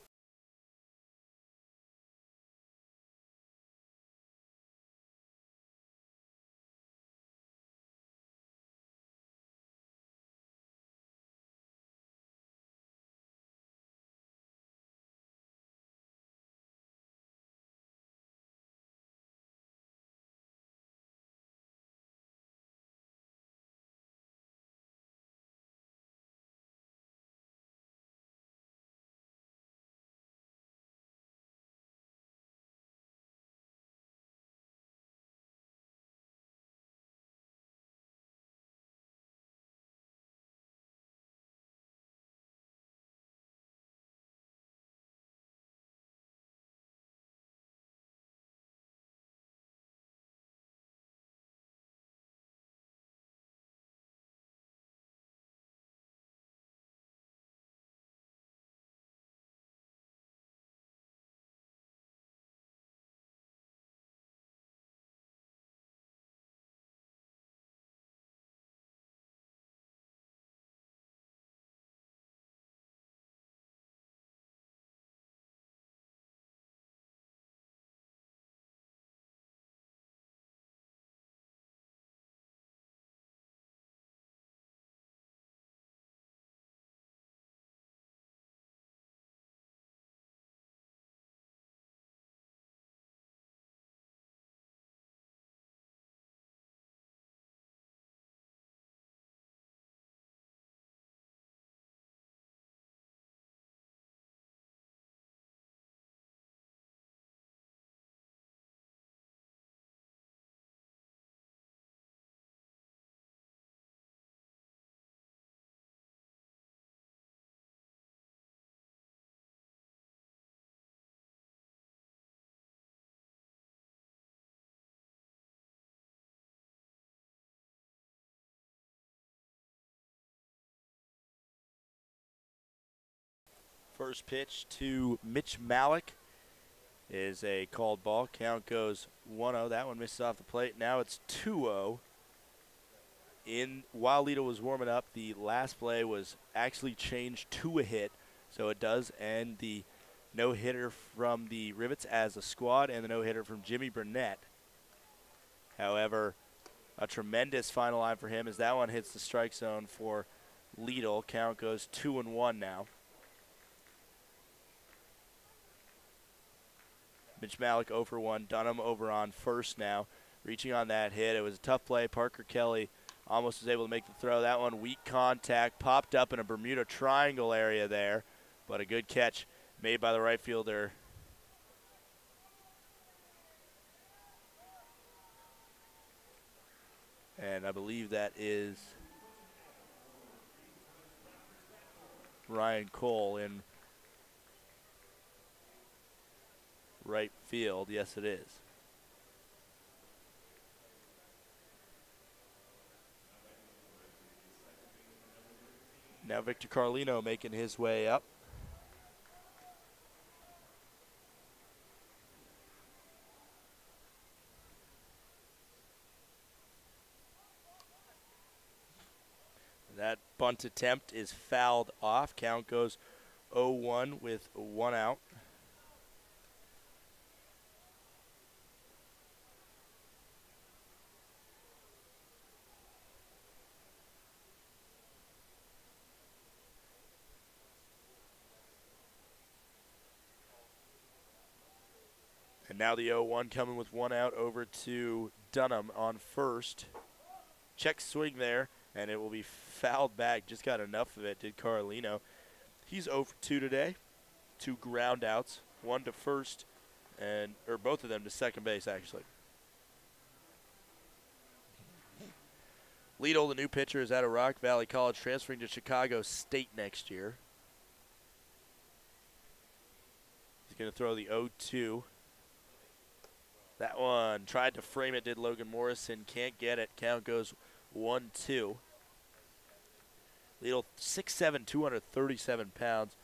First pitch to Mitch Malik is a called ball. Count goes 1-0. That one misses off the plate. Now it's 2-0. While Lidl was warming up, the last play was actually changed to a hit, so it does end the no-hitter from the Rivets as a squad and the no-hitter from Jimmy Burnett. However, a tremendous final line for him as that one hits the strike zone for Lidl. Count goes 2-1 now. Mitch Malik 0 for 1. Dunham over on first now. Reaching on that hit. It was a tough play. Parker Kelly almost was able to make the throw. That one weak contact. Popped up in a Bermuda Triangle area there. But a good catch made by the right fielder. And I believe that is Ryan Cole in right field. Yes, it is. Now Victor Carlino making his way up. That bunt attempt is fouled off. Count goes 0-1 with 1 out. And now the 0-1 coming with 1 out over to Dunham on first. Check swing there, and it will be fouled back. Just got enough of it, did Carlino. He's 0 for 2 today. 2 ground outs, 1 to first, or both of them to second base, actually. Lidl, the new pitcher, is out of Rock Valley College, transferring to Chicago State next year. He's going to throw the 0-2. That one tried to frame it, did Logan Morrison. Can't get it. Count goes 1-2. Lidl, 6'7", 237 pounds.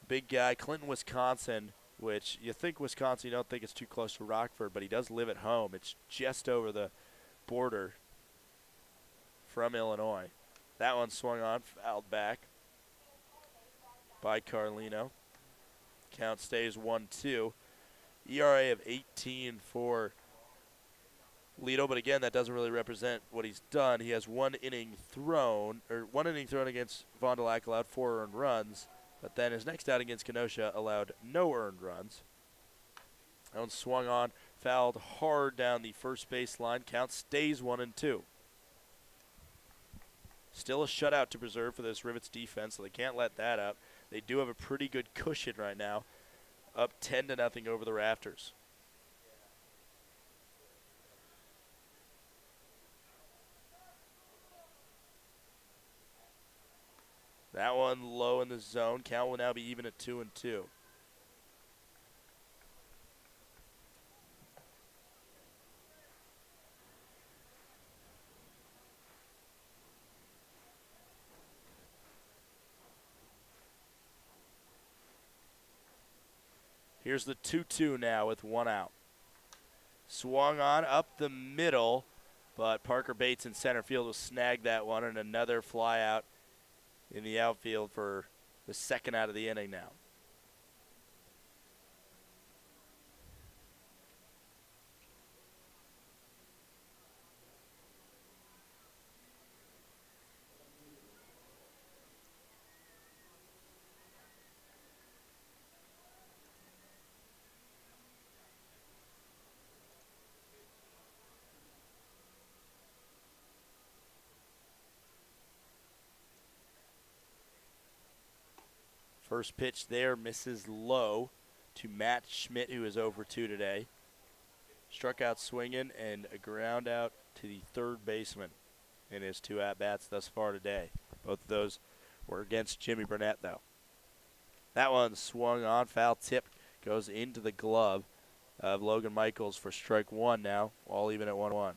Big guy. Clinton, Wisconsin, which you think Wisconsin, you don't think it's too close to Rockford, but he does live at home. It's just over the border from Illinois. That one swung on, fouled back by Carlino. Count stays 1-2. ERA of 18 for Lidl, but again, that doesn't really represent what he's done. He has one inning thrown against Fond du Lac, allowed 4 earned runs, but then his next out against Kenosha allowed no earned runs. That one swung on, fouled hard down the first base line. Count stays 1-2. Still a shutout to preserve for this Rivets defense, so they can't let that up. They do have a pretty good cushion right now, up 10-0 over the Rafters. That one low in the zone. Count will now be even at 2-2. Here's the 2-2 now with 1 out. Swung on up the middle, but Parker Bates in center field will snag that one, and another fly out in the outfield for the second out of the inning now. First pitch there misses low to Matt Schmidt, who is 0 for 2 today. Struck out swinging and a ground out to the third baseman in his 2 at-bats thus far today. Both of those were against Jimmy Burnett, though. That one swung on, foul tip, goes into the glove of Logan Michaels for strike 1 now, all even at 1-1.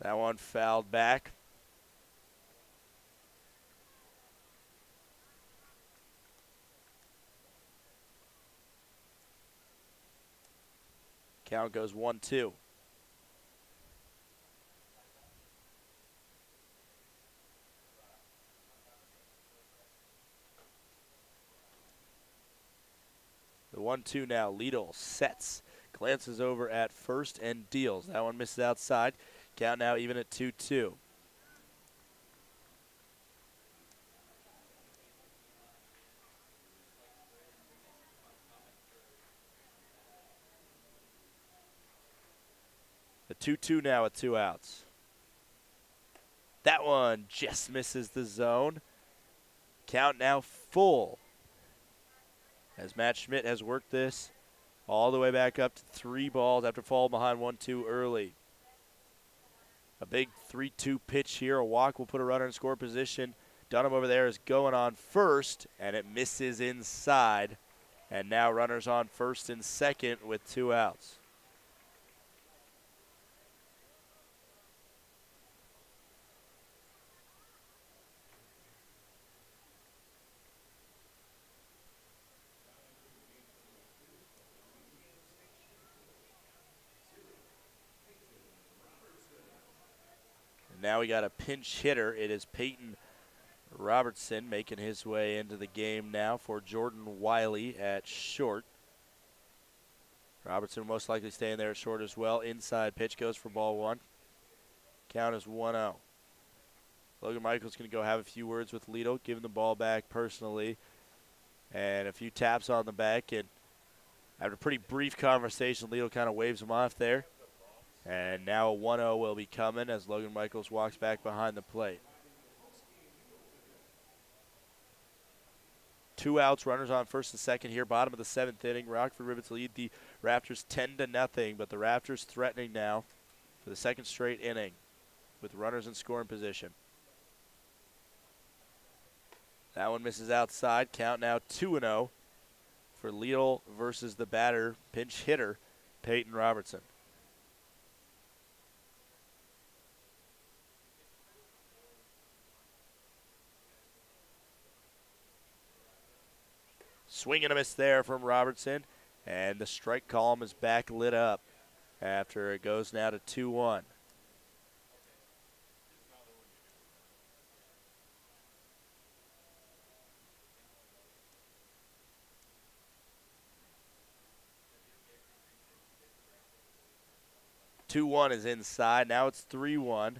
That one fouled back. Count goes 1-2. The 1-2 now. Lidl sets, glances over at first and deals. That one misses outside. Count now even at 2-2. The 2-2 now with 2 outs. That one just misses the zone. Count now full, as Matt Schmidt has worked this all the way back up to 3 balls after falling behind 1-2 early. A big 3-2 pitch here. A walk will put a runner in score position. Dunham over there is going on first, and it misses inside. And now runners on first and second with 2 outs. Now we got a pinch hitter. It is Peyton Robertson making his way into the game now for Jordan Wiley at short. Robertson most likely staying there at short as well. Inside pitch goes for ball 1. Count is 1-0. Logan Michaels going to go have a few words with Lidl, give him the ball back personally, and a few taps on the back. And after a pretty brief conversation, Lidl kind of waves him off there. And now a 1-0 will be coming as Logan Michaels walks back behind the plate. 2 outs, runners on first and second here, bottom of the 7th inning. Rockford Rivets lead the Rafters 10-0, but the Rafters threatening now for the 2nd straight inning with runners in scoring position. That one misses outside. Count now 2-0 for Lidl versus the batter, pinch hitter, Peyton Robertson. Swing and a miss there from Robertson, and the strike column is back lit up after it goes now to 2-1. Two-1 is inside. Now it's 3-1.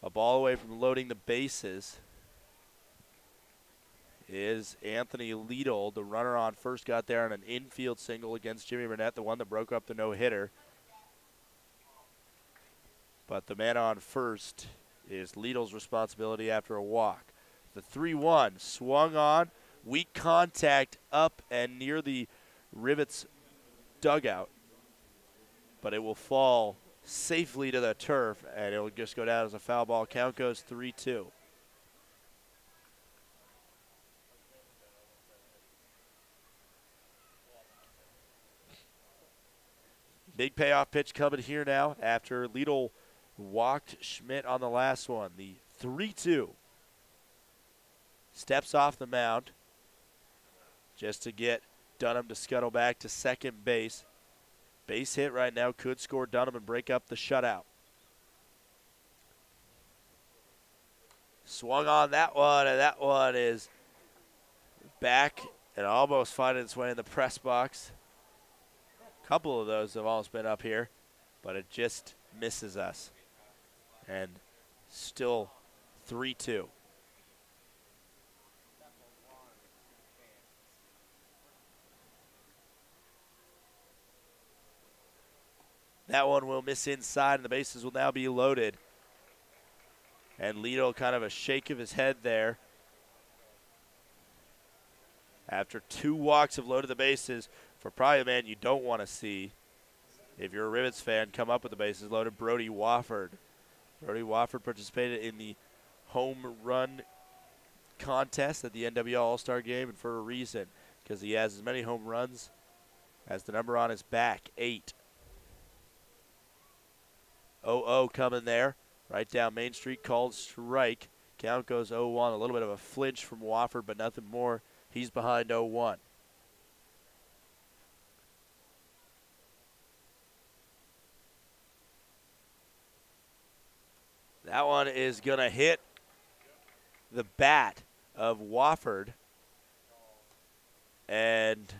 A ball away from loading the bases is Anthony Lidl. The runner on first got there on an infield single against Jimmy Burnett, the one that broke up the no-hitter. But the man on first is Lidl's responsibility after a walk. The 3-1 swung on, weak contact up and near the Rivets dugout, but it will fall safely to the turf, and it will just go down as a foul ball. Count goes 3-2. Big payoff pitch coming here now after Lidl walked Schmidt on the last one. The 3-2. Steps off the mound just to get Dunham to scuttle back to second base. Base hit right now could score Dunham and break up the shutout. Swung on that one, and that one is back and almost finding its way in the press box. A couple of those have almost been up here, but it just misses us. And still 3-2. That one will miss inside, and the bases will now be loaded. And Lidl kind of a shake of his head there. After 2 walks have loaded the bases for probably a man you don't want to see if you're a Rivets fan come up with the bases loaded, Brody Wofford. Brody Wofford participated in the home run contest at the NWL All-Star Game, and for a reason, because he has as many home runs as the number on his back, 8. 0-0 coming there. Right down Main Street, called strike. Count goes 0-1. A little bit of a flinch from Wofford, but nothing more. He's behind 0-1. That one is going to hit the bat of Wofford. And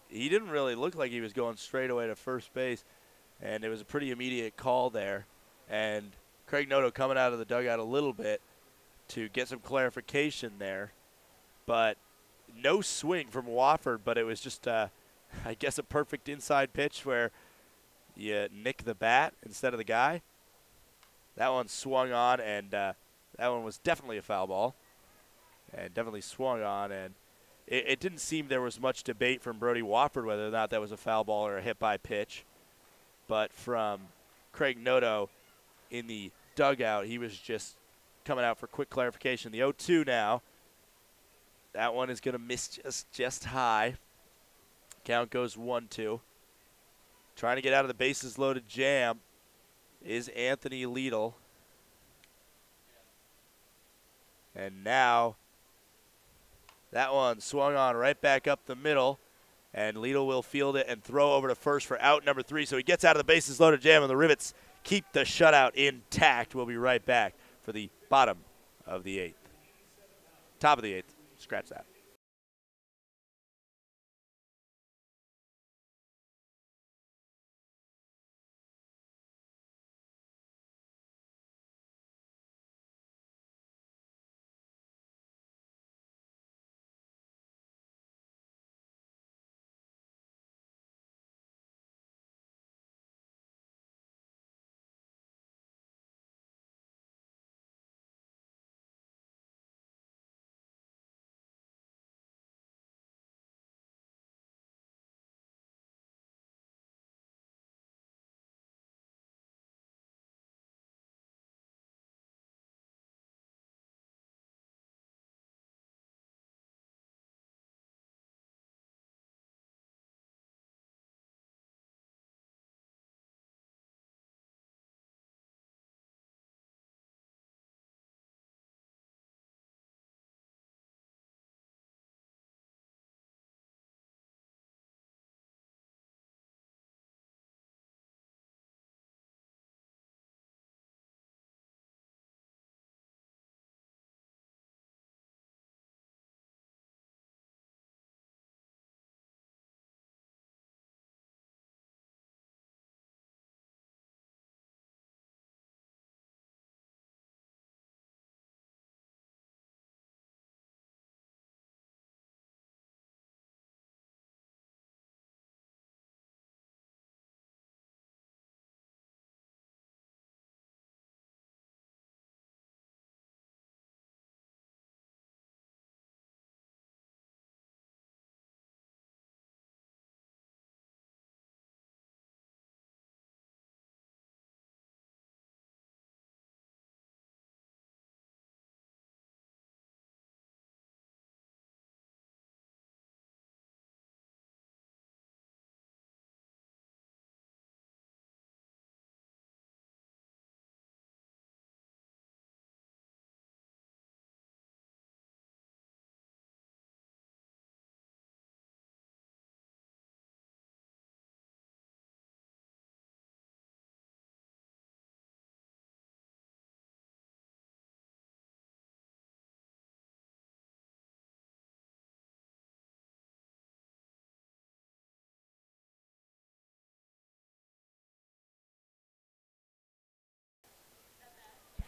he didn't really look like he was going straight away to first base. And it was a pretty immediate call there. And Craig Noto coming out of the dugout a little bit to get some clarification there. But no swing from Wofford, but it was just, I guess, a perfect inside pitch where you nick the bat instead of the guy. That one swung on, and that one was definitely a foul ball. And definitely swung on, and it didn't seem there was much debate from Brody Wofford whether or not that was a foul ball or a hit by pitch. But from Craig Noto in the dugout, he was just coming out for quick clarification. The 0-2 now. That one is going to miss just high. Count goes 1-2. Trying to get out of the bases loaded jam is Anthony Liedl. And now that one swung on right back up the middle. And Liedl will field it and throw over to first for out number 3. So he gets out of the bases loaded jam, and the Rivets keep the shutout intact. We'll be right back for the bottom of the 8th. Top of the 8th. Scratch that.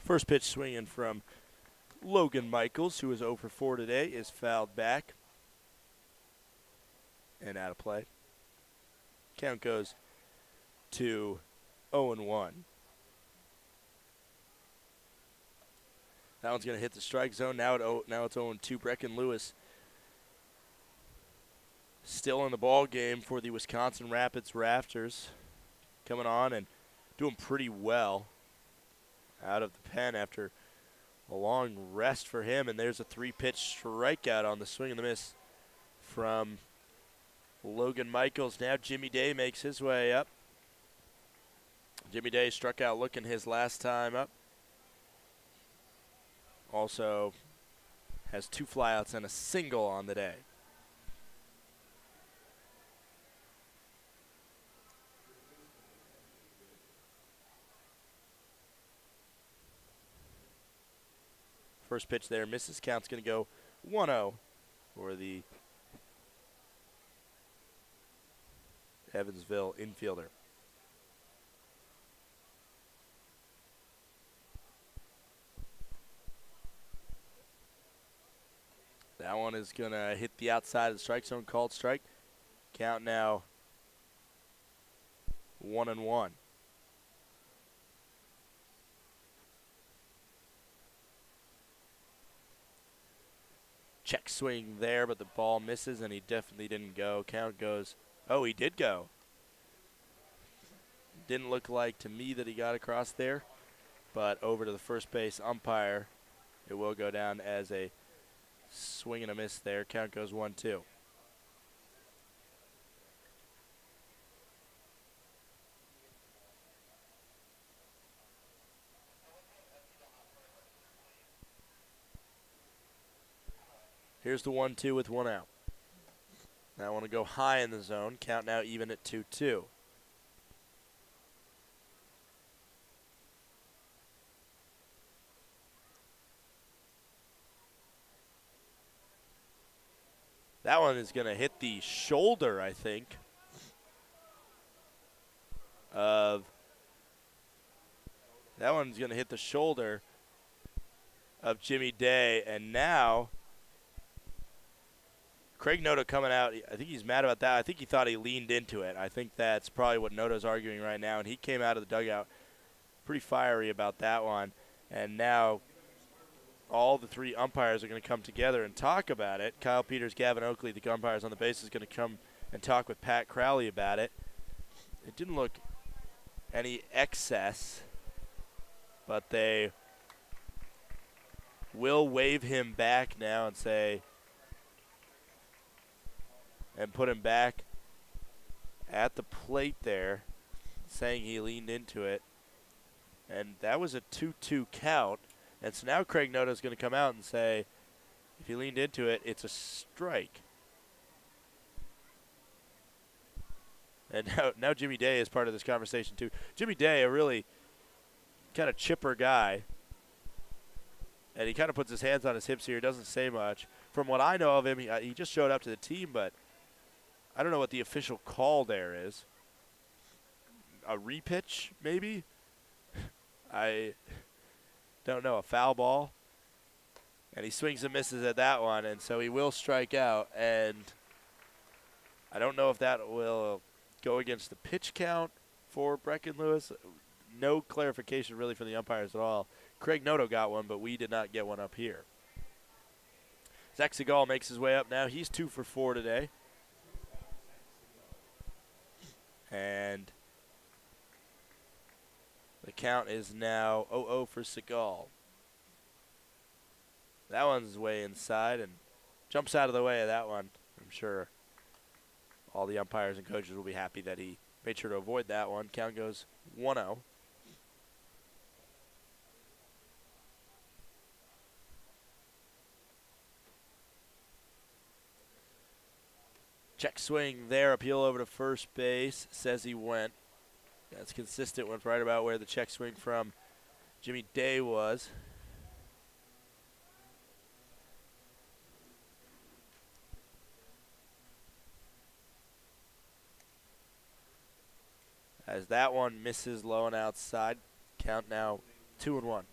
First pitch swinging from Logan Michaels, who is 0 for 4 today, is fouled back and out of play. Count goes to 0-1. That one's going to hit the strike zone. Now it's 0-2. Brecken Lewis still in the ball game for the Wisconsin Rapids Rafters, coming on and doing pretty well out of the pen after a long rest for him. And there's a 3-pitch strikeout on the swing and the miss from Logan Michaels. Now Jimmy Day makes his way up. Jimmy Day struck out looking his last time up. Also has 2 flyouts and a single on the day. First pitch there misses. Count's going to go 1-0 for the Evansville infielder. That one is going to hit the outside of the strike zone, called strike. Count now 1-1. Check swing there, but the ball misses, and he definitely didn't go. Count goes, oh, he did go. Didn't look like to me that he got across there, but over to the first base umpire. It will go down as a swing and a miss there. Count goes 1-2. Here's the 1-2 with 1 out. Now I want to go high in the zone. Count now even at 2-2. That one is going to hit the shoulder, I think, that one's going to hit the shoulder of Jimmy Day, and now Craig Noto coming out. I think he's mad about that. I think he thought he leaned into it. I think that's probably what Noto's arguing right now, and he came out of the dugout pretty fiery about that one, and now all the 3 umpires are going to come together and talk about it. Kyle Peters, Gavin Oakley, the umpires on the base, is going to come and talk with Pat Crowley about it. It didn't look any excess, but they will wave him back now and say, and put him back at the plate there, saying he leaned into it. And that was a 2-2 count. And so now Craig Noto is going to come out and say, if he leaned into it, it's a strike. And now Jimmy Day is part of this conversation too. Jimmy Day, a really kind of chipper guy. And he kind of puts his hands on his hips here. He doesn't say much. From what I know of him, he just showed up to the team, but I don't know what the official call there is. A repitch, maybe? I don't know. A foul ball. And he swings and misses at that one, and so he will strike out. And I don't know if that will go against the pitch count for Brecken Lewis. No clarification really from the umpires at all. Craig Noto got one, but we did not get one up here. Zach Seagal makes his way up now. He's 2 for 4 today. And the count is now 0-0 for Seagal. That one's way inside and jumps out of the way of that one. I'm sure all the umpires and coaches will be happy that he made sure to avoid that one. Count goes 1-0. Check swing there, appeal over to first base, says he went. That's consistent with right about where the check swing from Jimmy Day was. As that one misses low and outside, count now 2-1.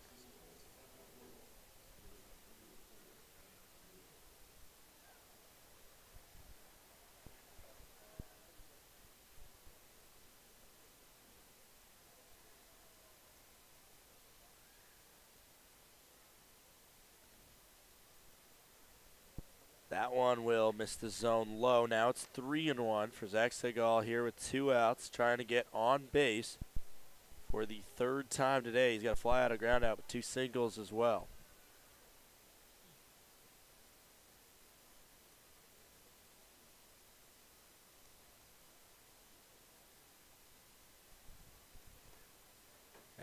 That one will miss the zone low. Now it's 3-1 for Zach Seagal here with 2 outs, trying to get on base for the 3rd time today. He's got a fly out, a ground out, with 2 singles as well.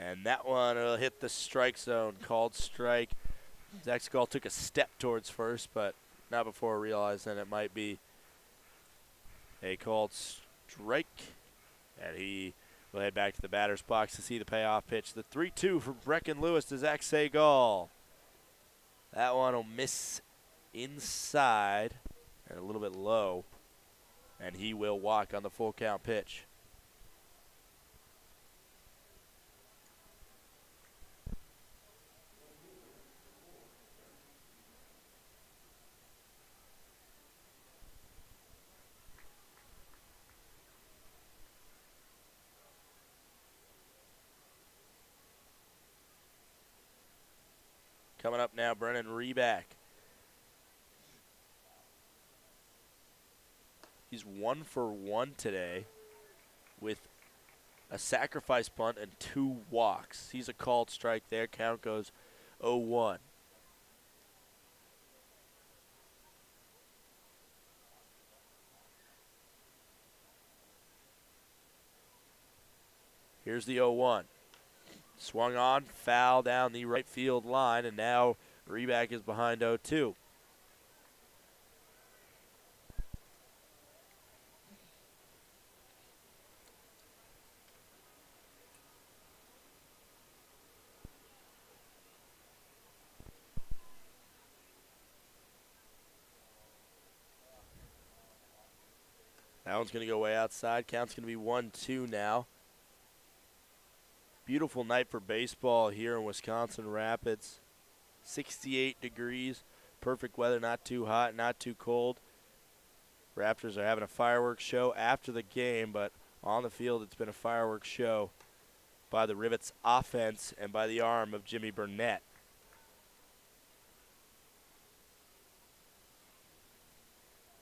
And that one will hit the strike zone, called strike. Zach Scot took a step towards first, but not before realizing it might be a called strike. And he will head back to the batter's box to see the payoff pitch. The 3-2 from Brecken Lewis to Zach Segal. That one will miss inside and a little bit low. And he will walk on the full count pitch. Coming up now, Brennan Reback. He's 1 for 1 today with a sacrifice punt and 2 walks. He's a called strike there. Count goes 0-1. Here's the 0-1. Swung on, foul down the right field line, and now Reback is behind 0-2. That one's going to go way outside. Count's going to be 1-2 now. Beautiful night for baseball here in Wisconsin Rapids. 68 degrees, perfect weather, not too hot, not too cold. Raptors are having a fireworks show after the game, but on the field it's been a fireworks show by the Rivets offense and by the arm of Jimmy Burnett.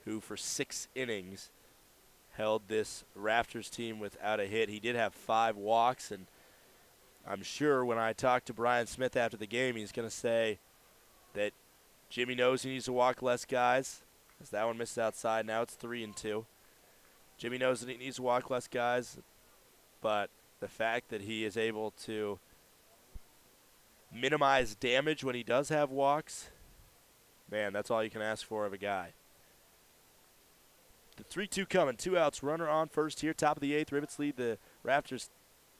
Who for 6 innings held this Rafters team without a hit. He did have 5 walks, and I'm sure when I talk to Brian Smith after the game, he's going to say that Jimmy knows he needs to walk less guys, as that one missed outside. Now it's 3-2. Jimmy knows that he needs to walk less guys, but the fact that he is able to minimize damage when he does have walks, man, that's all you can ask for of a guy. The 3-2 coming, 2 outs, runner on first here, top of the 8th. Rivets lead the Raptors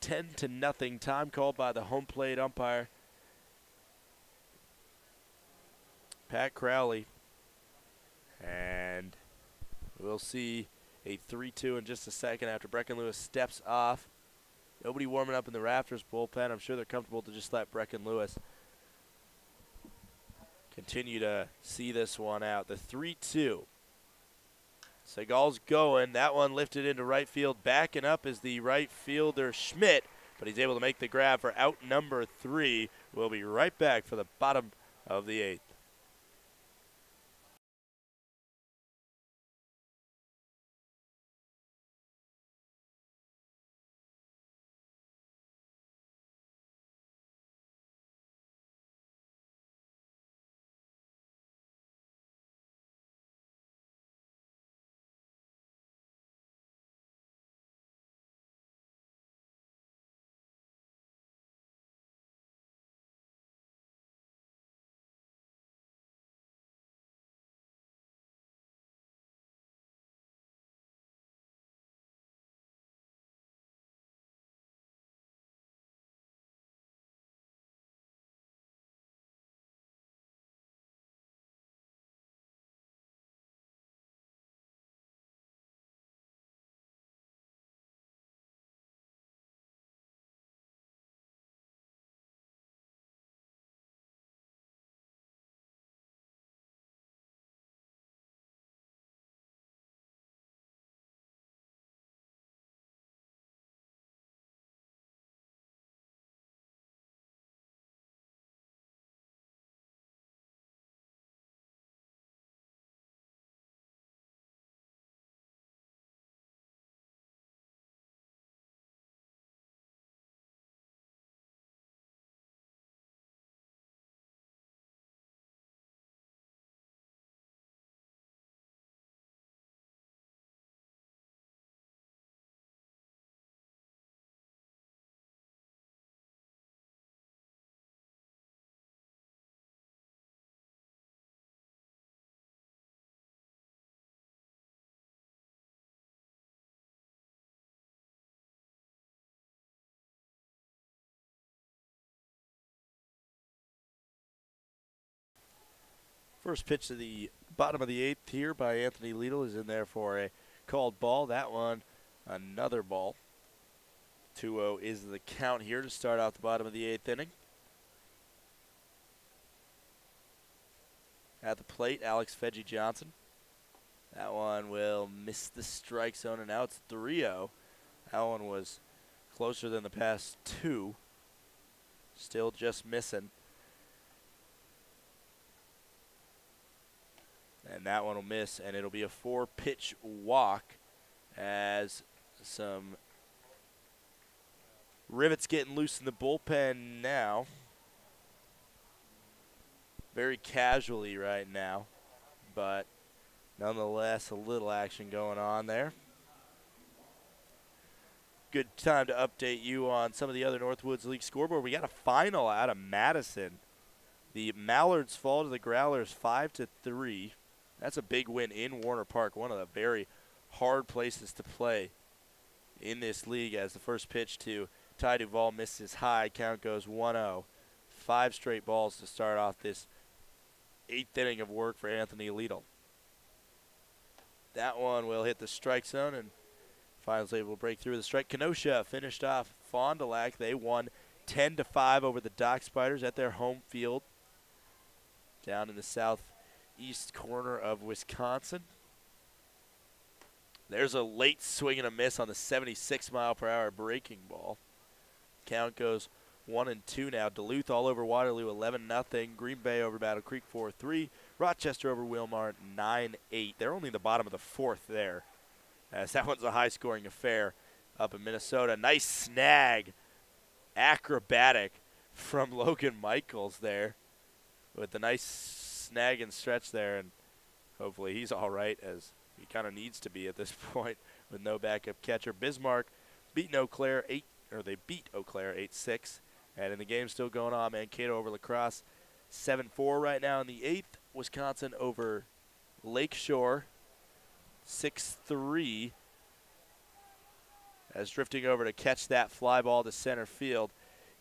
10-0. Time called by the home plate umpire, Pat Crowley. And we'll see a 3-2 in just a second after Brecken Lewis steps off. Nobody warming up in the Rafters bullpen. I'm sure they're comfortable to just let Brecken Lewis continue to see this one out. The 3-2. Segal's going. That one lifted into right field. Backing up is the right fielder Schmidt, but he's able to make the grab for out number 3. We'll be right back for the bottom of the 8th. First pitch to the bottom of the 8th here by Anthony Liedl is in there for a called ball. That one, another ball. 2-0 is the count here to start off the bottom of the 8th inning. At the plate, Alex Veggie Johnson. That one will miss the strike zone, and now it's 3-0. That one was closer than the past two. Still just missing. And that one will miss, and it'll be a 4-pitch walk as some rivets getting loose in the bullpen now. Very casually right now, but nonetheless a little action going on there. Good time to update you on some of the other Northwoods League scoreboard. We got a final out of Madison. The Mallards fall to the Growlers 5-3. That's a big win in Warner Park, one of the very hard places to play in this league, as the first pitch to Ty Duvall misses high. Count goes 1-0. 5 straight balls to start off this 8th inning of work for Anthony Liedl. That one will hit the strike zone, and finally able to break through the strike. Kenosha finished off Fond du Lac. They won 10-5 over the Dock Spiders at their home field down in the southeast corner of Wisconsin. There's a late swing and a miss on the 76-mile-per-hour breaking ball. Count goes 1-2 now. Duluth all over Waterloo 11-0. Green Bay over Battle Creek 4-3. Rochester over Wilmar 9-8. They're only in the bottom of the 4th there, as that one's a high-scoring affair up in Minnesota. Nice snag, acrobatic from Logan Michaels there with the nice snag and stretch there, and hopefully he's all right, as he kind of needs to be at this point with no backup catcher. Bismarck beat Eau Claire 8-6, and in the game still going on, Mankato over La Crosse 7-4 right now in the 8th. Wisconsin over Lakeshore 6-3, as drifting over to catch that fly ball to center field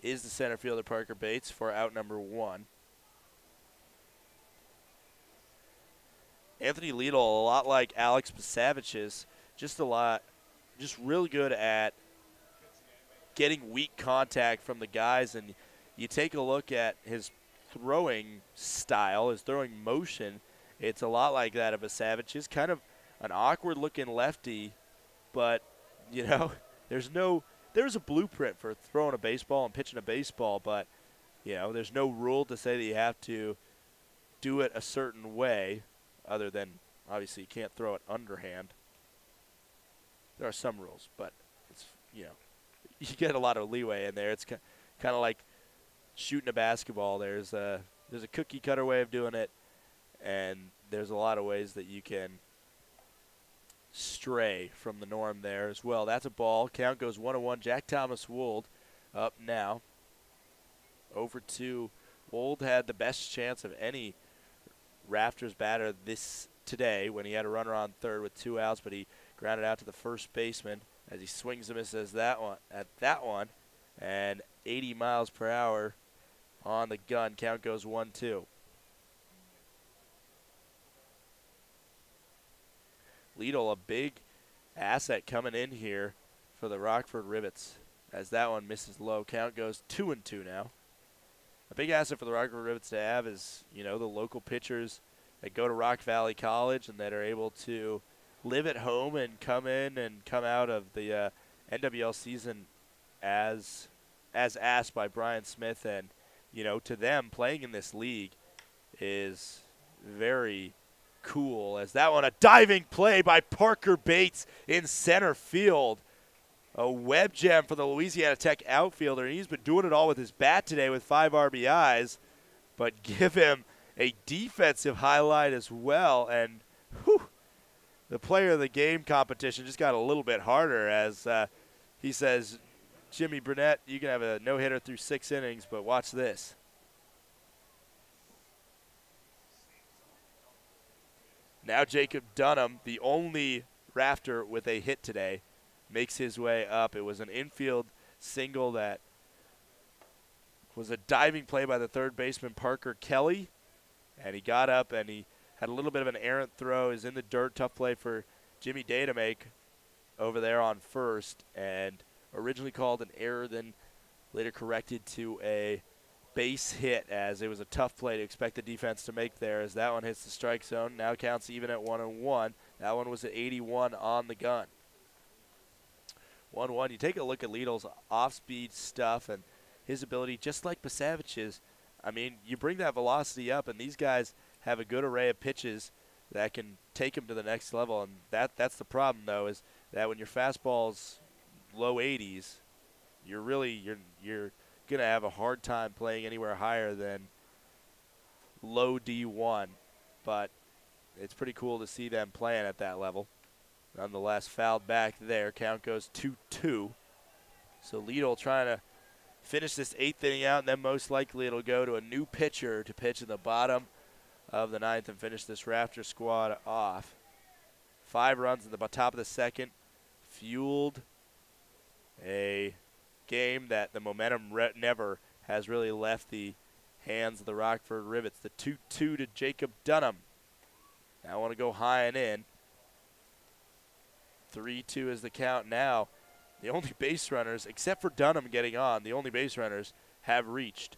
is the center fielder Parker Bates for out number 1. Anthony Liedl, a lot like Alex Pasavich's, just really good at getting weak contact from the guys. And you take a look at his throwing style, his throwing motion, it's a lot like that of Pasavich's. Kind of an awkward-looking lefty, but, you know, there's a blueprint for throwing a baseball and pitching a baseball, but, you know, there's no rule to say that you have to do it a certain way, other than, obviously, you can't throw it underhand. There are some rules, but it's, you know, you get a lot of leeway in there. It's kind of like shooting a basketball. There's a cookie cutter way of doing it, and there's a lot of ways that you can stray from the norm there as well. That's a ball. Count goes 1-1. Jack Thomas Wold up now. Over to Wold had the best chance of any Rafters batter today when he had a runner on third with 2 outs, but he grounded out to the first baseman as he swings and misses that one, and 80 miles per hour on the gun. Count goes 1-2. Liedl, a big asset coming in here for the Rockford Rivets, as that one misses low. Count goes 2-2 now. A big asset for the Rockford Rivets to have is, you know, the local pitchers that go to Rock Valley College and that are able to live at home and come in and come out of the NWL season as asked by Brian Smith. And, you know, to them, playing in this league is very cool, as that one, a diving play by Parker Bates in center field. A web gem for the Louisiana Tech outfielder, and he's been doing it all with his bat today with 5 RBIs, but give him a defensive highlight as well. And whew, the player of the game competition just got a little bit harder, as he says, Jimmy Burnett, you can have a no-hitter through 6 innings, but watch this. Now Jacob Dunham, the only Rafter with a hit today, makes his way up. It was an infield single that was a diving play by the third baseman Parker Kelly, And he got up and he had a little bit of an errant throw. Is in the dirt. Tough play for Jimmy Day to make over there on first. And originally called an error, then later corrected to a base hit, as it was a tough play to expect the defense to make there, as that one hits the strike zone. Now counts even at 1-1. That one was at 81 on the gun. 1-1. You take a look at Lidl's off-speed stuff and his ability, just like Pasavich's. I mean, you bring that velocity up, and these guys have a good array of pitches that can take him to the next level. And that's the problem, though, is that when your fastball's low 80s, you're going to have a hard time playing anywhere higher than low D1. But it's pretty cool to see them playing at that level. Nonetheless, fouled back there. Count goes 2-2. So Lidl trying to finish this 8th inning out, and then most likely it'll go to a new pitcher to pitch in the bottom of the 9th and finish this Rafter squad off. 5 runs in the top of the 2nd fueled a game that the momentum never has really left the hands of the Rockford Rivets. The 2-2 to Jacob Dunham. Now I want to go high and in. 3-2 is the count now. The only base runners, except for Dunham getting on, the only base runners have reached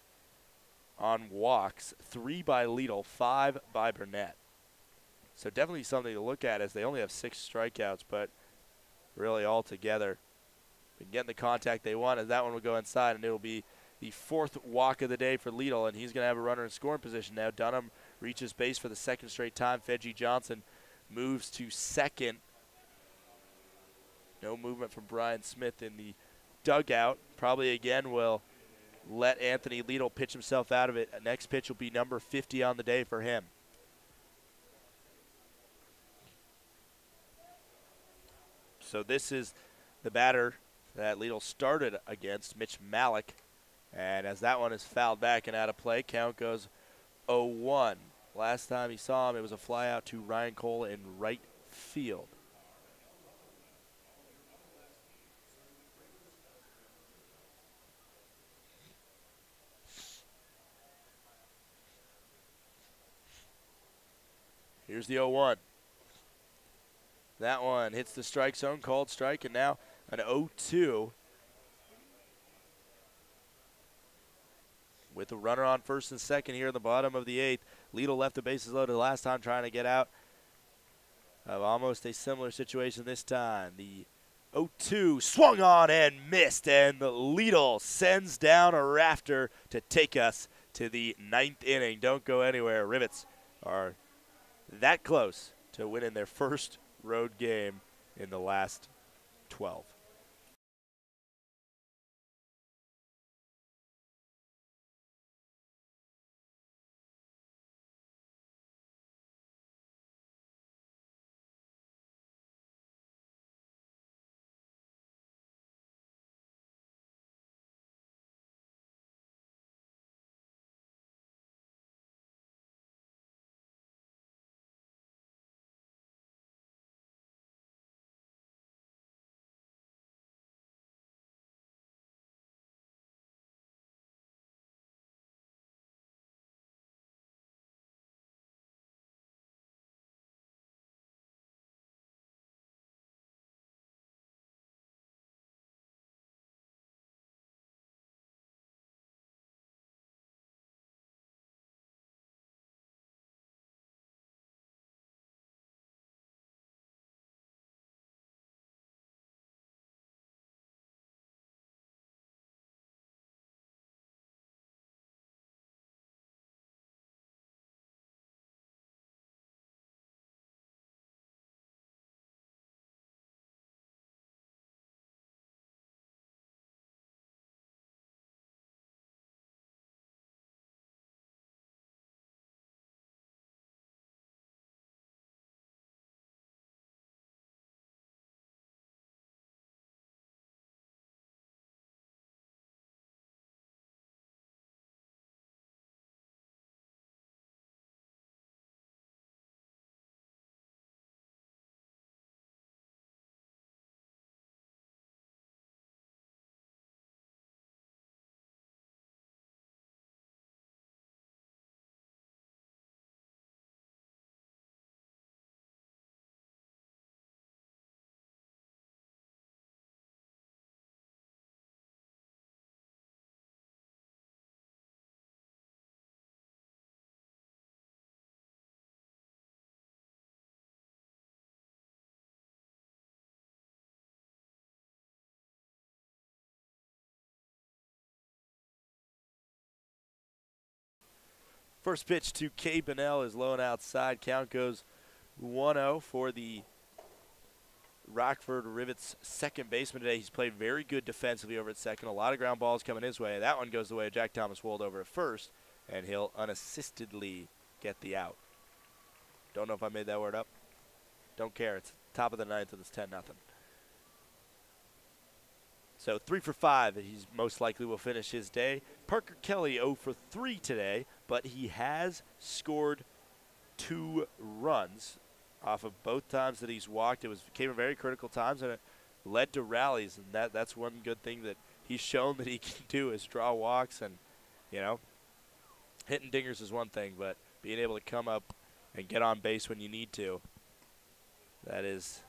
on walks. 3 by Lidl, 5 by Burnett. So definitely something to look at, as they only have 6 strikeouts, but really altogether, been getting the contact they want, as that one will go inside, and it'll be the 4th walk of the day for Lidl, and he's going to have a runner in scoring position now. Dunham reaches base for the 2nd straight time. Fedgie Johnson moves to 2nd. No movement from Brian Smith in the dugout. Probably again will let Anthony Lidl pitch himself out of it. Next pitch will be number 50 on the day for him. So this is the batter that Lidl started against, Mitch Malik. And as that one is fouled back and out of play, count goes 0-1. Last time he saw him, it was a fly out to Ryan Cole in right field. Here's the 0-1. That one hits the strike zone, called strike, and now an 0-2. With a runner on first and second here in the bottom of the 8th. Lidl left the bases loaded last time, trying to get out of almost a similar situation this time. The 0-2 swung on and missed, and Lidl sends down a Rafter to take us to the 9th inning. Don't go anywhere. Rivets are that close to winning their first road game in the last 12. First pitch to K. Bennell is low and outside. Count goes 1-0 for the Rockford Rivets second baseman today. He's played very good defensively over at second. A lot of ground balls coming his way. That one goes the way of Jack Thomas Wold over at first, and he'll unassistedly get the out. Don't know if I made that word up. Don't care. It's top of the ninth and it's 10-0. So 3 for 5. He's most likely will finish his day. Parker Kelly 0 for 3 today, but he has scored 2 runs off of both times that he's walked. It came at very critical times, and it led to rallies, and that's one good thing that he's shown that he can do is draw walks. And, you know, hitting dingers is one thing, but being able to come up and get on base when you need to, that is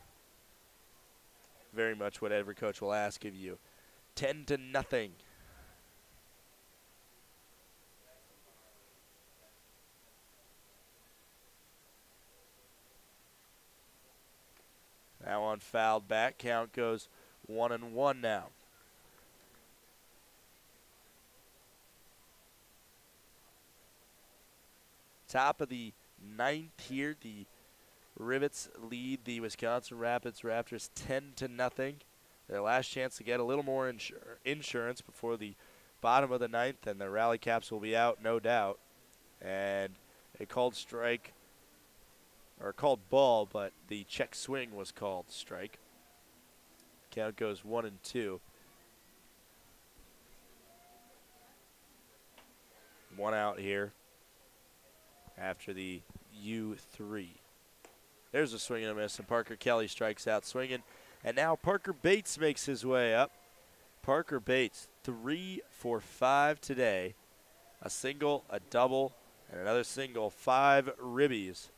very much what every coach will ask of you. 10-0. That one fouled back. Count goes 1-1 now. Top of the ninth here. The Rivets lead the Wisconsin Rapids Raptors 10-0. Their last chance to get a little more insurance before the bottom of the ninth, and their rally caps will be out, no doubt. And a called strike, or called ball, but the check swing was called strike. Count goes 1-2. 1 out here after the U3. There's a swing and a miss, and Parker Kelly strikes out swinging. And now Parker Bates makes his way up. Parker Bates, 3 for 5 today. A single, a double, and another single. 5 ribbies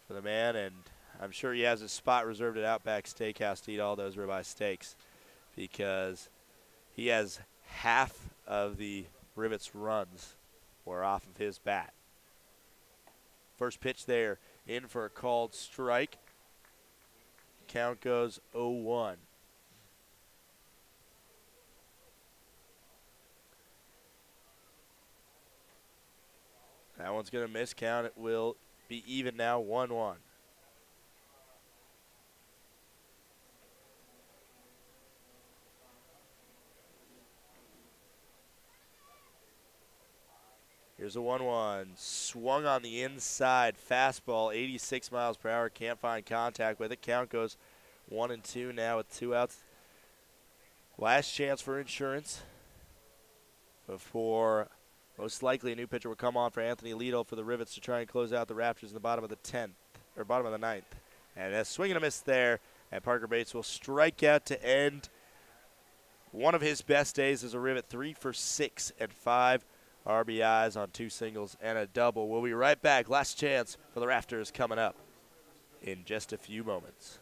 for the man, and I'm sure he has a spot reserved at Outback Steakhouse to eat all those ribeye steaks, because he has half of the Rivets runs were off of his bat. First pitch there, in for a called strike. Count goes 0-1. That one's going to miss. Count. It will be even now, 1-1. Here's a 1-1. Swung on the inside. Fastball, 86 miles per hour. Can't find contact with it. Count goes 1-2 now with 2 outs. Last chance for insurance before most likely a new pitcher will come on for Anthony Alito for the Rivets to try and close out the Raptors in the bottom of the 10th, or bottom of the 9th. And a swing and a miss there, and Parker Bates will strike out to end one of his best days as a Rivet. 3 for 6 and 5 RBIs on 2 singles and a double. We'll be right back. Last chance for the Rafters coming up in just a few moments.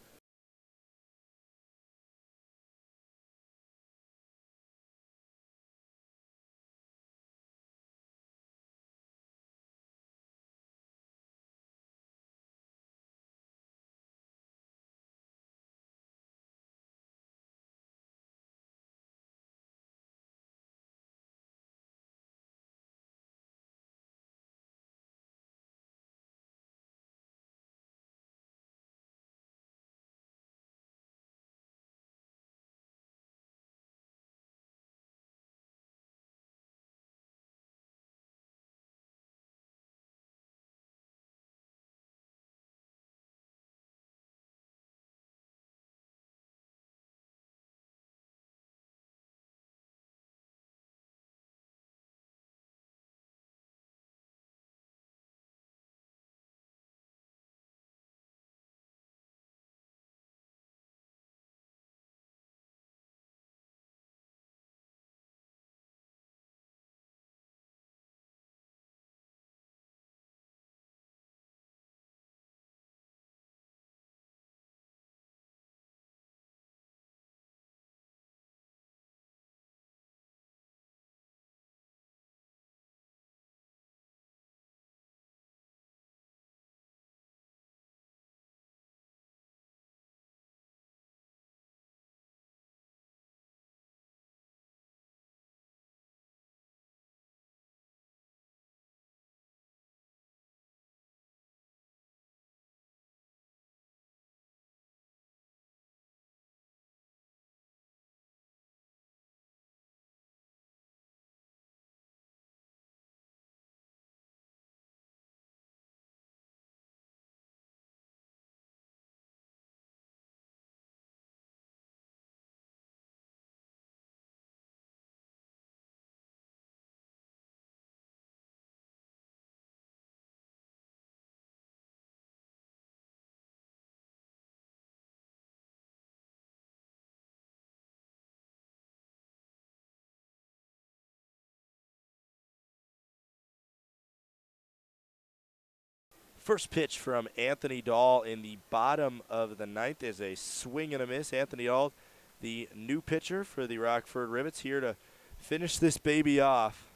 First pitch from Anthony Dahl in the bottom of the ninth is a swing and a miss. Anthony Dahl, the new pitcher for the Rockford Rivets, here to finish this baby off.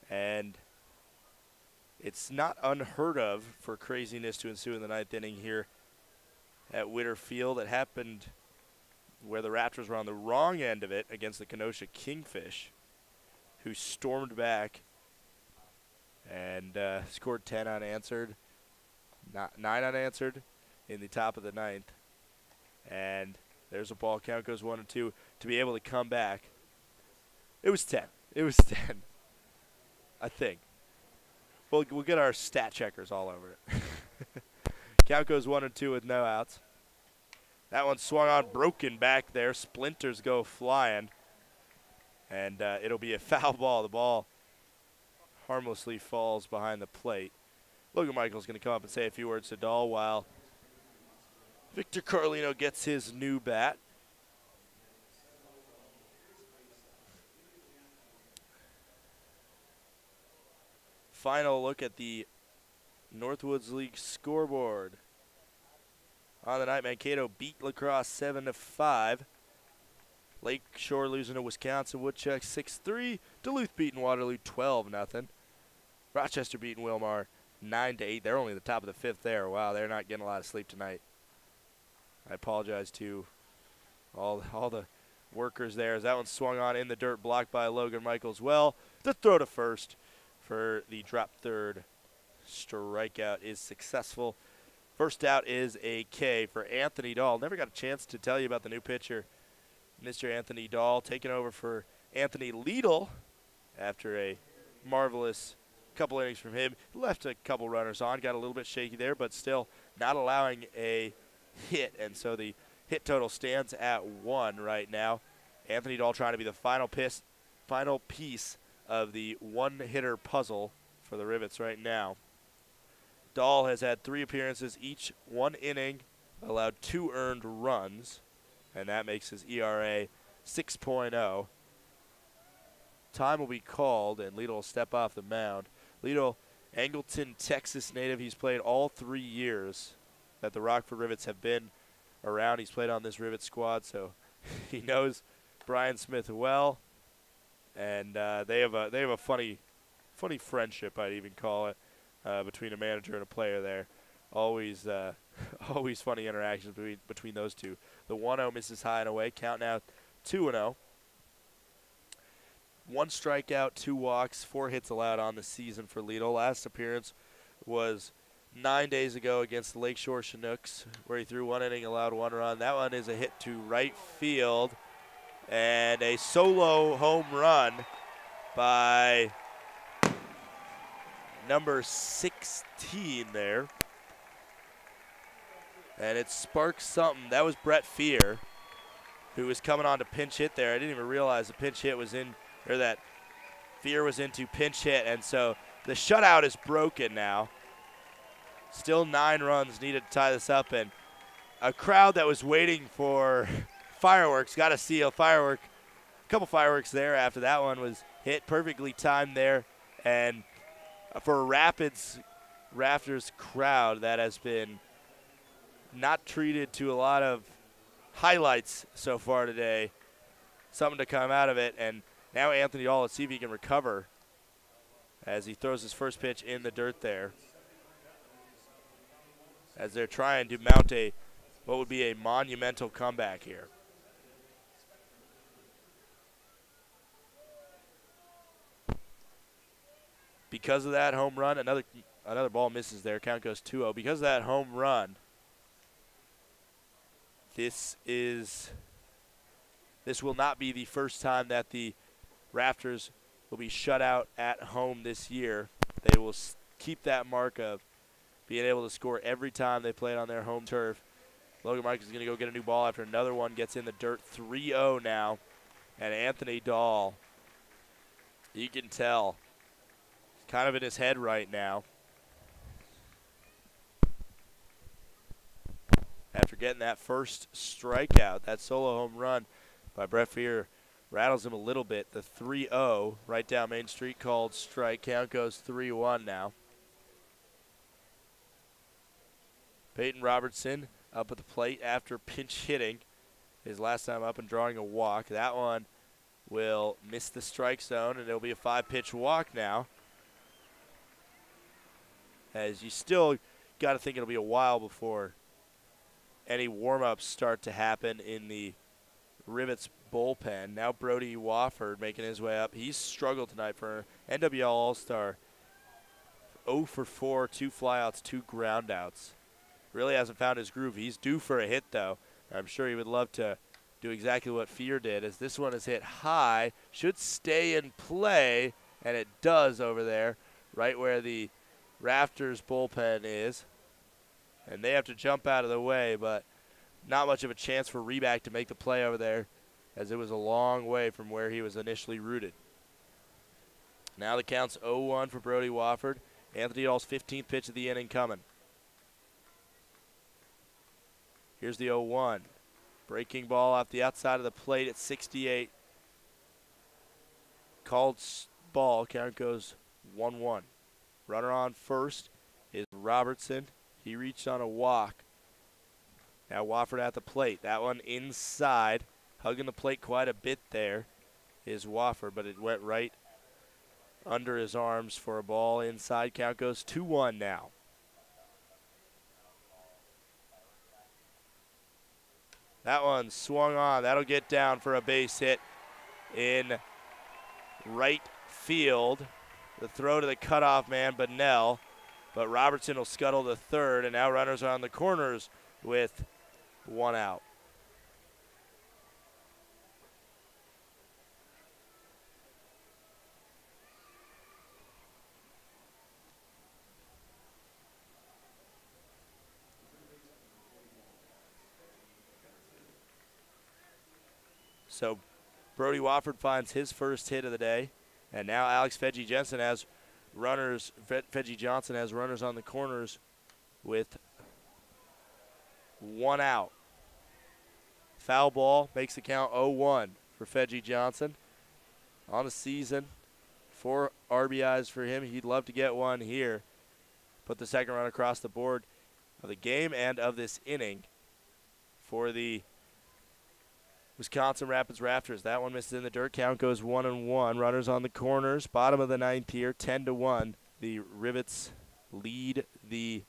And it's not unheard of for craziness to ensue in the ninth inning here at Witter Field. It happened where the Rafters were on the wrong end of it against the Kenosha Kingfish, who stormed back and scored 10 unanswered, 9 unanswered in the top of the ninth. And there's a ball. Count goes 1-2. To be able to come back, it was 10. It was 10, I think. We'll get our stat checkers all over it. Count goes 1-2 with no outs. That one swung on, broken back there. Splinters go flying. And it'll be a foul ball. The ball harmlessly falls behind the plate. Logan Michael's going to come up and say a few words to Dahl while Victor Carlino gets his new bat. Final look at the Northwoods League scoreboard. On the night, Mankato beat La Crosse 7-5. Lakeshore losing to Wisconsin Woodchuck 6-3. Duluth beating Waterloo 12-0. Rochester beating Wilmar 9-8. They're only at the top of the fifth there. Wow, they're not getting a lot of sleep tonight. I apologize to all the workers there as that one swung on in the dirt, blocked by Logan Michael as well. The throw to first for the drop third strikeout is successful. First out is a K for Anthony Dahl. Never got a chance to tell you about the new pitcher, Mr. Anthony Dahl, taking over for Anthony Liedl after a marvelous couple innings from him. Left a couple runners on, got a little bit shaky there, but still not allowing a hit, and so the hit total stands at 1 right now. Anthony Dahl trying to be the final piece of the one-hitter puzzle for the Rivets right now. Dahl has had 3 appearances, each 1 inning, allowed 2 earned runs, and that makes his ERA 6.0. Time will be called, and Liedl will step off the mound. Liedl, Angleton, Texas native. He's played all 3 years that the Rockford Rivets have been around. He's played on this Rivet squad, so he knows Brian Smith well. And they have a funny friendship, I'd even call it, between a manager and a player there. Always funny interactions between those two. The 1-0 misses high and away. Count now 2-0. 1 strikeout, 2 walks, 4 hits allowed on the season for Liedl. Last appearance was 9 days ago against the Lakeshore Chinooks, where he threw 1 inning, allowed 1 run. That one is a hit to right field, and a solo home run by number 16 there. And it sparks something. That was Brett Fear, who was coming on to pinch hit there. I didn't even realize the pinch hit was in, or that Fear was into pinch hit, and so the shutout is broken now. Still 9 runs needed to tie this up, and a crowd that was waiting for fireworks got to see a couple fireworks there after that one was hit, perfectly timed there. And for a Rafters crowd that has been not treated to a lot of highlights so far today, something to come out of it. And now Anthony Dahl, let's see if he can recover as he throws his first pitch in the dirt there, as they're trying to mount what would be a monumental comeback here. Because of that home run, another ball misses there. Count goes 2-0. Because of that home run, this will not be the first time that the Rafters will be shut out at home this year. They will keep that mark of being able to score every time they play it on their home turf. Logan Michaels is going to go get a new ball after another one gets in the dirt. 3-0 now. And Anthony Dahl, you can tell, kind of in his head right now. After getting that first strikeout, that solo home run by Brett Fear rattles him a little bit. The 3-0 right down Main Street called strike. Count goes 3-1 now. Peyton Robertson up at the plate after pinch hitting his last time up and drawing a walk. That one will miss the strike zone, and it'll be a 5-pitch walk now. As you still got to think it'll be a while before any warm-ups start to happen in the Rivets bullpen. Now Brody Wofford making his way up. He's struggled tonight for NWL All-Star. 0 for 4, 2 flyouts, 2 groundouts. Really hasn't found his groove. He's due for a hit, though. I'm sure he would love to do exactly what Fear did, as this one is hit high. Should stay in play, and it does over there, right where the Rafters bullpen is. And they have to jump out of the way, but not much of a chance for Reback to make the play over there, as it was a long way from where he was initially rooted. Now the count's 0-1 for Brody Wofford. Anthony Dahl's 15th pitch of the inning coming. Here's the 0-1. Breaking ball off the outside of the plate at 68. Called ball. Count goes 1-1. Runner on first is Robertson. He reached on a walk. Now Wofford at the plate. That one inside. Hugging the plate quite a bit there is Wofford, but it went right under his arms for a ball inside. Count goes 2-1 now. That one swung on. That'll get down for a base hit in right field. The throw to the cutoff man, Bunnell. But Robertson will scuttle to third, and now runners are on the corners with 1 out. So Brody Wofford finds his first hit of the day, and now Alex Veggie Johnson has runners. Veggie Johnson has runners on the corners with 1 out. Foul ball makes the count 0-1 for Veggie Johnson. On the season, 4 RBIs for him. He'd love to get one here. Put the second run across the board of the game and of this inning for the Wisconsin Rapids Rafters. That one misses in the dirt. Count goes 1-1. Runners on the corners. Bottom of the 9th here, 10-1. The Rivets lead the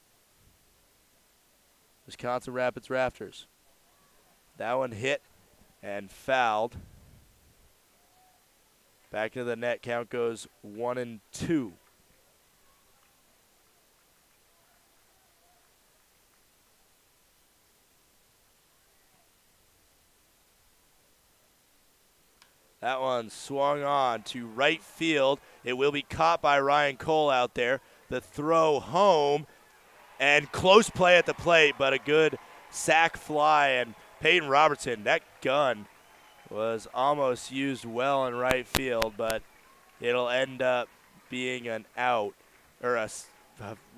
Wisconsin Rapids Rafters. That one hit and fouled. Back into the net. Count goes 1-2. That one swung on to right field. It will be caught by Ryan Cole out there. The throw home, and close play at the plate, but a good sac fly. And Peyton Robertson, that gun was almost used well in right field, but it'll end up being an out, or a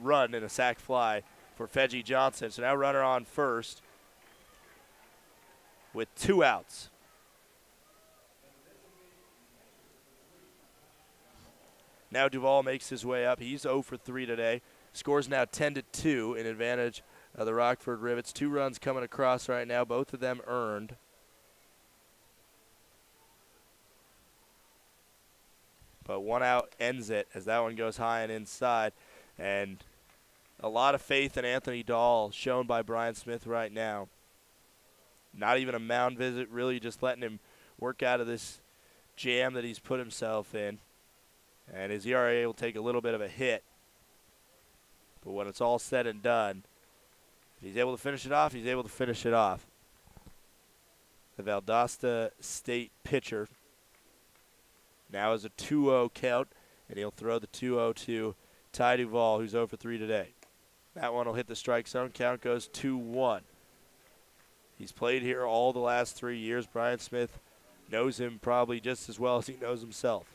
run and a sac fly for Veggie Johnson. So now runner on first with 2 outs. Now Duvall makes his way up. He's 0 for 3 today. Scores now 10-2 in advantage of the Rockford Rivets. 2 runs coming across right now, both of them earned. But 1 out ends it as that one goes high and inside. And a lot of faith in Anthony Dahl shown by Brian Smith right now. Not even a mound visit, really just letting him work out of this jam that he's put himself in. And his ERA will take a little bit of a hit. But when it's all said and done, if he's able to finish it off, he's able to finish it off. The Valdosta State pitcher now is a 2-0 count, and he'll throw the 2-0 to Ty Duvall, who's 0 for 3 today. That one will hit the strike zone. Count goes 2-1. He's played here all the last 3 years. Brian Smith knows him probably just as well as he knows himself.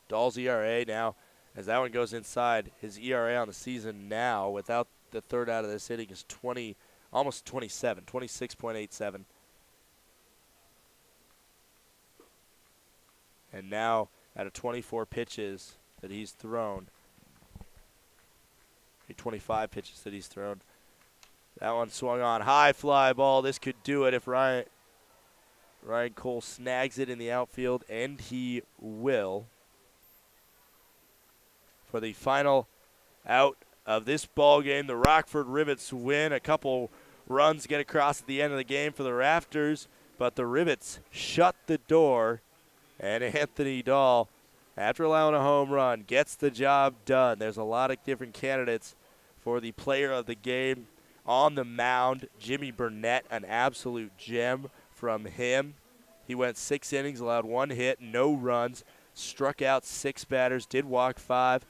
Dahl's ERA now, as that one goes inside, his ERA on the season now, without the third out of this inning, is almost 27, 26.87. And now, out of 24 pitches that he's thrown, 25 pitches that he's thrown. That one swung on. High fly ball. This could do it if Ryan Cole snags it in the outfield, and he will. For the final out of this ball game, the Rockford Rivets win. A couple runs get across at the end of the game for the Rafters, but the Rivets shut the door, and Anthony Dahl, after allowing a home run, gets the job done. There's a lot of different candidates for the player of the game. On the mound, Jimmy Burnett, an absolute gem from him. He went 6 innings, allowed 1 hit, no runs, struck out 6 batters, did walk 5.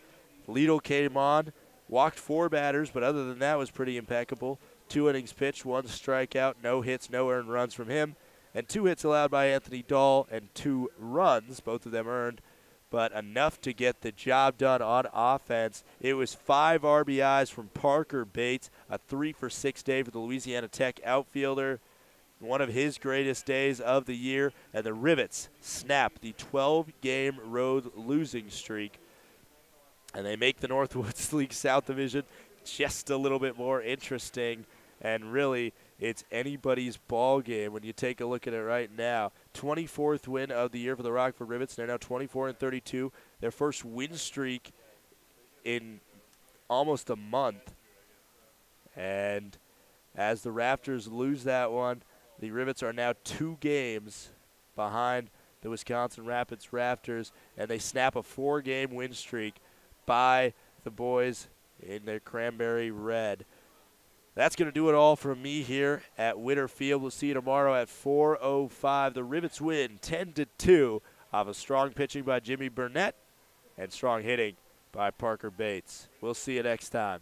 Lidl came on, walked 4 batters, but other than that was pretty impeccable. 2 innings pitched, 1 strikeout, no hits, no earned runs from him, and 2 hits allowed by Anthony Dahl and 2 runs, both of them earned, but enough to get the job done on offense. It was 5 RBIs from Parker Bates, a 3-for-6 day for the Louisiana Tech outfielder, one of his greatest days of the year, and the Rivets snap the 12-game road losing streak, and they make the Northwoods League South Division just a little bit more interesting, and really it's anybody's ball game when you take a look at it right now. 24th win of the year for the Rockford Rivets. They're now 24-32. Their first win streak in almost a month. And as the Rafters lose that one, the Rivets are now 2 games behind the Wisconsin Rapids Rafters, and they snap a 4-game win streak by the boys in their cranberry red. That's going to do it all from me here at Witter Field. We'll see you tomorrow at 4:05. The Rivets win 10-2 off of strong pitching by Jimmy Burnett and strong hitting by Parker Bates. We'll see you next time.